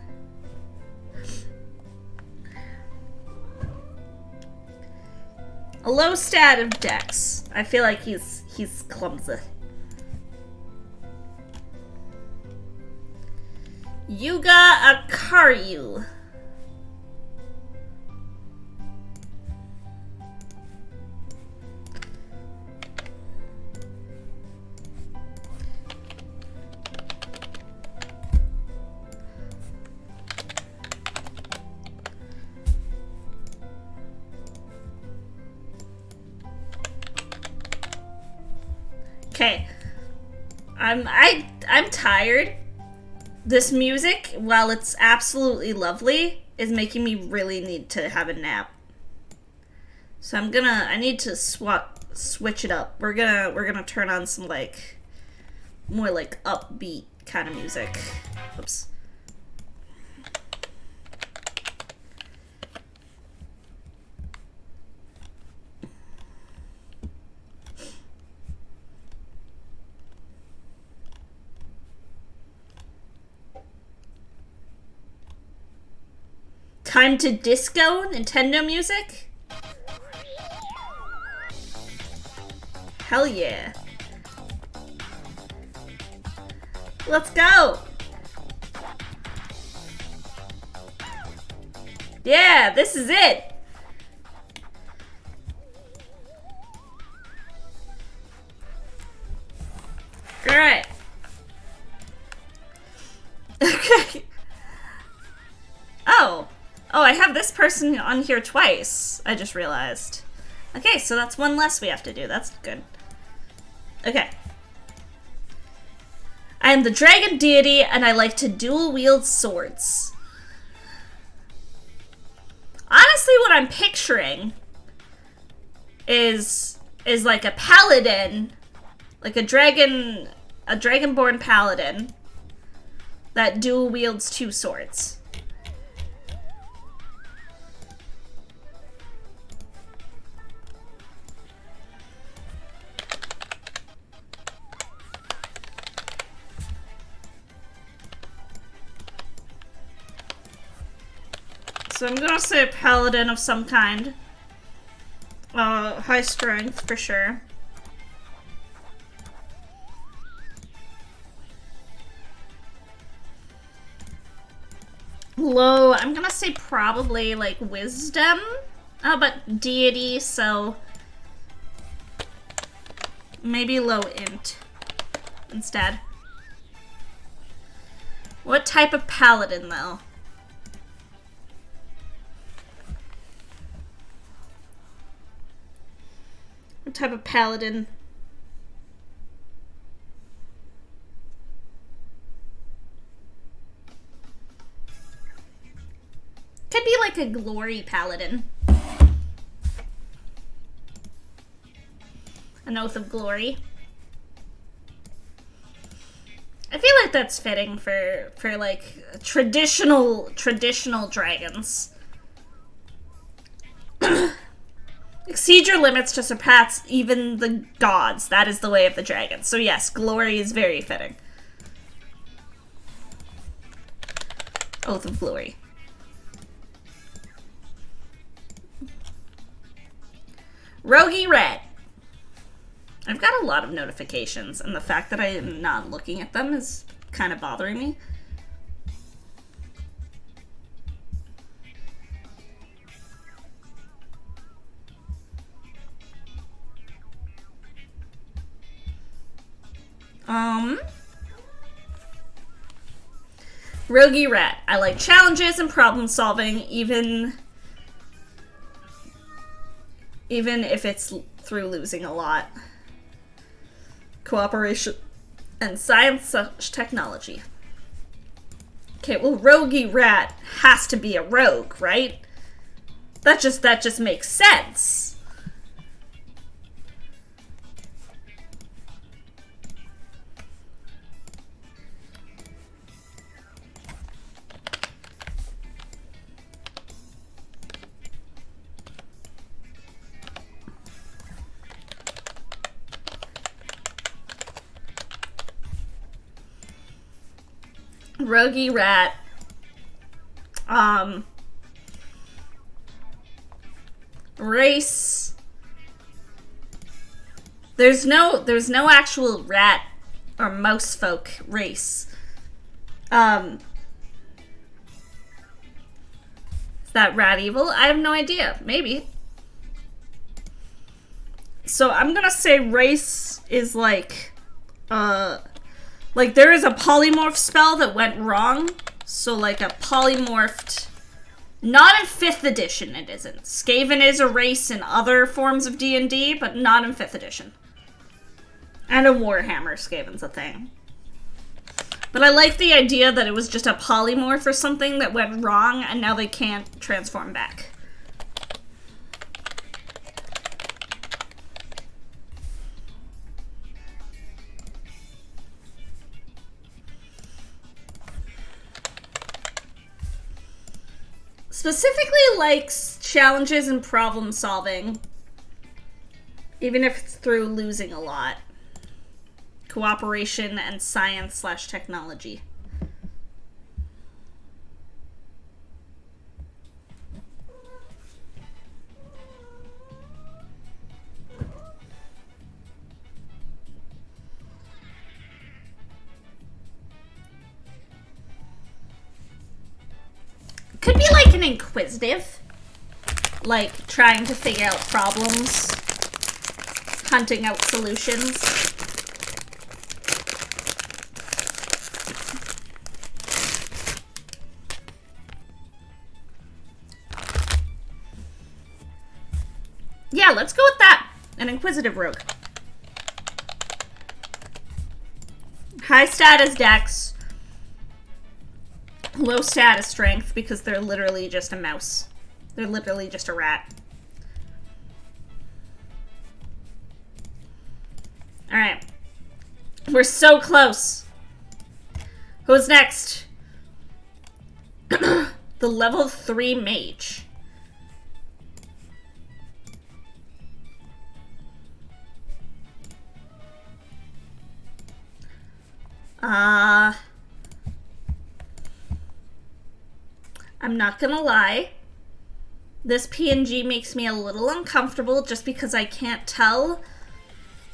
A low stat of dex. I feel like he's clumsy. Yuga Akaryu. Okay, I'm tired. This music, while it's absolutely lovely, is making me really need to have a nap. So I need to switch it up. We're gonna turn on some like more like upbeat kind of music. Oops. Time to disco Nintendo music? Hell yeah. Let's go! Yeah, this is it! Alright. Okay. Oh, I have this person on here twice, I just realized. Okay, so that's one less we have to do. That's good. Okay. I am the dragon deity, and I like to dual-wield swords. Honestly, what I'm picturing is like a paladin, like a dragonborn paladin that dual-wields two swords. So I'm gonna say a paladin of some kind. High strength for sure. Low, I'm gonna say probably like wisdom. But deity, so maybe low int instead. What type of paladin though? What type of paladin? Could be like a glory paladin. An oath of glory. I feel like that's fitting for like traditional dragons. Exceed your limits to surpass even the gods. That is the way of the dragon. So yes, glory is very fitting. Oath of glory. Rogie Red. I've got a lot of notifications, and the fact that I am not looking at them is kind of bothering me. Rogie Rat. I like challenges and problem solving, even if it's through losing a lot. Cooperation and science/technology. Okay, well, Rogie Rat has to be a rogue, right? That just makes sense. Rogie Rat. Race. There's no actual rat or mouse folk race. Is that rat evil? I have no idea. Maybe. So I'm gonna say race is like there is a polymorph spell that went wrong. So like a polymorphed... Not in 5th edition it isn't. Skaven is a race in other forms of D&D, but not in 5th edition. And in Warhammer, Skaven's a thing. But I like the idea that it was just a polymorph or something that went wrong, and now they can't transform back. Specifically likes challenges and problem solving, even if it's through losing a lot. Cooperation and science/technology. Could be like an inquisitive, like trying to figure out problems, hunting out solutions. Yeah, let's go with that. An inquisitive rogue. High status dex. Low status strength because they're literally just a mouse. They're literally just a rat. Alright. We're so close. Who's next? The level 3 mage. I'm not gonna lie. This PNG makes me a little uncomfortable just because I can't tell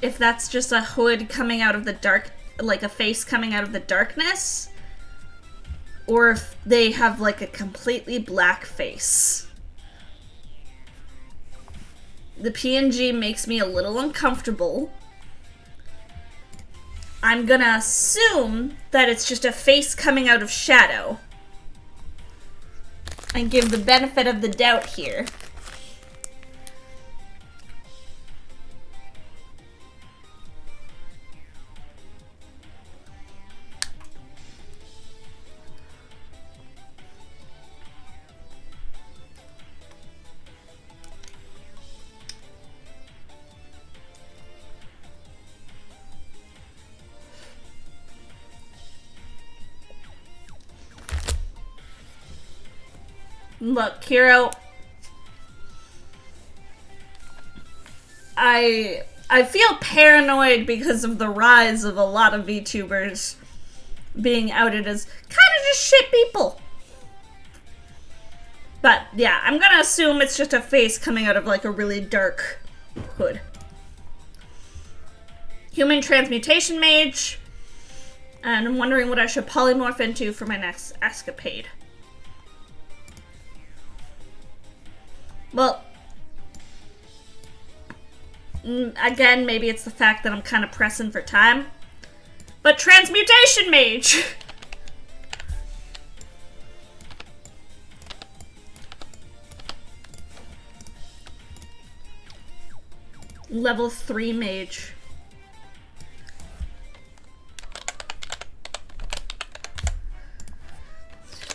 if that's just a hood coming out of the dark, like a face coming out of the darkness, or if they have like a completely black face. The PNG makes me a little uncomfortable. I'm gonna assume that it's just a face coming out of shadow. And give the benefit of the doubt here. Look, Hero. I feel paranoid because of the rise of a lot of VTubers being outed as kind of just shit people. But yeah, I'm gonna assume it's just a face coming out of like a really dark hood. Human transmutation mage. And I'm wondering what I should polymorph into for my next escapade. Well, again, maybe it's the fact that I'm kind of pressing for time. But transmutation mage! Level 3 mage.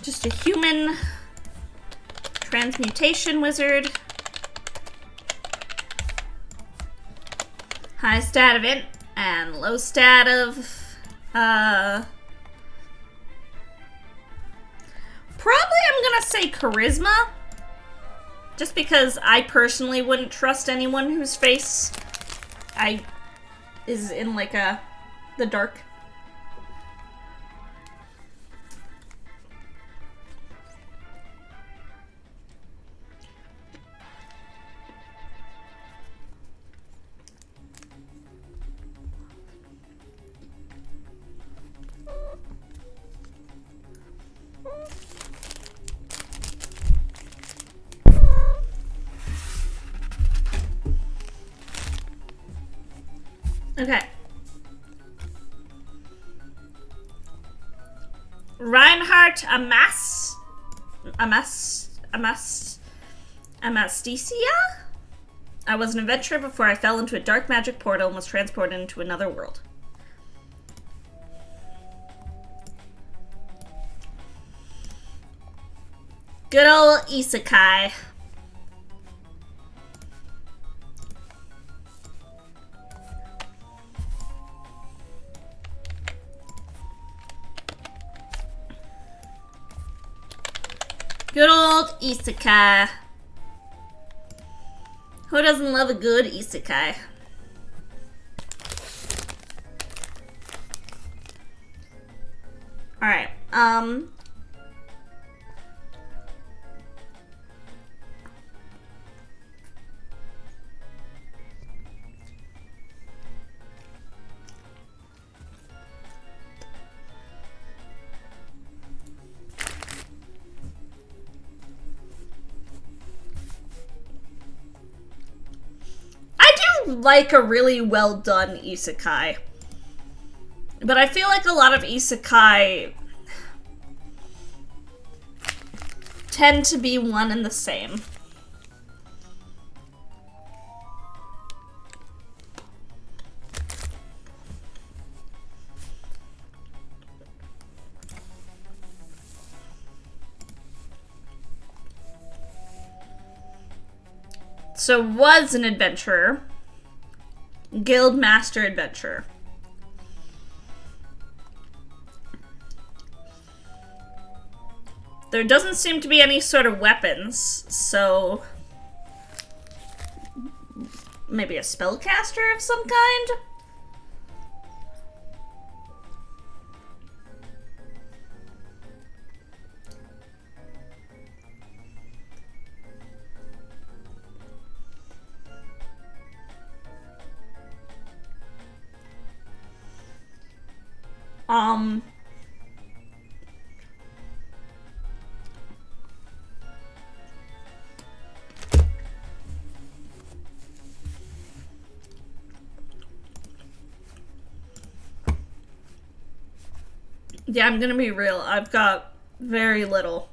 Just a human transmutation wizard. High stat of int and low stat of probably I'm gonna say charisma. Just because I personally wouldn't trust anyone whose face is in like the dark. Okay. Reinhardt Amasticia? I was an adventurer before I fell into a dark magic portal and was transported into another world. Good old isekai. Good old isekai. Who doesn't love a good isekai? Alright, like a really well done isekai. But I feel like a lot of isekai tend to be one and the same. So was an adventurer. Guild Master Adventurer. There doesn't seem to be any sort of weapons, so maybe a spellcaster of some kind? Yeah, I'm gonna be real. I've got very little.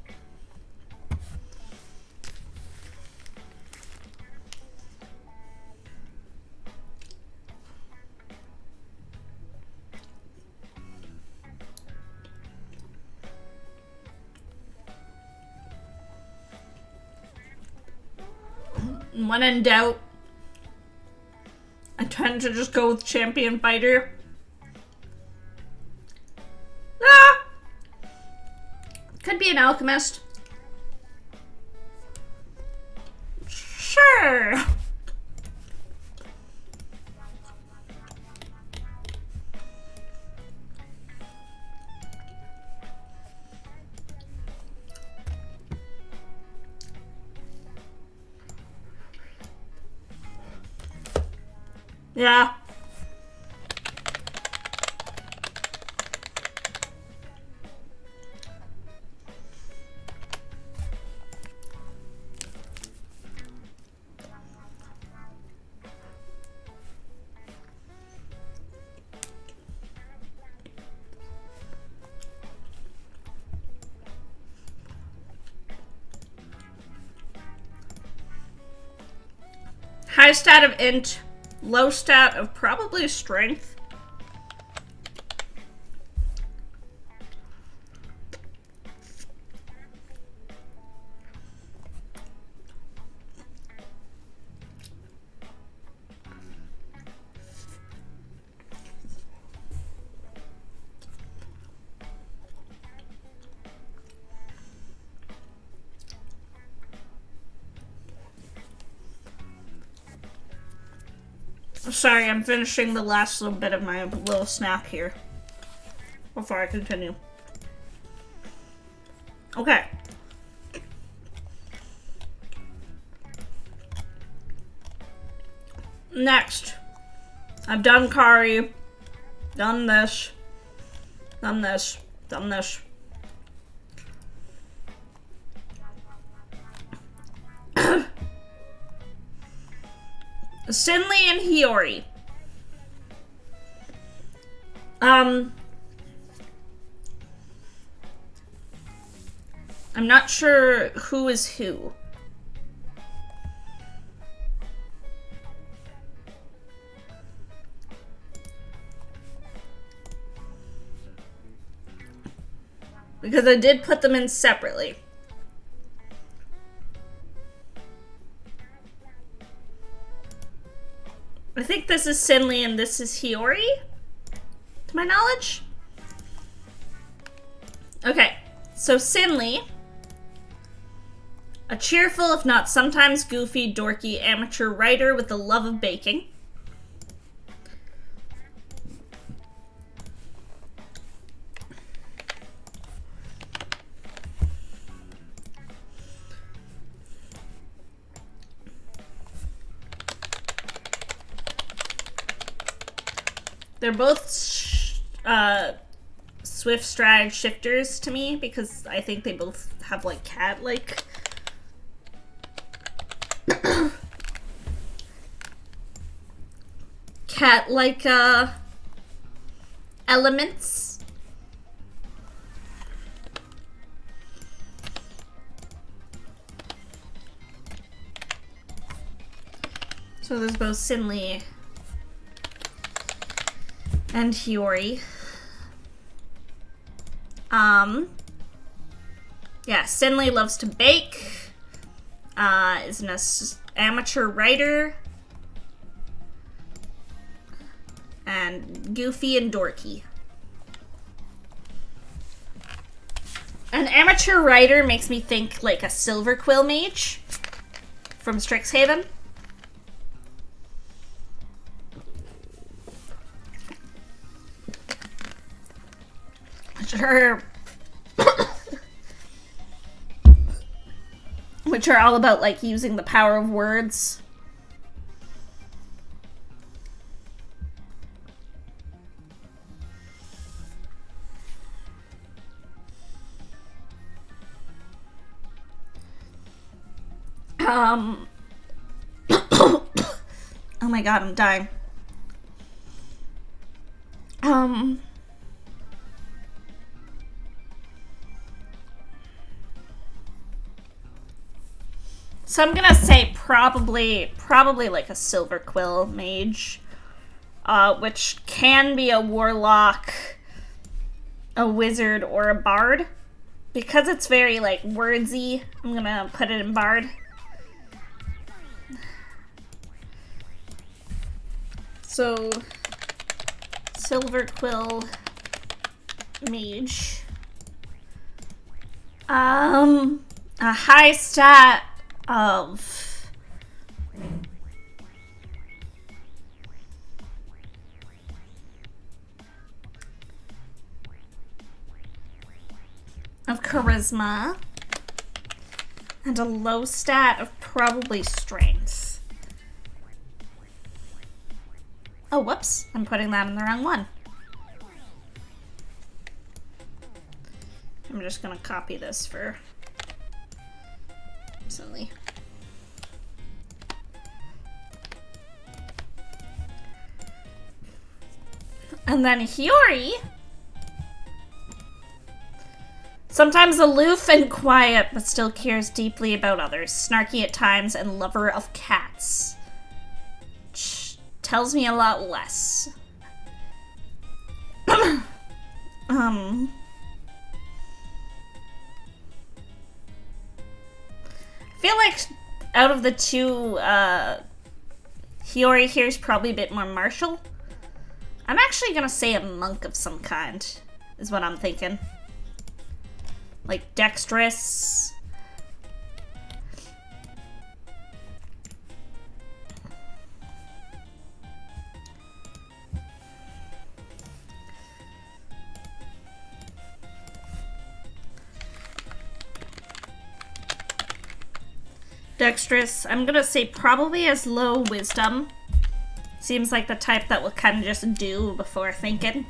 When in doubt, I tend to just go with champion fighter. Could be an alchemist. Sure. Yeah. High stat of int, low stat of probably strength. Sorry, I'm finishing the last little bit of my little snack here before I continue. Okay. Next. I've done Kari, done this, done this, done this. Sinley and Hiyori. I'm not sure who is who. Because I did put them in separately. I think this is Sinley and this is Hiyori, to my knowledge. Okay, so Sinley, a cheerful, if not sometimes goofy, dorky amateur writer with the love of baking. They're both swift stride shifters to me because I think they both have like cat-like elements. So there's both Sinley and Hiyori. Yeah, Sinley loves to bake, is an amateur writer, and goofy and dorky. An amateur writer makes me think like a Silver Quill mage from Strixhaven. Which are all about like using the power of words. Oh my god, I'm dying. So I'm gonna say probably like a Silver Quill mage, which can be a warlock, a wizard, or a bard. Because it's very like wordsy, I'm gonna put it in bard. So Silver Quill mage. A high stat of of charisma and a low stat of probably strength. Oh, whoops. I'm putting that in the wrong one. I'm just gonna copy this for silly. And then Hiyori. Sometimes aloof and quiet, but still cares deeply about others. Snarky at times and lover of cats. Tells me a lot less. I feel like out of the two, Hiyori here is probably a bit more martial. I'm actually gonna say a monk of some kind, is what I'm thinking. Like dexterous. Dexterous, I'm gonna say probably as low wisdom. Seems like the type that will kind of just do before thinking.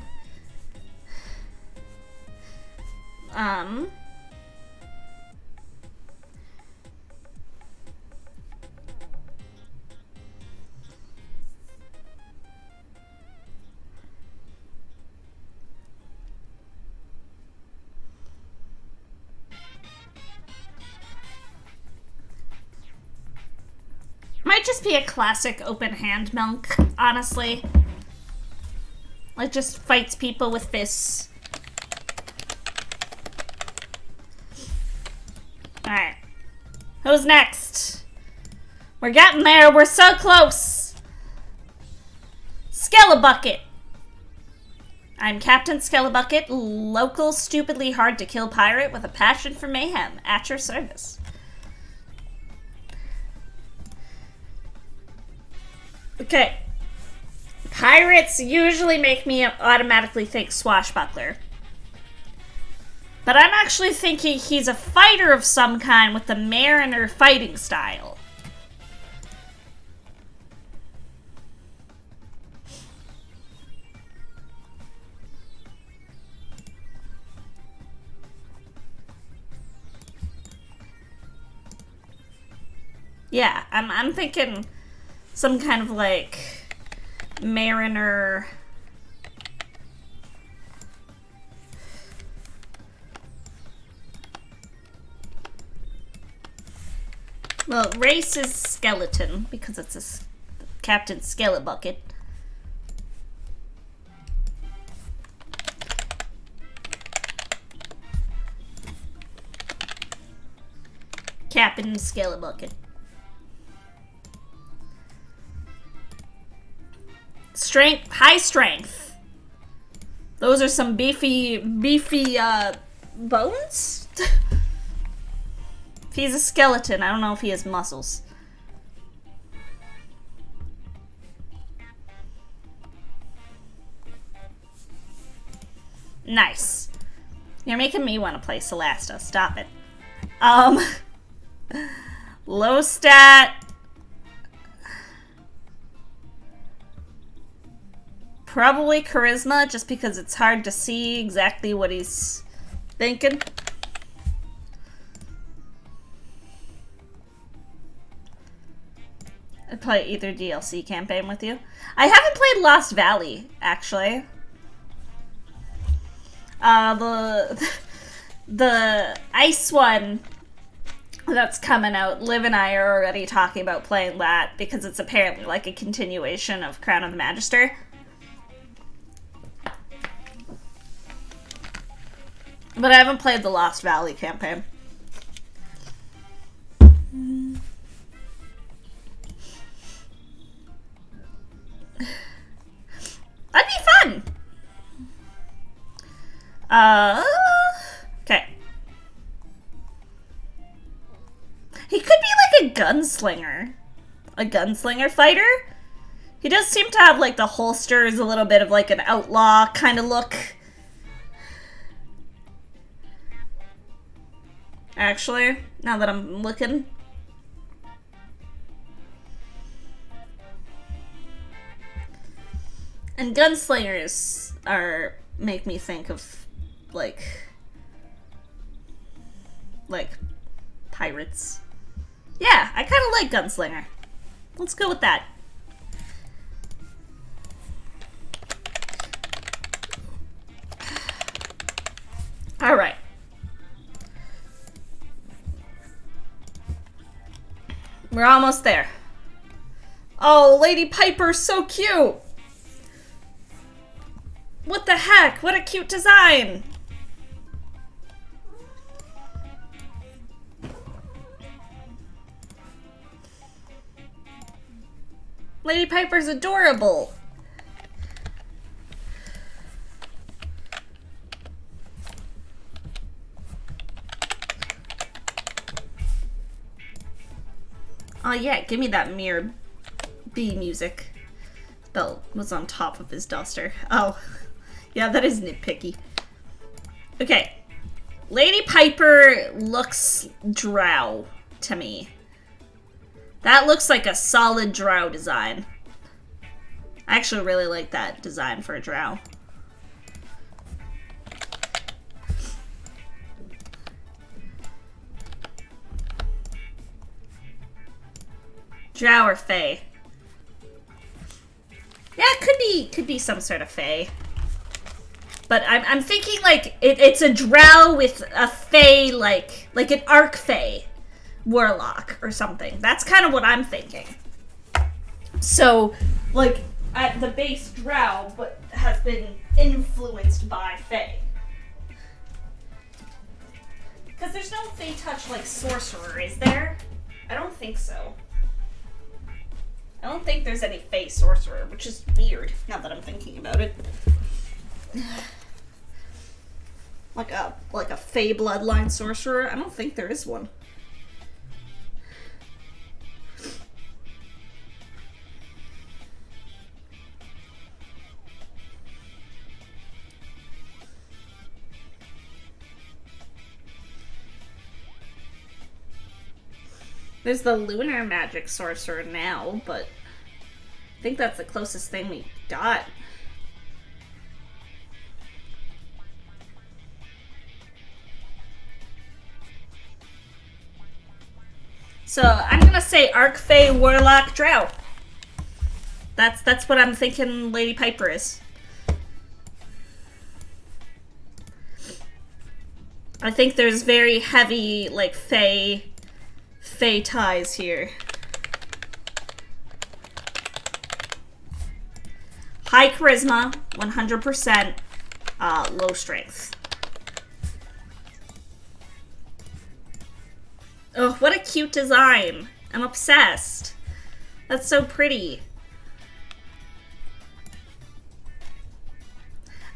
Might just be a classic open hand monk, honestly. Like, just fights people with fists. Alright. Who's next? We're getting there. We're so close. Skelebucket. I'm Captain Skelebucket, local stupidly hard to kill pirate with a passion for mayhem. At your service. Okay. Pirates usually make me automatically think swashbuckler. But I'm actually thinking he's a fighter of some kind with the mariner fighting style. Yeah, I'm thinking some kind of like mariner. Well, race is skeleton because it's a Captain Skelebucket. Captain Skelebucket. Strength, high strength. Those are some beefy bones? If he's a skeleton, I don't know if he has muscles. Nice. You're making me want to play Celesta. Stop it. Low stat. Probably charisma, just because it's hard to see exactly what he's thinking. I'd play either DLC campaign with you. I haven't played Lost Valley, actually. The ice one that's coming out, Liv and I are already talking about playing that because it's apparently like a continuation of Crown of the Magister. But I haven't played the Lost Valley campaign. That'd be fun! Okay. He could be like a gunslinger. A gunslinger fighter? He does seem to have like the holsters, a little bit of like an outlaw kind of look. Actually, now that I'm looking. And gunslingers make me think of like pirates. Yeah, I kind of like gunslinger. Let's go with that. All right. We're almost there. Oh, Lady Piper's so cute. What the heck? What a cute design. Lady Piper's adorable. Oh yeah, give me that Mirror B music. That was on top of his duster. Oh, yeah, that is nitpicky. Okay. Lady Piper looks drow to me. That looks like a solid drow design. I actually really like that design for a drow. Drow or fae? Yeah, it could be some sort of fae. But I'm thinking like it's a drow with a fae like an arc fae warlock or something. That's kind of what I'm thinking. So like at the base drow, but has been influenced by fae. Because there's no fae touch like sorcerer, is there? I don't think so. I don't think there's any fae sorcerer, which is weird now that I'm thinking about it. Like a fae bloodline sorcerer? I don't think there is one. There's the lunar magic sorcerer now, but I think that's the closest thing we got. So I'm gonna say Arc Fae Warlock Drow. That's what I'm thinking Lady Piper is. I think there's very heavy like fae ties here. High charisma, 100%, low strength. Oh, what a cute design. I'm obsessed. That's so pretty.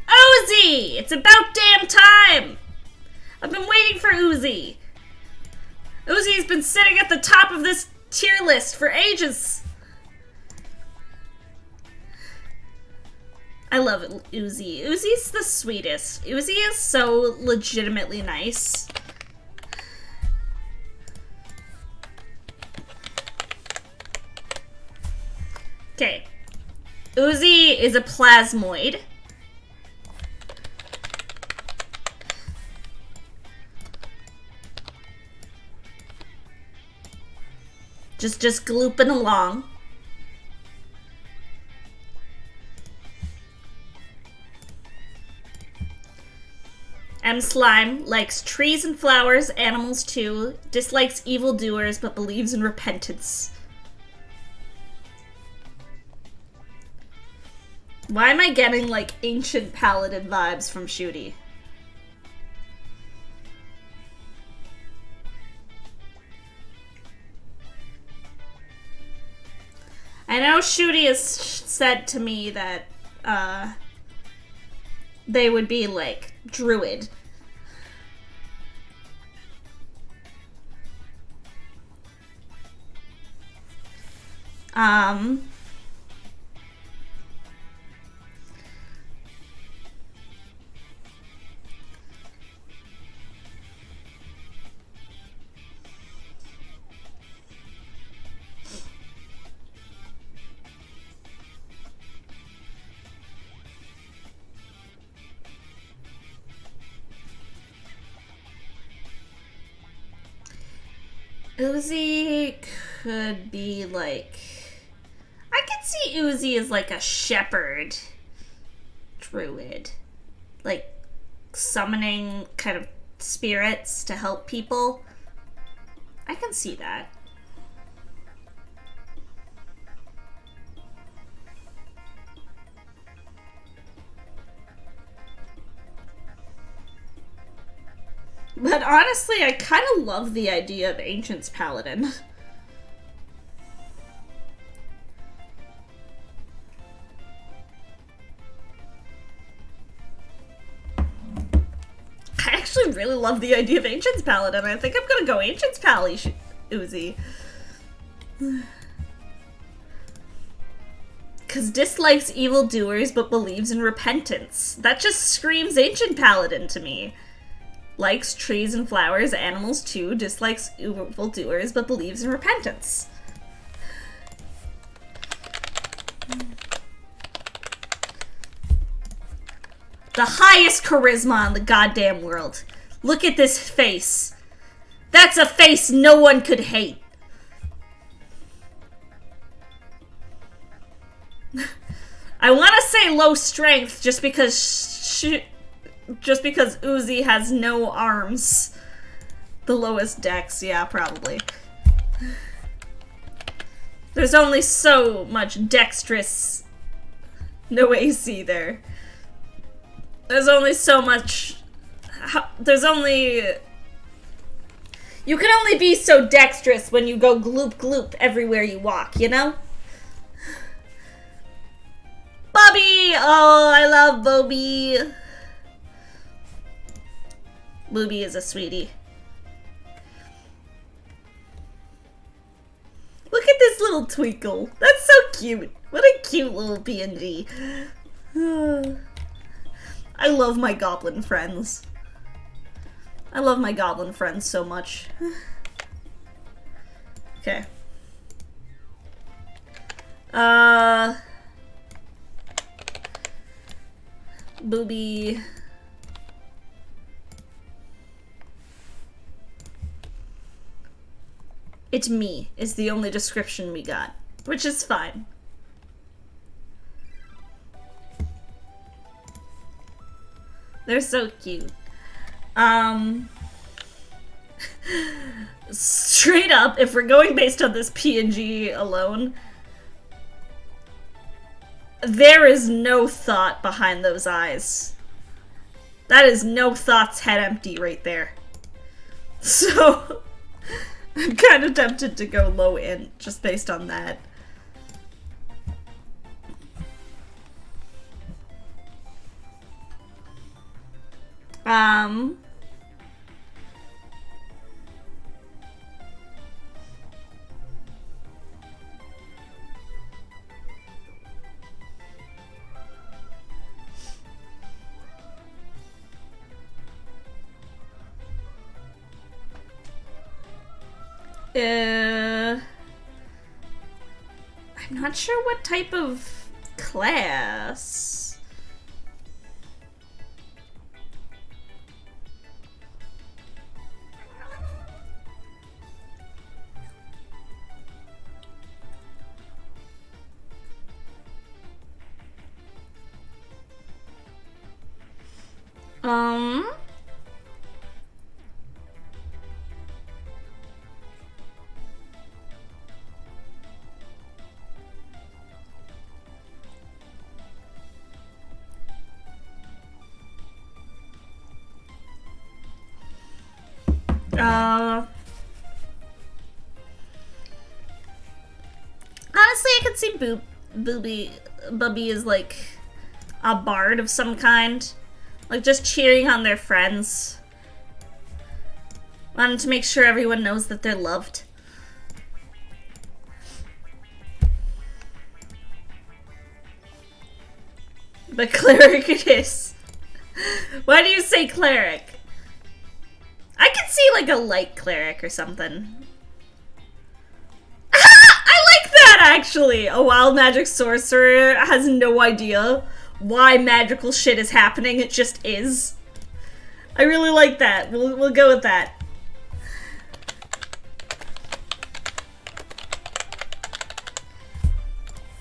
Uzi! It's about damn time! I've been waiting for Uzi. Uzi's been sitting at the top of this tier list for ages. I love Uzi. Uzi's the sweetest. Uzi is so legitimately nice. Okay. Uzi is a plasmoid. Just glooping along. M Slime likes trees and flowers, animals too, dislikes evildoers but believes in repentance. Why am I getting like ancient paladin vibes from Shooty? I know Shooty has said to me that they would be like druid. Uzi could be like... I could see Uzi as like a shepherd druid. Like summoning kind of spirits to help people. I can see that. But honestly, I kind of love the idea of Ancient's Paladin. I actually really love the idea of Ancient's Paladin. I think I'm gonna go Ancient's Pally Uzi. Because dislikes evildoers but believes in repentance. That just screams Ancient Paladin to me. Likes trees and flowers, animals too, dislikes evildoers but believes in repentance. The highest charisma in the goddamn world. Look at this face. That's a face no one could hate. I want to say low strength just because Uzi has no arms. The lowest dex, yeah, probably. There's only so much dexterous, no AC there. There's only so much, you can only be so dexterous when you go gloop gloop everywhere you walk, you know? Bobby! Oh, I love Bobby. Booby is a sweetie. Look at this little twinkle. That's so cute. What a cute little PNG. I love my goblin friends. I love my goblin friends so much. Okay. Booby. It's me is the only description we got, which is fine. They're so cute. Straight up, if we're going based on this PNG alone, there is no thought behind those eyes. That is no thoughts head empty right there. So, I'm kind of tempted to go low int just based on that. I'm not sure what type of class. Honestly, I could see Bubby is like a bard of some kind. Like just cheering on their friends. Wanting to make sure everyone knows that they're loved. But cleric it is. Why do you say cleric? I could see like a light cleric or something. I like that actually! A wild magic sorcerer has no idea why magical shit is happening, it just is. I really like that. We'll go with that.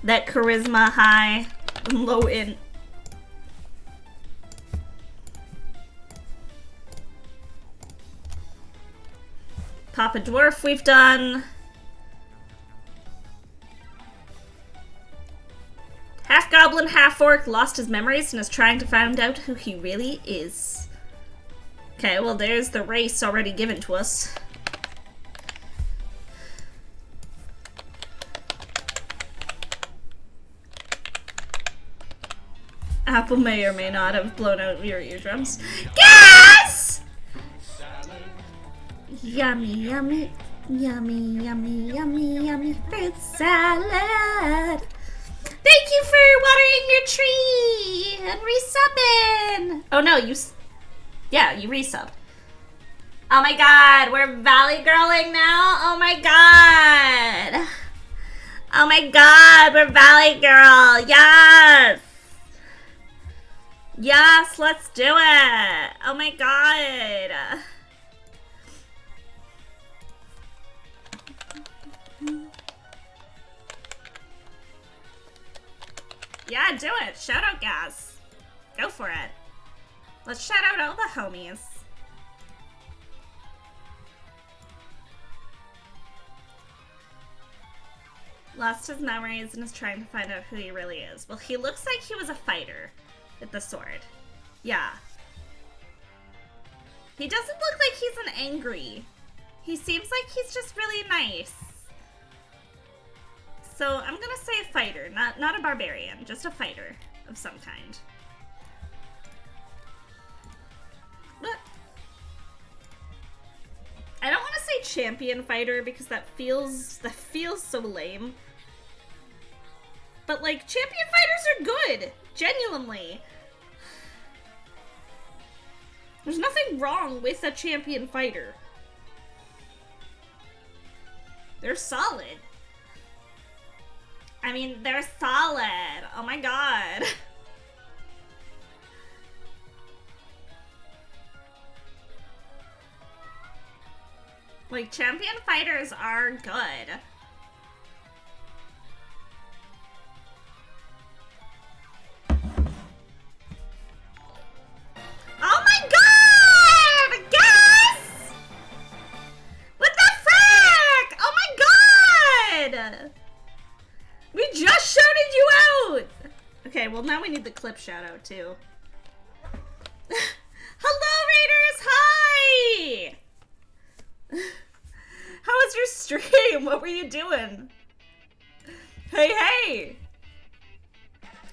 That charisma high and low int. Papa Dwarf we've done. Half goblin, half orc lost his memories and is trying to find out who he really is. Okay, well there's the race already given to us. Apple may or may not have blown out your eardrums. Gas! Yummy, yummy, yummy, yummy, yummy, yummy fruit salad. Thank you for watering your tree and resubbing. Oh no, you resubbed. Oh my god, we're valley girling now. Oh my god. Oh my god, we're valley girl. Yes. Yes, let's do it. Oh my god. Yeah, do it. Shout out, Gaz. Go for it. Let's shout out all the homies. Lost his memories and is trying to find out who he really is. Well, he looks like he was a fighter with the sword. Yeah. He doesn't look like he's an angry. He seems like he's just really nice. So I'm gonna say a fighter, not a barbarian, just a fighter of some kind. But I don't want to say champion fighter because that feels so lame. But like champion fighters are good, genuinely. There's nothing wrong with a champion fighter. They're solid. I mean, they're solid. Oh my god. Like, champion fighters are good. Oh my god! Guys! What the frick? Oh my god! We just shouted you out! Okay, well now we need the clip shout out too. Hello Raiders! Hi! How was your stream? What were you doing? Hey, hey!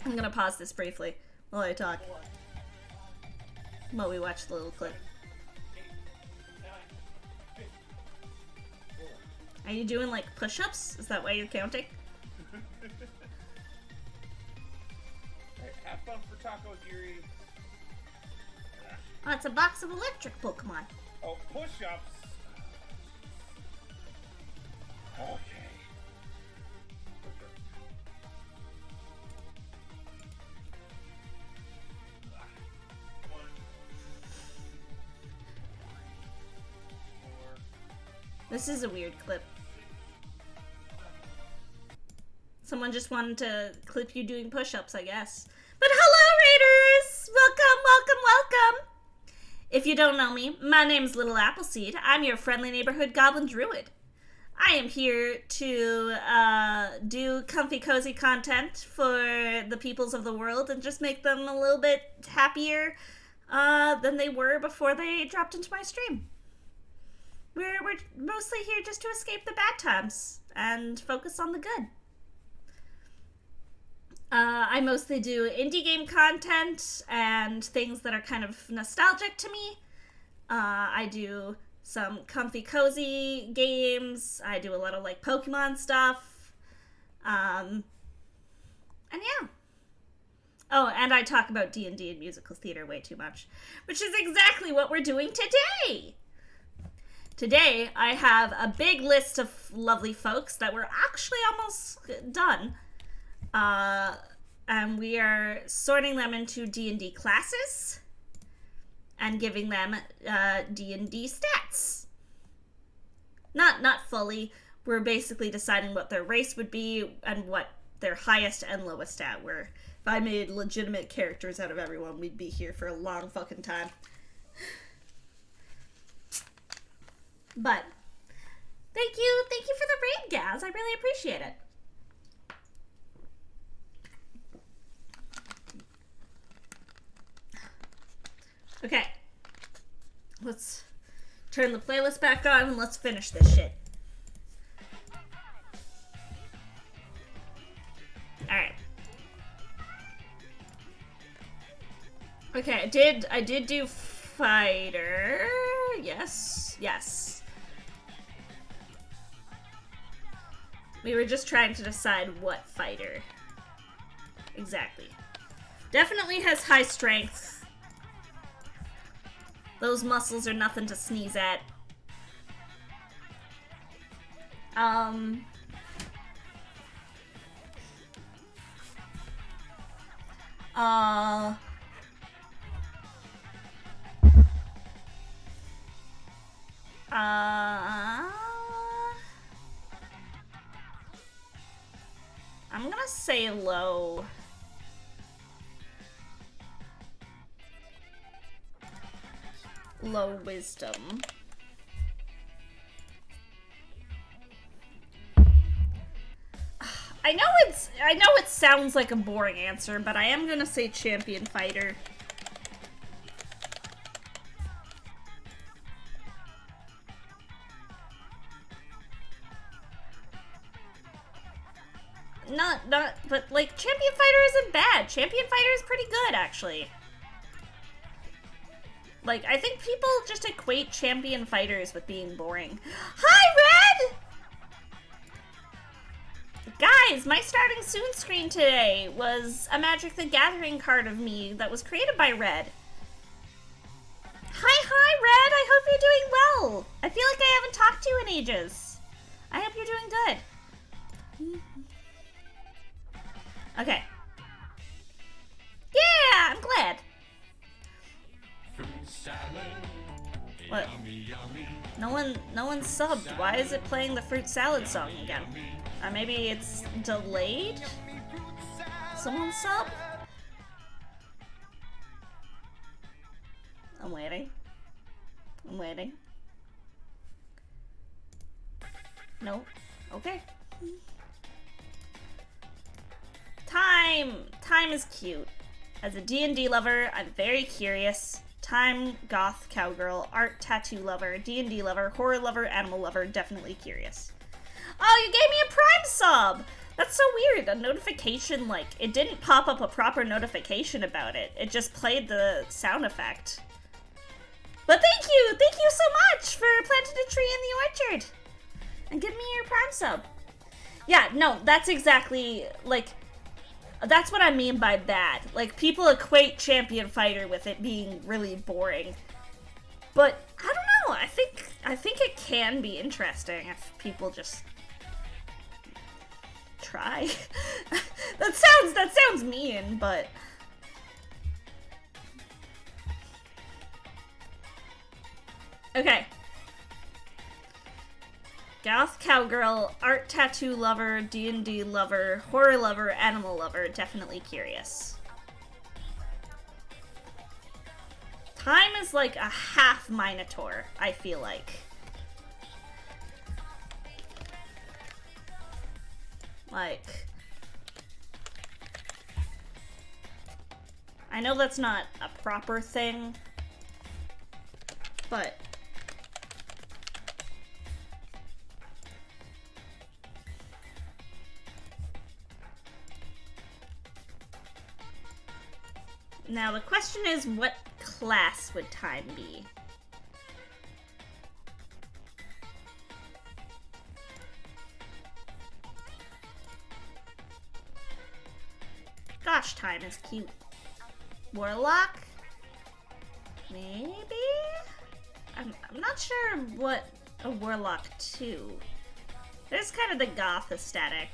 I'm gonna pause this briefly while I talk. While we watch the little clip. Are you doing like push-ups? Is that why you're counting? Alright, have fun for tacos, Yuri. Oh, it's a box of electric Pokemon. Oh, push-ups. Okay. This is a weird clip. Someone just wanted to clip you doing push-ups, I guess. But hello, Raiders! Welcome, welcome, welcome! If you don't know me, my name's Little Appleseed. I'm your friendly neighborhood goblin druid. I am here to do comfy, cozy content for the peoples of the world and just make them a little bit happier than they were before they dropped into my stream. We're mostly here just to escape the bad times and focus on the good. I mostly do indie game content and things that are kind of nostalgic to me. I do some comfy, cozy games. I do a lot of like Pokemon stuff. And yeah. Oh, and I talk about D&D and musical theater way too much, which is exactly what we're doing today. Today, I have a big list of lovely folks that we're actually almost done. And we are sorting them into D&D classes and giving them D&D stats. Not fully. We're basically deciding what their race would be and what their highest and lowest stat, where if I made legitimate characters out of everyone, we'd be here for a long fucking time. But thank you for the raid, Gaz. I really appreciate it. Okay, let's turn the playlist back on and let's finish this shit. Alright. Okay, I did do fighter. Yes. We were just trying to decide what fighter. Exactly. Definitely has high strength. Those muscles are nothing to sneeze at. I'm gonna say low. Low wisdom. I know it sounds like a boring answer, but I am gonna say champion fighter. But like champion fighter isn't bad. Champion fighter is pretty good, actually. Like, I think people just equate champion fighters with being boring. Hi, Red! Guys, my starting soon screen today was a Magic the Gathering card of me that was created by Red. Hi, Red! I hope you're doing well! I feel like I haven't talked to you in ages. I hope you're doing good. Okay. Yeah, I'm glad. What? No one subbed. Why is it playing the fruit salad song again? Maybe it's delayed? Someone sub? I'm waiting. Nope. Okay. Time is cute. As a D&D lover, I'm very curious. Time, goth, cowgirl, art, tattoo lover, D&D lover, horror lover, animal lover, definitely curious. Oh, you gave me a Prime sub! That's so weird. A notification, like, it didn't pop up a proper notification about it. It just played the sound effect. But thank you! Thank you so much for planting a tree in the orchard! And give me your Prime sub. Yeah, no, that's exactly, like, that's what I mean by bad. Like, people equate champion fighter with it being really boring. But, I don't know, I think it can be interesting if people just try. that sounds mean, but okay. Goth, cowgirl, art, tattoo lover, D&D lover, horror lover, animal lover, definitely curious. Time is like a half Minotaur, I feel like. Like, I know that's not a proper thing, but now the question is, what class would Time be? Gosh, Time is cute. Warlock? Maybe? I'm not sure what a Warlock too. There's kind of the goth aesthetic.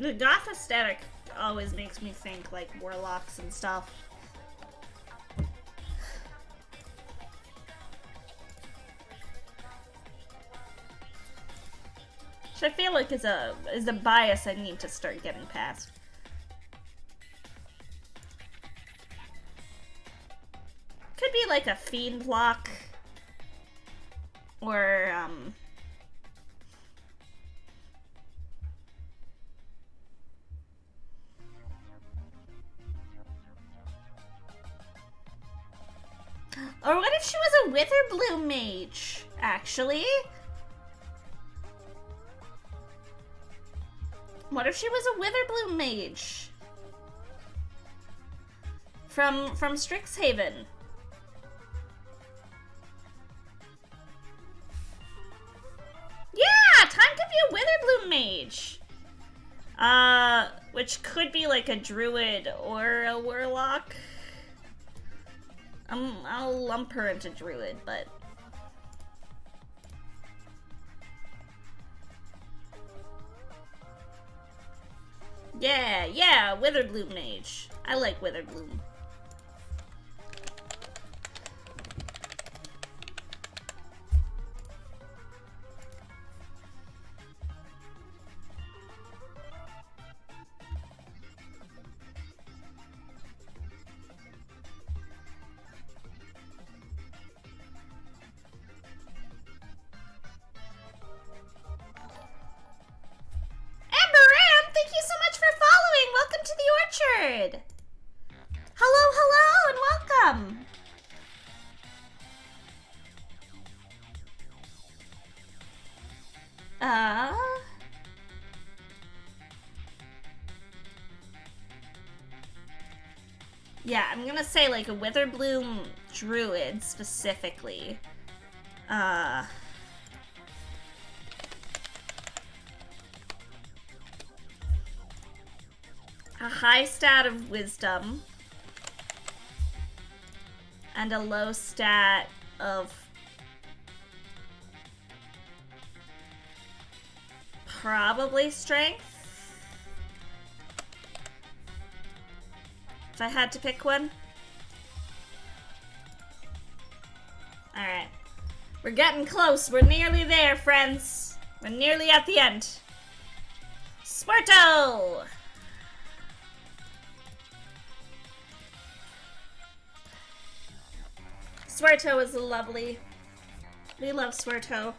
The goth aesthetic always makes me think like warlocks and stuff. Which I feel like is a bias I need to start getting past. Could be like a fiend lock. Or or what if she was a Witherbloom mage, actually? What if she was a Witherbloom mage? From Strixhaven. Yeah, Time could be a Witherbloom mage. Which could be like a druid or a warlock. I'll lump her into druid, but yeah, Witherbloom mage. I like Witherbloom. Welcome to the orchard! Hello, and welcome! Yeah, I'm gonna say like a Witherbloom druid specifically. A high stat of wisdom and a low stat of probably strength. If I had to pick one. Alright. We're getting close. We're nearly there, friends. We're nearly at the end. Sparto! Swarto is lovely. We love Swarto.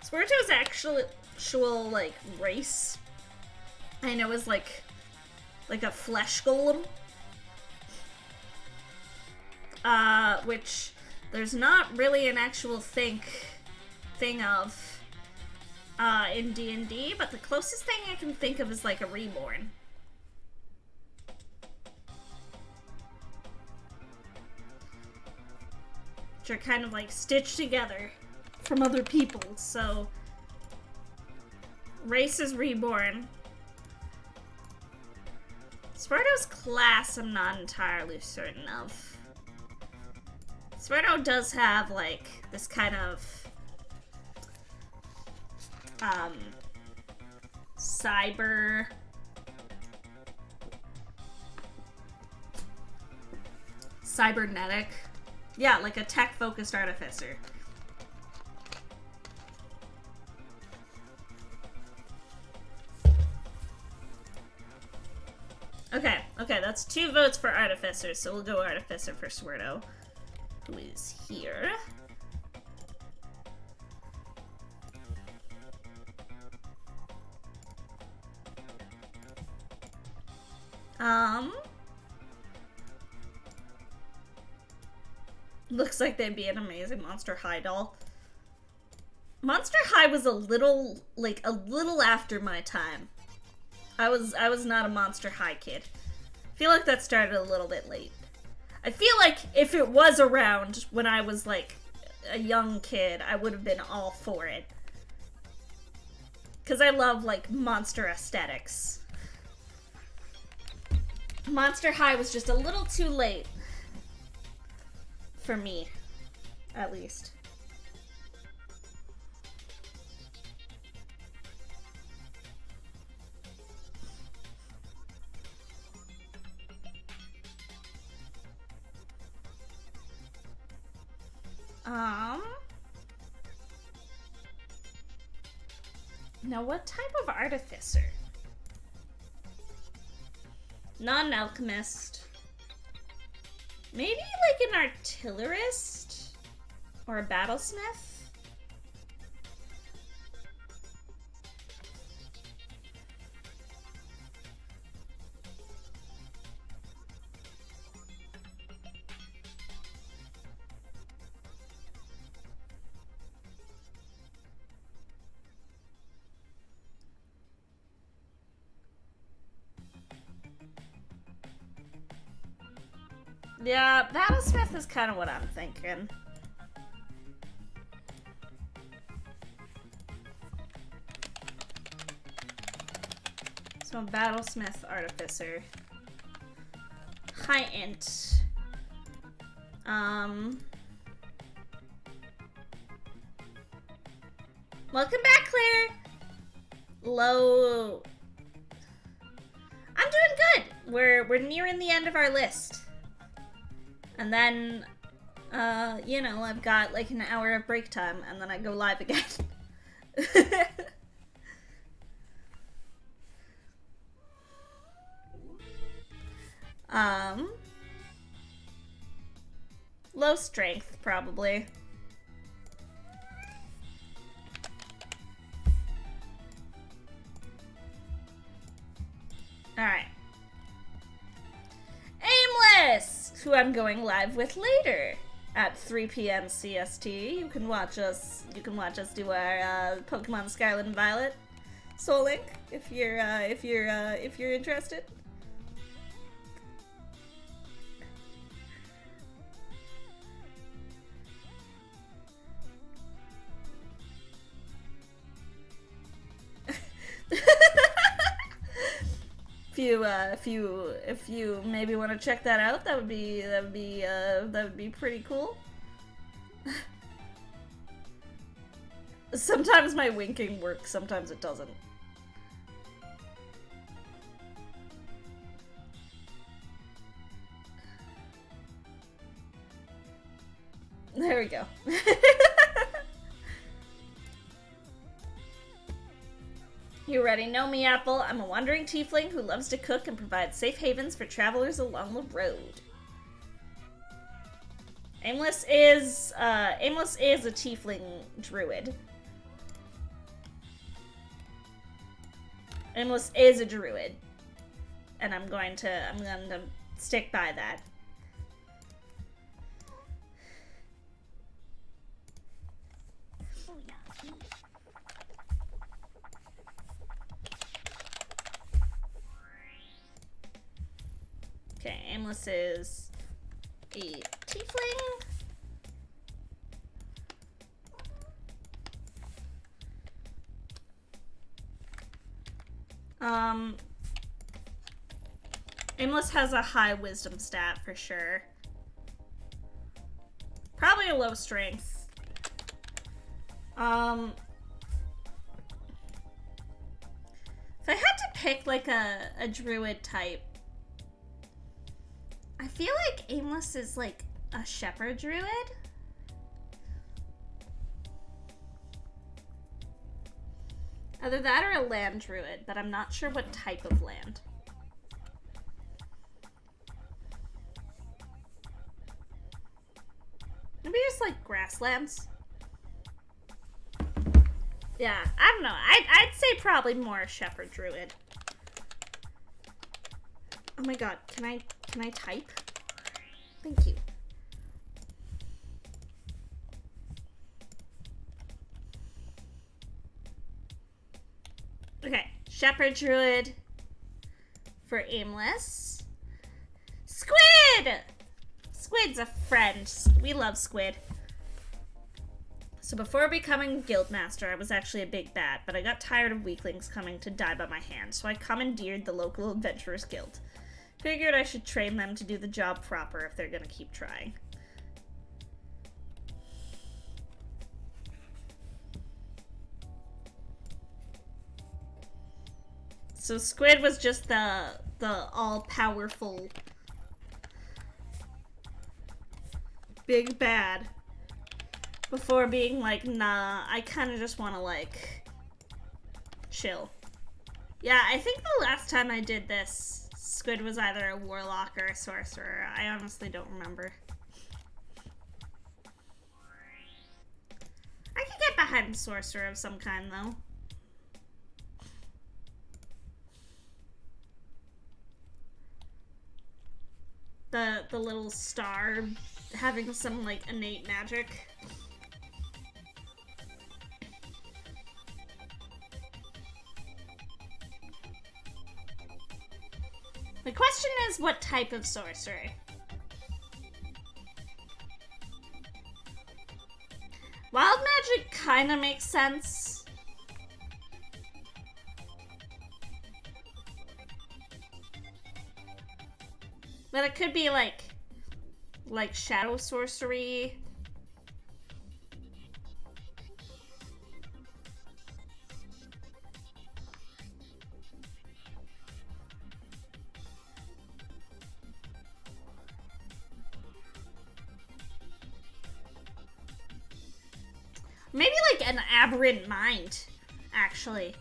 Swarto's actual like race, I know, is like a flesh golem. Which there's not really an actual thing of in D&D, but the closest thing I can think of is like a reborn. Which are kind of like stitched together from other people, so race is reborn. Sparto's class I'm not entirely certain of. Sparto does have like this kind of cybernetic. Yeah, like a tech-focused artificer. Okay, that's 2 votes for artificer, so we'll go artificer for Swarto, who is here. Looks like they'd be an amazing Monster High doll. Monster High was a little after my time. I was not a Monster High kid. I feel like that started a little bit late. I feel like if it was around when I was like a young kid, I would have been all for it. 'Cause I love like monster aesthetics. Monster High was just a little too late. For me, at least. Now what type of artificer? Not an alchemist. Maybe like an artillerist? Or a battlesmith? Yeah, battlesmith is kind of what I'm thinking. So battlesmith artificer. High int. Welcome back, Claire. Low. I'm doing good. We're nearing the end of our list. And then, you know, I've got like an hour of break time, and then I go live again. Low strength, probably. Alright. Aimless! Who I'm going live with later at 3 p.m. CST. You can watch us do our Pokemon Scarlet and Violet Soul Link if you're interested. If you maybe want to check that out, that would be pretty cool. Sometimes my winking works, sometimes it doesn't. There we go. You already know me, Apple. I'm a wandering tiefling who loves to cook and provide safe havens for travelers along the road. Aimless is a tiefling druid. Aimless is a druid. And I'm going to stick by that. Okay, Aimless is a tiefling. Aimless has a high wisdom stat for sure. Probably a low strength. If I had to pick like a druid type, I feel like Aimless is like a shepherd druid. Either that or a land druid, but I'm not sure what type of land. Maybe just like grasslands. Yeah, I don't know. I'd say probably more shepherd druid. Oh my god, can I type? Thank you. Okay, shepherd druid for Aimless. Squid! Squid's a friend. We love Squid. So before becoming guildmaster, I was actually a big bad, but I got tired of weaklings coming to die by my hand, so I commandeered the local adventurers guild. Figured I should train them to do the job proper if they're gonna keep trying. So Squid was just the all-powerful big bad before being like, nah, I kind of just want to like chill. Yeah, I think the last time I did this, Squid was either a warlock or a sorcerer. I honestly don't remember. I could get behind a sorcerer of some kind though. The little star having some like innate magic. The question is, what type of sorcery? Wild magic kind of makes sense. But it could be like shadow sorcery. Maybe like an aberrant mind, actually.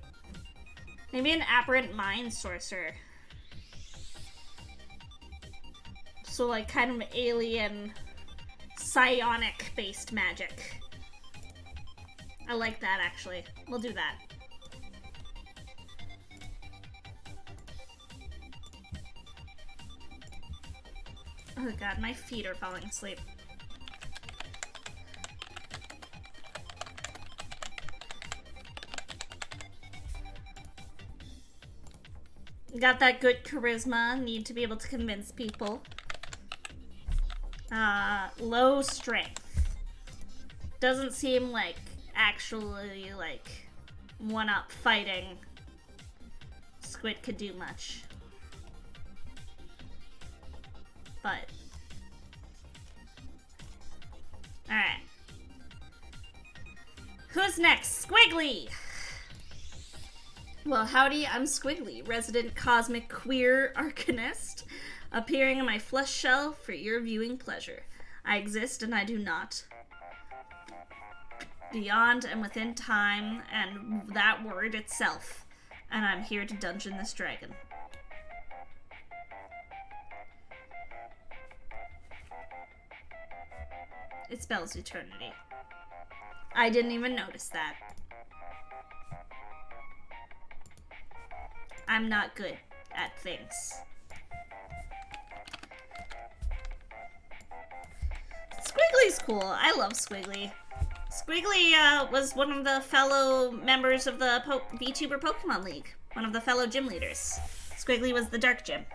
Maybe an aberrant mind sorcerer. So like kind of alien, psionic based magic. I like that actually. We'll do that. Oh god, my feet are falling asleep. Got that good charisma, need to be able to convince people. Low strength. Doesn't seem like actually like one-up fighting Squid could do much. But alright. Who's next? Squiggly! Well, howdy, I'm Squiggly, resident cosmic queer arcanist, appearing in my flesh shell for your viewing pleasure. I exist and I do not. Beyond and within time and that word itself. And I'm here to dungeon this dragon. It spells eternity. I didn't even notice that. I'm not good at things. Squiggly's cool. I love Squiggly. Squiggly was one of the fellow members of the VTuber Pokemon League. One of the fellow gym leaders. Squiggly was the Dark Gym.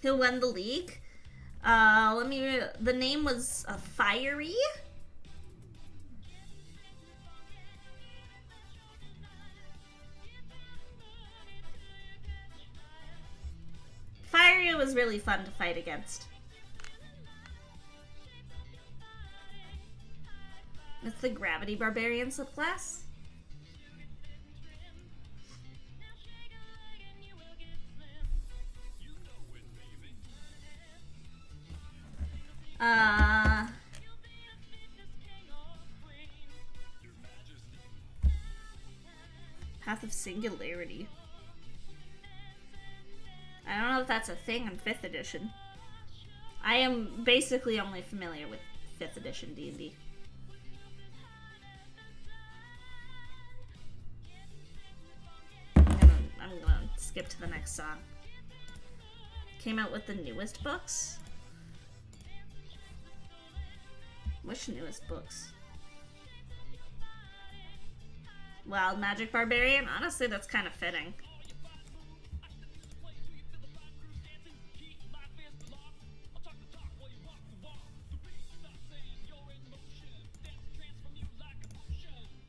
Who won the league? The name was Fiery? Fiery was really fun to fight against. It's the Gravity Barbarian subclass. Path of Singularity. I don't know if that's a thing in 5th edition. I am basically only familiar with 5th edition D&D. I'm gonna skip to the next song. Came out with the newest books? Which newest books? Wild Magic Barbarian? Honestly, that's kind of fitting.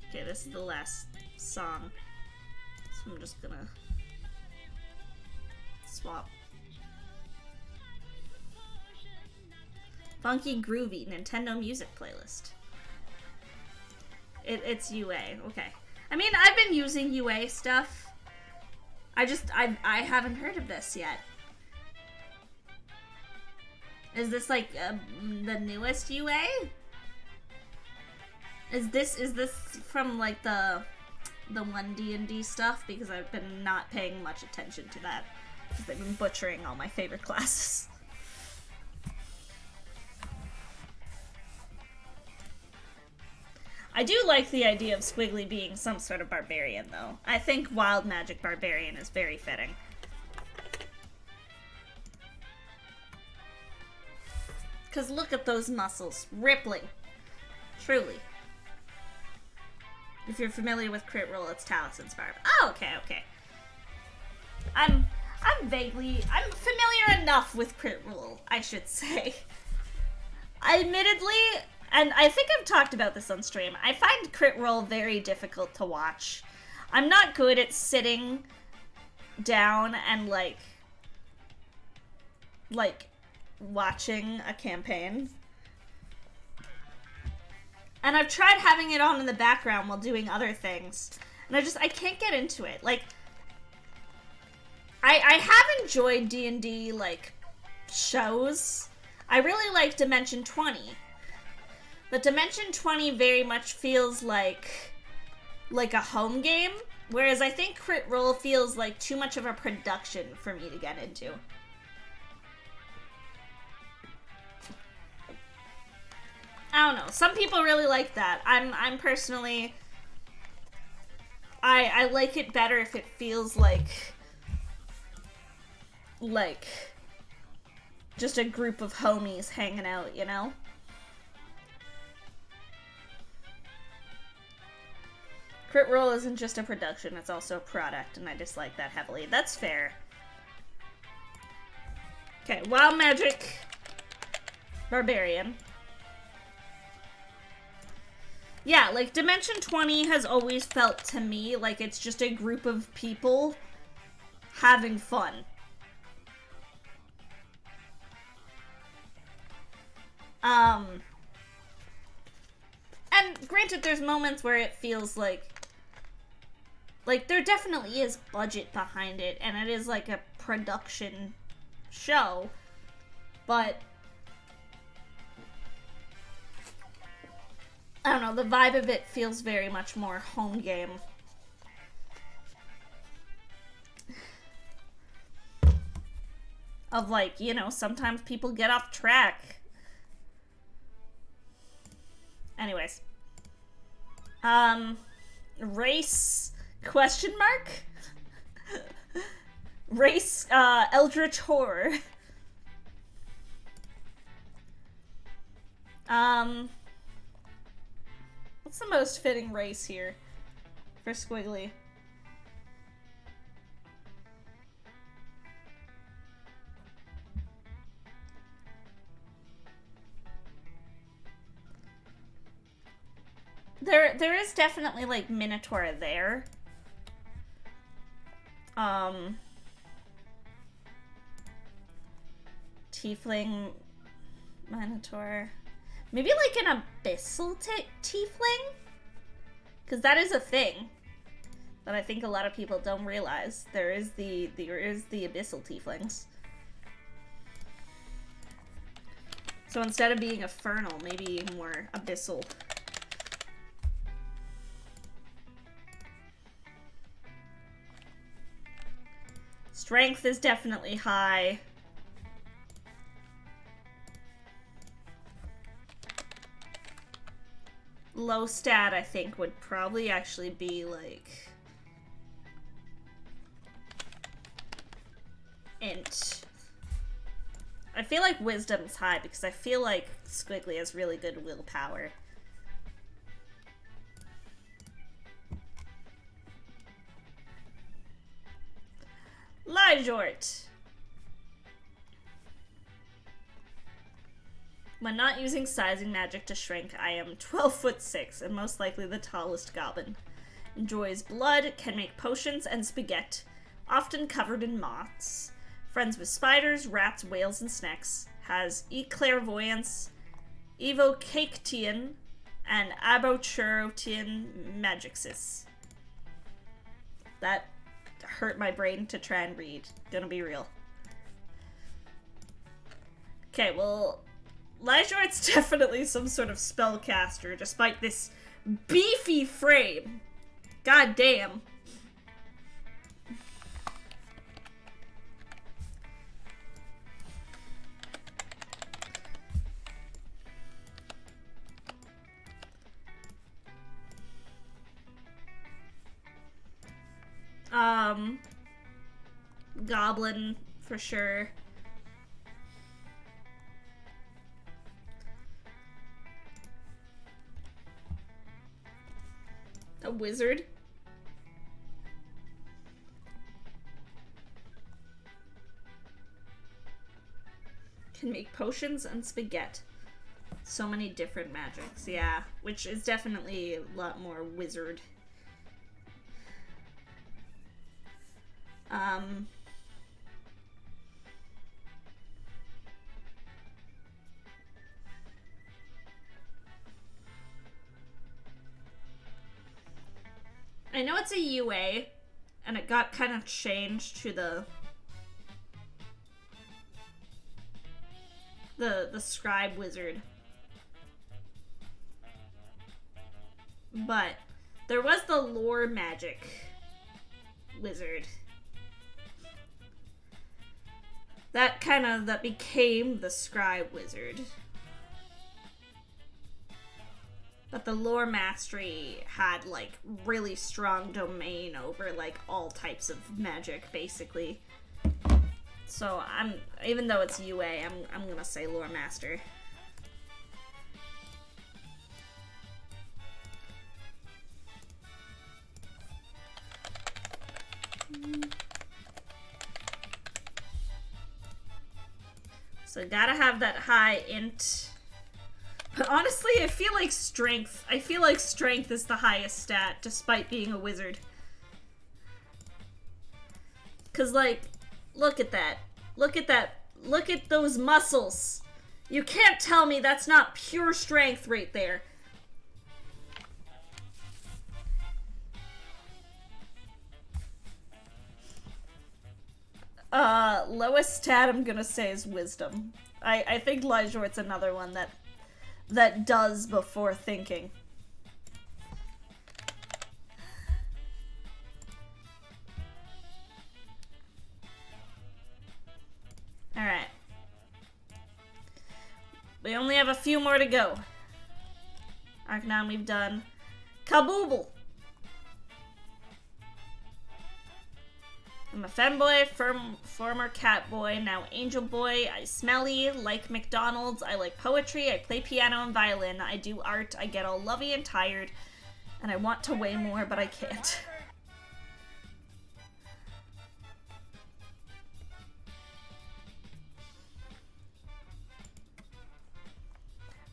Okay, this is the last song. So I'm just gonna swap. Funky Groovy, Nintendo Music Playlist. It's UA, okay. I mean, I've been using UA stuff. I haven't heard of this yet. Is this like the newest UA? Is this from like the one DND stuff? Because I've been not paying much attention to that. Because they've been butchering all my favorite classes. I do like the idea of Squiggly being some sort of barbarian, though. I think Wild Magic Barbarian is very fitting. Because look at those muscles. Rippling. Truly. If you're familiar with Crit Roll, it's Talison's Barb. Oh, okay, okay. I'm familiar enough with Crit Roll, I should say. Admittedly, and I think I've talked about this on stream, I find Crit Roll very difficult to watch. I'm not good at sitting down and like watching a campaign. And I've tried having it on in the background while doing other things. And I can't get into it. Like, I have enjoyed D&D, like, shows. I really like Dimension 20. But Dimension 20 very much feels like a home game. Whereas I think Crit Roll feels like too much of a production for me to get into. I don't know. Some people really like that. I'm personally... I like it better if it feels like just a group of homies hanging out, you know? Crit Roll isn't just a production, it's also a product, and I dislike that heavily. That's fair. Okay, Wild Magic Barbarian. Yeah, like, Dimension 20 has always felt to me like it's just a group of people having fun. And granted, there's moments where it feels like there definitely is budget behind it, and it is like a production show, but I don't know, the vibe of it feels very much more home game. Of like, you know, sometimes people get off track. Anyways. Race question mark? Race Eldritch Horror. What's the most fitting race here for Squiggly? There is definitely like Minotaur there. Tiefling Minotaur. Maybe like an abyssal tiefling? Because that is a thing that I think a lot of people don't realize. There is the abyssal tieflings. So instead of being infernal, maybe more abyssal. Strength is definitely high. Low stat, I think, would probably actually be like int. I feel like wisdom's high because I feel like Squiggly has really good willpower. Lijort. When not using sizing magic to shrink, I am 12'6" and most likely the tallest goblin. Enjoys blood, can make potions and spaghetti, often covered in moths. Friends with spiders, rats, whales, and snakes. has Eclairvoyance, Evocation, and Abochorotian Magixis. That hurt my brain to try and read. Gonna be real. Okay, well, Lyjor's definitely some sort of spellcaster, despite this beefy frame. God damn. Goblin, for sure. A wizard. Can make potions and spaghetti. So many different magics, yeah. Which is definitely a lot more wizard. I know it's a UA, and it got kind of changed to the scribe wizard. But there was the lore magic wizard. That became the scribe wizard. But the lore mastery had like really strong domain over like all types of magic, basically. So even though it's UA, I'm gonna say lore master. So gotta have that high int. But honestly, I feel like strength is the highest stat, despite being a wizard. Cause like, look at that. Look at that. Look at those muscles. You can't tell me that's not pure strength right there. Lowest stat I'm gonna say is wisdom. I think Lyjor's another one that does before thinking. Alright. We only have a few more to go. Arcanon we've done. Kabooble! I'm a femboy, former cat boy, now angel boy. I smelly, like McDonald's. I like poetry. I play piano and violin. I do art. I get all lovey and tired. And I want to weigh more, but I can't.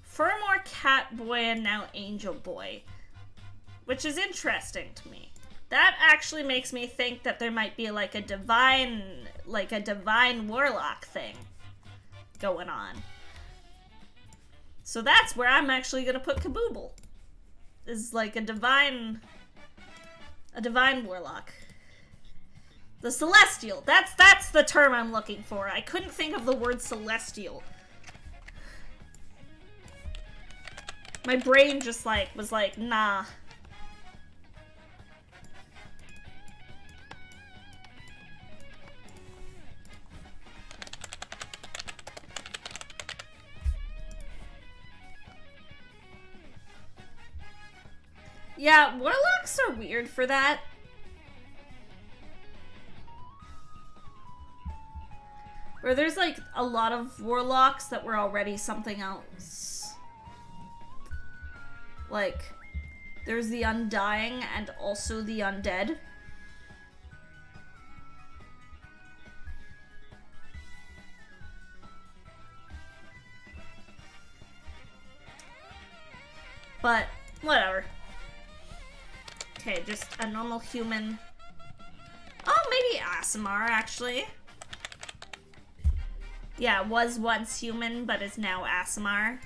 Furmore cat boy and now angel boy. Which is interesting to me. That actually makes me think that there might be like a divine warlock thing going on. So that's where I'm actually gonna put Kabooble. Is like a divine warlock. The celestial. That's the term I'm looking for. I couldn't think of the word celestial. My brain just was like, nah. Yeah, warlocks are weird for that. Where there's like a lot of warlocks that were already something else. Like, there's the Undying and also the Undead. But, whatever. Okay, just a normal human. Oh, maybe Aasimar, actually. Yeah, was once human, but is now ASMR.